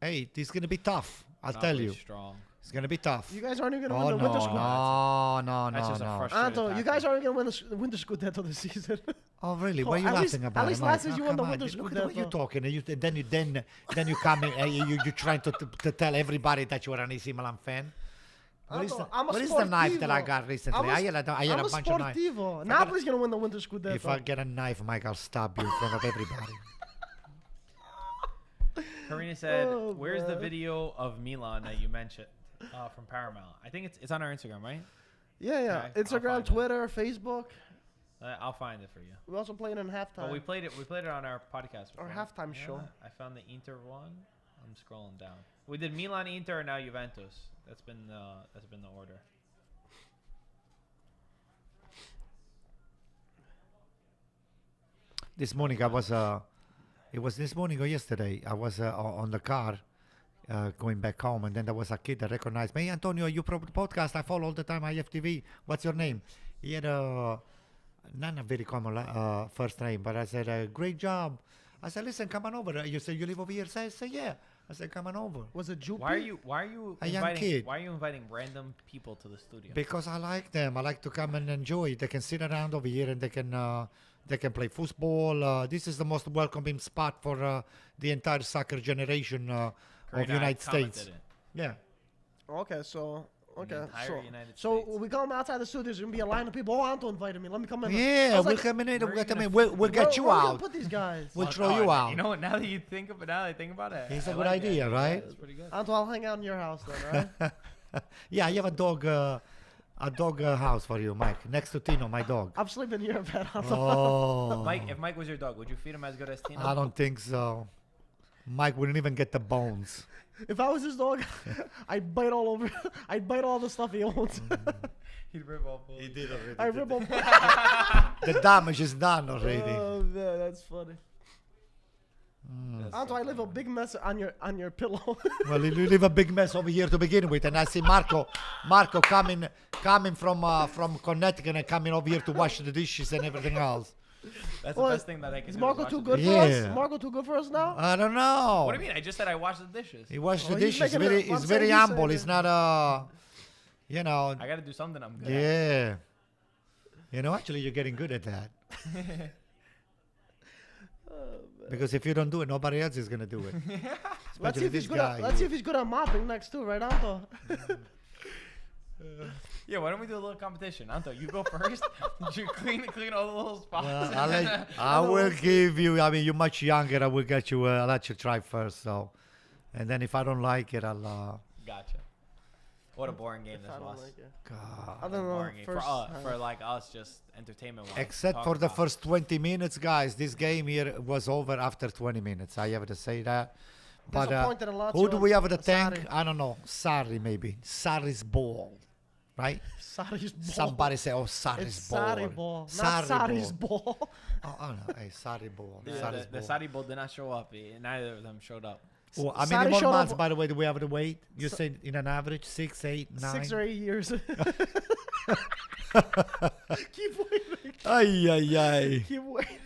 Hey, this is gonna be tough. I'll tell you, Strong. it's gonna be tough. You guys aren't even going Oh to win the Winter Scudetto. no, That's just a no. frustrating Anto, you tactic. guys aren't going to win the Winter Scudetto this season. Oh really? Oh, Why are you at least- laughing at about least it? last Mike? season you Oh, won the come on. Winter Look at the way you're Scudetto. talking. And then you come in and you're trying to tell everybody that you are an AC Milan fan. What is Anto, the, I'm a what is the knife that I sportivo. got recently? I had a I'm a bunch of knives. sportivo. Napoli's going to win the Winter Scudetto. If I get a knife, Mike, I'll stab you in front of everybody. Karina said, Oh, "Where's the man. video of Milan that you mentioned from Paramount? I think it's on our Instagram, right? Yeah, yeah. Okay, I'll Instagram, find it. Twitter, Facebook. I'll find it for you. We also played in halftime. But we played it on our podcast. Our before. halftime show. I found the Inter one. I'm scrolling down. We did Milan, Inter, and now Juventus. That's been the order. This morning I was it was this morning or yesterday I was on the car going back home, and then there was a kid that recognized me. Hey, Antonio, you pro podcast, I follow all the time, IFTV. What's your name? He had not a very common first name, but I said great job. I said, listen, come on over. You say you live over here? I said yeah. I said, come on over. Was it Jupi? Why are you A young inviting? kid. Why are you inviting random people to the studio? Because I like them. I like to come and enjoy. They can sit around over here and they can play football. This is the most welcoming spot for the entire soccer generation of Karina, United I commented States. it. Yeah. Okay, so. Okay, entire so, United so States. when we come outside the studio, there's gonna be a line of people. Oh, Anto invited me. Let me come in. I Yeah, was we'll like, come in. where We'll are you come in. gonna We'll get you where are we gonna out. put these guys? We'll Well, throw you out. You know what? Now that you think about it, It's I a good like idea, it. right? That's pretty good. Anto, I'll hang out in your house then, alright? Yeah, I have a dog house for you, Mike. Next to Tino, my dog. I'm sleeping in your bed, Anto. Oh, Mike, if Mike was your dog, would you feed him as good as Tino? I don't think so. Mike wouldn't even get the bones. If I was his dog, I'd bite all over. I'd bite all the stuff he owns. He'd rip off. did already. I rip off. The damage is done already. Oh man, that's funny. Anto, I leave a big mess on your pillow. Well, you leave a big mess over here to begin with, and I see Marco coming from Connecticut and coming over here to wash the dishes and everything else. That's Well, the best thing that I can Is do. Marco watch too the good dishes. for us? Yeah. Marco too good for us now? I don't know. What do you mean? I just said I washed the dishes. He washed the Oh, he's dishes. making it- I'm He's saying very he's humble. saying He's it. not you know. I got to do something I'm good at. Yeah. You know, actually, you're getting good at that. Because if you don't do it, nobody else is gonna do it. Let's see Especially if he's this good. guy. Let's see if he's good at mopping next too, right, Anto? Yeah, why don't we do a little competition? Anto, you go first. You clean all the little spots. Well, I will give you. I mean, you're much younger. I will get you. I'll let you try first. So, and then if I don't like it, I'll. Gotcha. What a boring game this I don't was. like it. God. I don't know. Boring game. First, For like us, just entertainment. Except for the first 20 minutes, guys. This game here was over after 20 minutes. I have to say that. But Disappointed in Lazio who do we have at the and tank? Sarri. I don't know. Sarri, maybe. Sarri's ball. Right? Sarri's ball. Somebody say, oh, Sarri's It's ball. Sarri ball, not Sarri's ball. Oh, no. Hey, Sarri ball. The Sarri's ball. Sadi Bowl did not show up. Neither of them showed up. Oh, how Sarri many more showed up- months, by the way, do we have to wait? You said in an average 6, 8, 9? 6 or 8 years. Keep waiting. Ay, ay, ay. Keep waiting.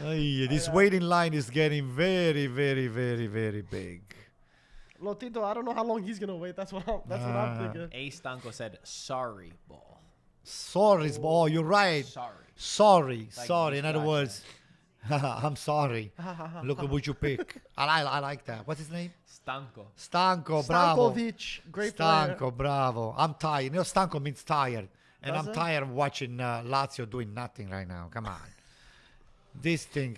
Ay, this waiting line is getting very, very, very, very big. Lotito, I don't know how long he's gonna wait. That's what I'm thinking. A Stanko said, "Sorry, ball. Sorry, oh, you're right. Sorry." Sorry, Like sorry. you In other scratch words, I'm sorry. Look at what you pick. I like that. What's his name? Stanko. Stanko, bravo. Stankovic, great player. Stanko, bravo. I'm tired. You know, Stanko means tired. And Does I'm it? tired of watching Lazio doing nothing right now. Come on. This thing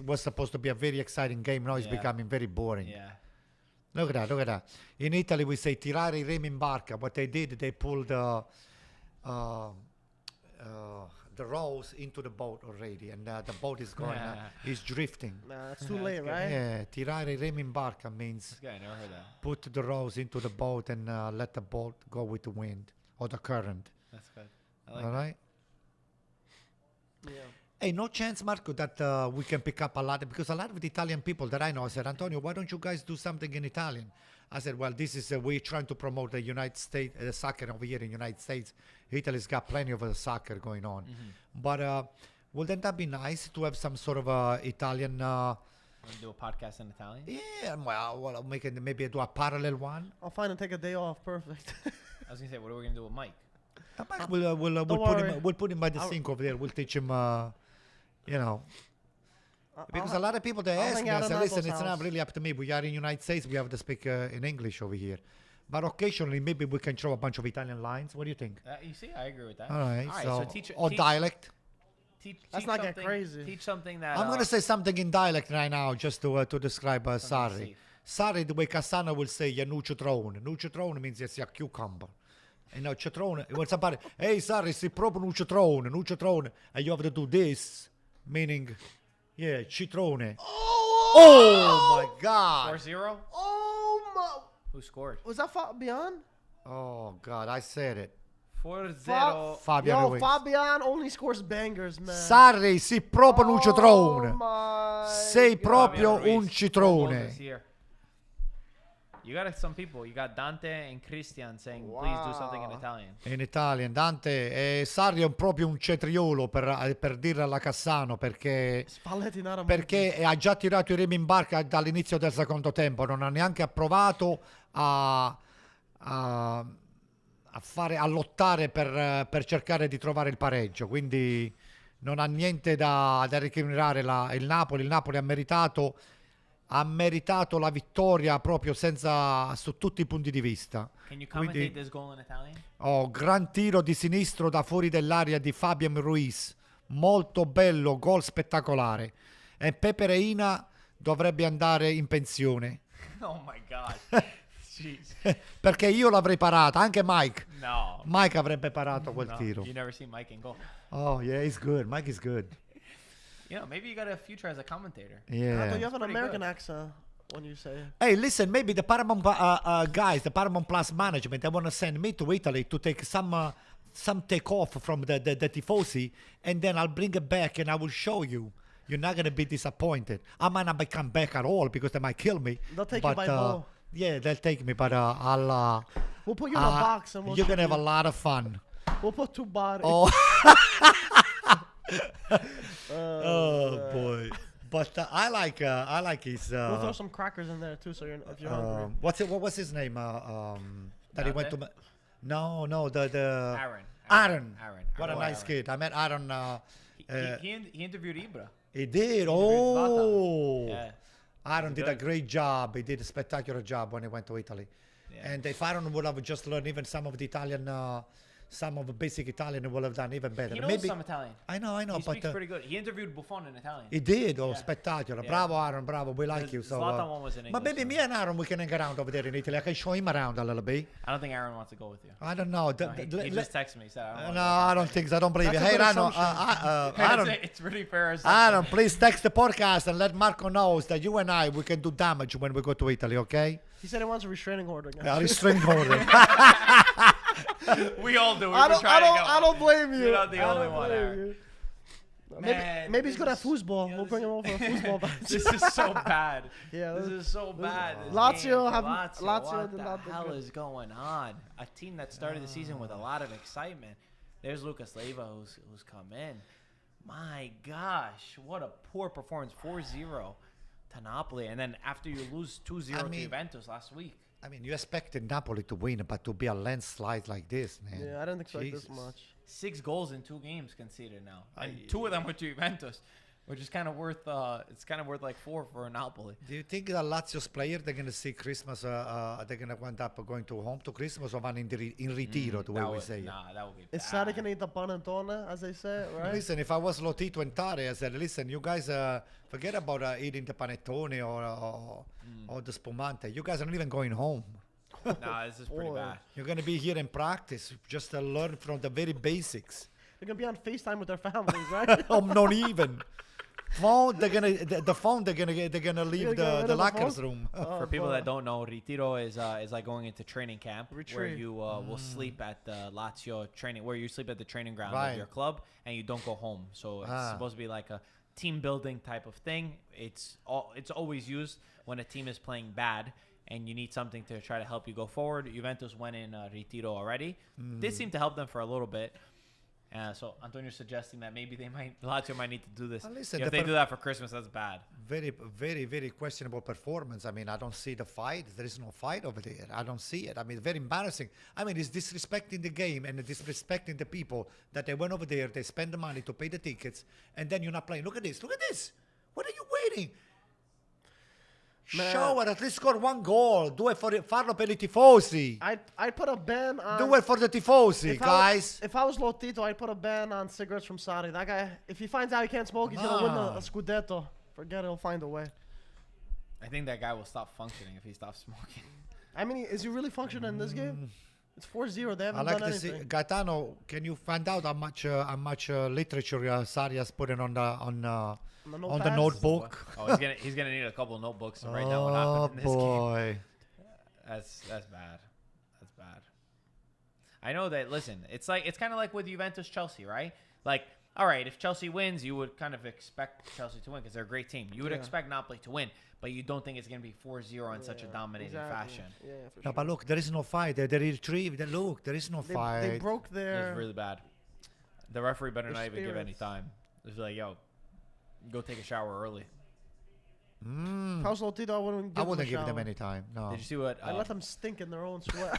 was supposed to be a very exciting game. Now it's Yeah. becoming very boring. Yeah. Look at that, look at that. In Italy, we say tirare i remi in barca. What they did, they pulled the rows into the boat already. And the boat is going, is drifting. Nah, it's too late, right? Yeah, tirare i remi in barca means This guy, I never heard that. put the rows into the boat and let the boat go with the wind or the current. That's good. I like All that. right? Yeah. Hey, no chance, Marco, that we can pick up a lot, because a lot of the Italian people that I know said, Antonio, why don't you guys do something in Italian? I said, well, this is we're trying to promote the United States, soccer over here in the United States. Italy's got plenty of soccer going on. But wouldn't that be nice to have some sort of Italian? Want to do a podcast in Italian? Yeah, well, I'll make it, maybe do a parallel one. I'll find and take a day off. Perfect. I was gonna say, what are we gonna do with Mike? Mike, we'll worry. put him by the sink over there. We'll teach him, you know. Because a lot of people, they I'll ask hang me, I out say, at listen, Apple's it's not house. really up to me. We are in United States. We have to speak in English over here. But occasionally, maybe we can throw a bunch of Italian lines. What do you think? You see, I agree with that. All right. so or dialect. Let's not get crazy. Teach something that. I'm going to say something in dialect right now just to describe Sarri. safe. Sarri, the way Cassano will say, "Ya nu citrone." Nu citrone means it's a cucumber. And now citrone, when somebody, hey, Sarri, si proprio nu citrone. And you have to do this, meaning, yeah, citrone. Oh my God. 4-0. Oh my! Who scored? Was that Fabian? Oh God, I said it. 4-0. Fabian Yo, Ruiz. Fabian only scores bangers, man. Sarri, si proprio un Oh citrone. my Sei God. proprio Fabian un Ruiz. citrone. Almost this year. You got some people. You got Dante and Christian saying, please do something in Wow. Italian. In Italian, Dante, Sarri è proprio un cetriolo per dirlo alla Cassano, perché Spalletti not a perché ha già tirato i remi in barca dall'inizio del secondo tempo, non ha neanche provato a lottare per cercare di trovare il pareggio, quindi non ha niente da recriminare il Napoli. Il Napoli ha meritato la vittoria proprio su tutti i punti di vista. Can you commentate Quindi, this goal in Italian? gran tiro di sinistro da fuori dell'area di Fabian Ruiz, molto bello, gol spettacolare. E Pepe Reina dovrebbe andare in pensione. Oh my gosh. Jeez. Perché io l'avrei parata, anche Mike. No. Mike avrebbe parato quel No. tiro. You never seen Mike in goal. Oh, yeah, he's good. Mike is good. You know, maybe you got a future as a commentator. Yeah. You have an pretty American good. accent when you say. Hey, listen, maybe the Paramount guys, the Paramount Plus management, they want to send me to Italy to take some take off from the tifosi, and then I'll bring it back and I will show you. You're not going to be disappointed. I might not come back at all because they might kill me. They'll take you by bow. Yeah, they'll take me, but I'll... We'll put you in a box and we'll you're going to shoot have a you. lot of fun. We'll put two bodies. Oh, oh boy. But I like his... We'll throw some crackers in there too, so if you're hungry. what was his name? That he went to... Dante? No, Aaron. Aaron. Aaron. What a Aaron. nice kid. I met Aaron... He interviewed Ibra. He did. interviewed Zlatan. Oh. Yeah. Aaron did a good. great job. He did a spectacular job when he went to Italy. Yeah. And if Aaron would have just learned even some of the Italian, some of the basic Italian, he would have done even better. He knows some Italian. I know, He but speaks pretty good. He interviewed Buffon in Italian. he did. Oh, Yeah. spectacular. Yeah. Bravo, Aaron. Bravo. We like The you. So, Zlatan one was in but English, maybe so- me and Aaron, we can hang around over there in Italy. I can show him around a little bit. I don't think Aaron wants to go with you. I don't know. No, he just texted me. He said, I don't No, I don't think so. I don't believe That's you. a Hey, good Aaron, assumption. Aaron, It's pretty fair. assumption. Aaron, please text the podcast and let Marco know that you and I, we can do damage when we go to Italy, okay? He said he wants a restraining order. Guys. Yeah, restraint order. We all do. I don't blame you. You're not the I only don't one, blame Aaron. you. Man, maybe he's this good at is- foosball. yeah, We'll this bring him over for a foosball match. This is so bad. Yeah, this is so bad. This Lazio game for have- Lazio. Lazio What did the not do hell good. is going on? A team that started the season with a lot of excitement. There's Lucas Leiva who's come in. My gosh, what a poor performance. 4-0 to Napoli. And then after you lose 2-0 I to mean- Juventus last week. I mean, you expected Napoli to win, but to be a landslide like this, man. Yeah, I didn't expect Jesus. this much. 6 goals in 2 games conceded now. And 2 of them were to Juventus, which is kind of worth it's kind of worth like 4 for Napoli. Do you think that Lazio's player, they're going to see Christmas, they're going to end up going to home to Christmas or one in retiro, the way we say it? Nah, that would be Is bad. Sarri gonna eat the panettone, as they say, right? Listen, if I was Lotito and Tare, I said, listen, you guys forget about eating the panettone or the spumante. You guys are not even going home. Nah, this is pretty Boy. bad. You're going to be here in practice, just to learn from the very basics. They're gonna be on FaceTime with their families, right? Not even. Phone, they're gonna the phone. They're gonna leave gonna get rid the of the lockers phone? room. For people that don't know, retiro is like going into training camp where Retreat. you will sleep at the Lazio training, where you sleep at the training ground Right. of your club and you don't go home. So it's supposed to be like a team building type of thing. It's always used when a team is playing bad and you need something to try to help you go forward. Juventus went in retiro already. This seemed to help them for a little bit. So Antonio's suggesting that maybe Lazio might need to do this. Listen, if the they do that for Christmas, that's bad. Very, very, very questionable performance. I mean, I don't see the fight. There is no fight over there. I don't see it. I mean, very embarrassing. I mean, it's disrespecting the game and disrespecting the people that they went over there. They spend the money to pay the tickets, and then you're not playing. Look at this. Look at this. What are you waiting? Man. Show it. At least score 1 goal. Do it farlo per i tifosi. I'd put a ban on. Do it for the tifosi, guys. If I was Lotito, I'd put a ban on cigarettes from Sarri. That guy, if he finds out he can't smoke, he's gonna win Nah. a Scudetto. Forget it, he'll find a way. I think that guy will stop functioning if he stops smoking. I mean, is he really functioning in this game? It's 4-0. They I haven't like done to see anything. Gaetano. Can you find out how much literature Sarri has put in on the notepads? notebook? Oh, he's gonna need a couple of notebooks to write down what Oh happened in this game. boy! That's bad. That's bad. I know that. Listen, it's kind of like with Juventus Chelsea, right? Like, all right, if Chelsea wins, you would kind of expect Chelsea to win because they're a great team. You would Yeah. expect Napoli to win, but you don't think it's gonna be 4-0 in such a dominating fashion. Yeah, for No, sure. but look, there is no fight. They retrieve. Look, there is no fight. They broke It's their. really bad. The referee better Their not even give any spirits. time. Just be like, yo, go take a shower early. If I was Lotito, I wouldn't give I wouldn't them a give them shower. any time. No, Did you see what? I let them stink in their own sweat.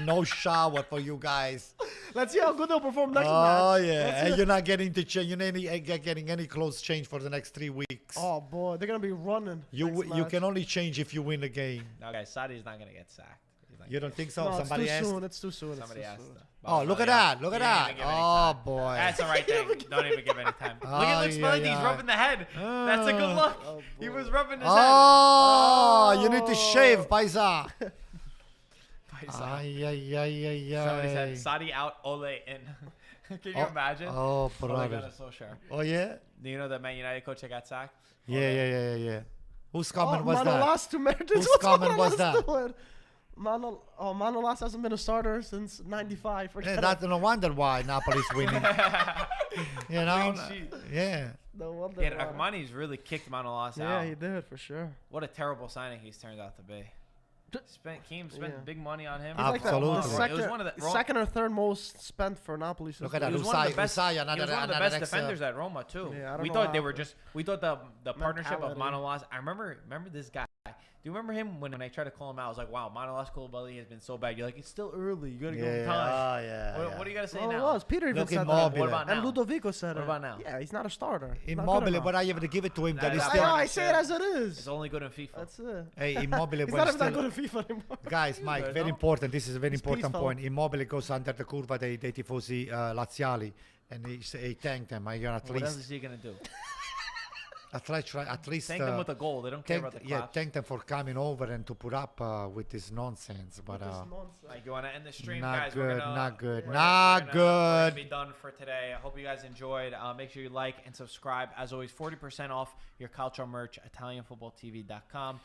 no shower for you guys. Let's see how good they'll perform next Oh match. yeah, Let's see and you're not getting to change. You're not getting any clothes change for the next 3 weeks. Oh boy, they're gonna be running. you next you match. can only change if you win the game. No, guys, Sadi's not gonna get sacked. He's not You don't think so? No, Somebody it's too asked. soon. It's too soon. Somebody it's asked. too soon. Oh, look at yeah. that! Look at He didn't that! even give any Oh time. boy! That's the right thing. Don't even give any time. Look at Luke Ay, Spalletti. ay, He's ay. rubbing the head. That's a good look. Oh, He boy. was rubbing his Oh, you need to shave, paisa. head. Ay, ay, ay, ay, Somebody said ay. Sadi out, Ole in. Can you Oh, imagine? oh, my brother. God, so sharp. Oh yeah, Do you know the Man United coach that got sacked? yeah. Whose comment was that? Manolas to Mertens. Whose What's comment was Manolas that? doing? Manolas hasn't been a starter since '95. Yeah, that's no wonder why Napoli's winning. You know? Clean sheet. Yeah. No wonder. Yeah, why. Rahmani's really kicked Manolas Yeah, out. he did for sure. What a terrible signing he's turned out to be. Keem spent Yeah. big money on him. He's like the Absolutely. It was second, one of the second or third most spent for Napoli. Look at that. He was one of the Usai- best, Usai, he another- was one of the another best ex- defenders at Roma too. Yeah, I don't We know thought how they were the just. We thought the partnership of mentality. Manolas. I remember this guy. you remember him when I tried to call him out? I was like, wow, Manolas Koulibaly has been so bad. You're like, it's still early. You got to give him time. What do you got to say Well, it now? was. Peter even Look, said that. Immobile. What about now? And Ludovico said What it. about now? Yeah, he's not a starter. He's not good Immobile, enough. but I have to give it to him that he's That's I know, still. I say it as it is. It's only good in FIFA. That's it. Hey, Immobile, He's but not even still. that good at FIFA anymore. Guys, Mike, good, very no? important. This is a very He's important peaceful. point. Immobile goes under the curva dei tifosi laziali, and he thanked them. I at What else least, is he going to do? at least Thank them with a goal. They don't care about the claps. thank them for coming over and to put up with this nonsense. But Like, you want to end the stream, Not guys? good, We're gonna, not good, we're not gonna good. be done for today. I hope you guys enjoyed. Make sure you like and subscribe. As always, 40% off your Calcio merch, ItalianFootballTV.com.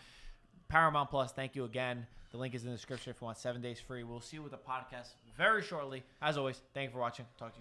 Paramount Plus, thank you again. The link is in the description if you want 7 days free. We'll see you with the podcast very shortly. As always, thank you for watching. Talk to you soon.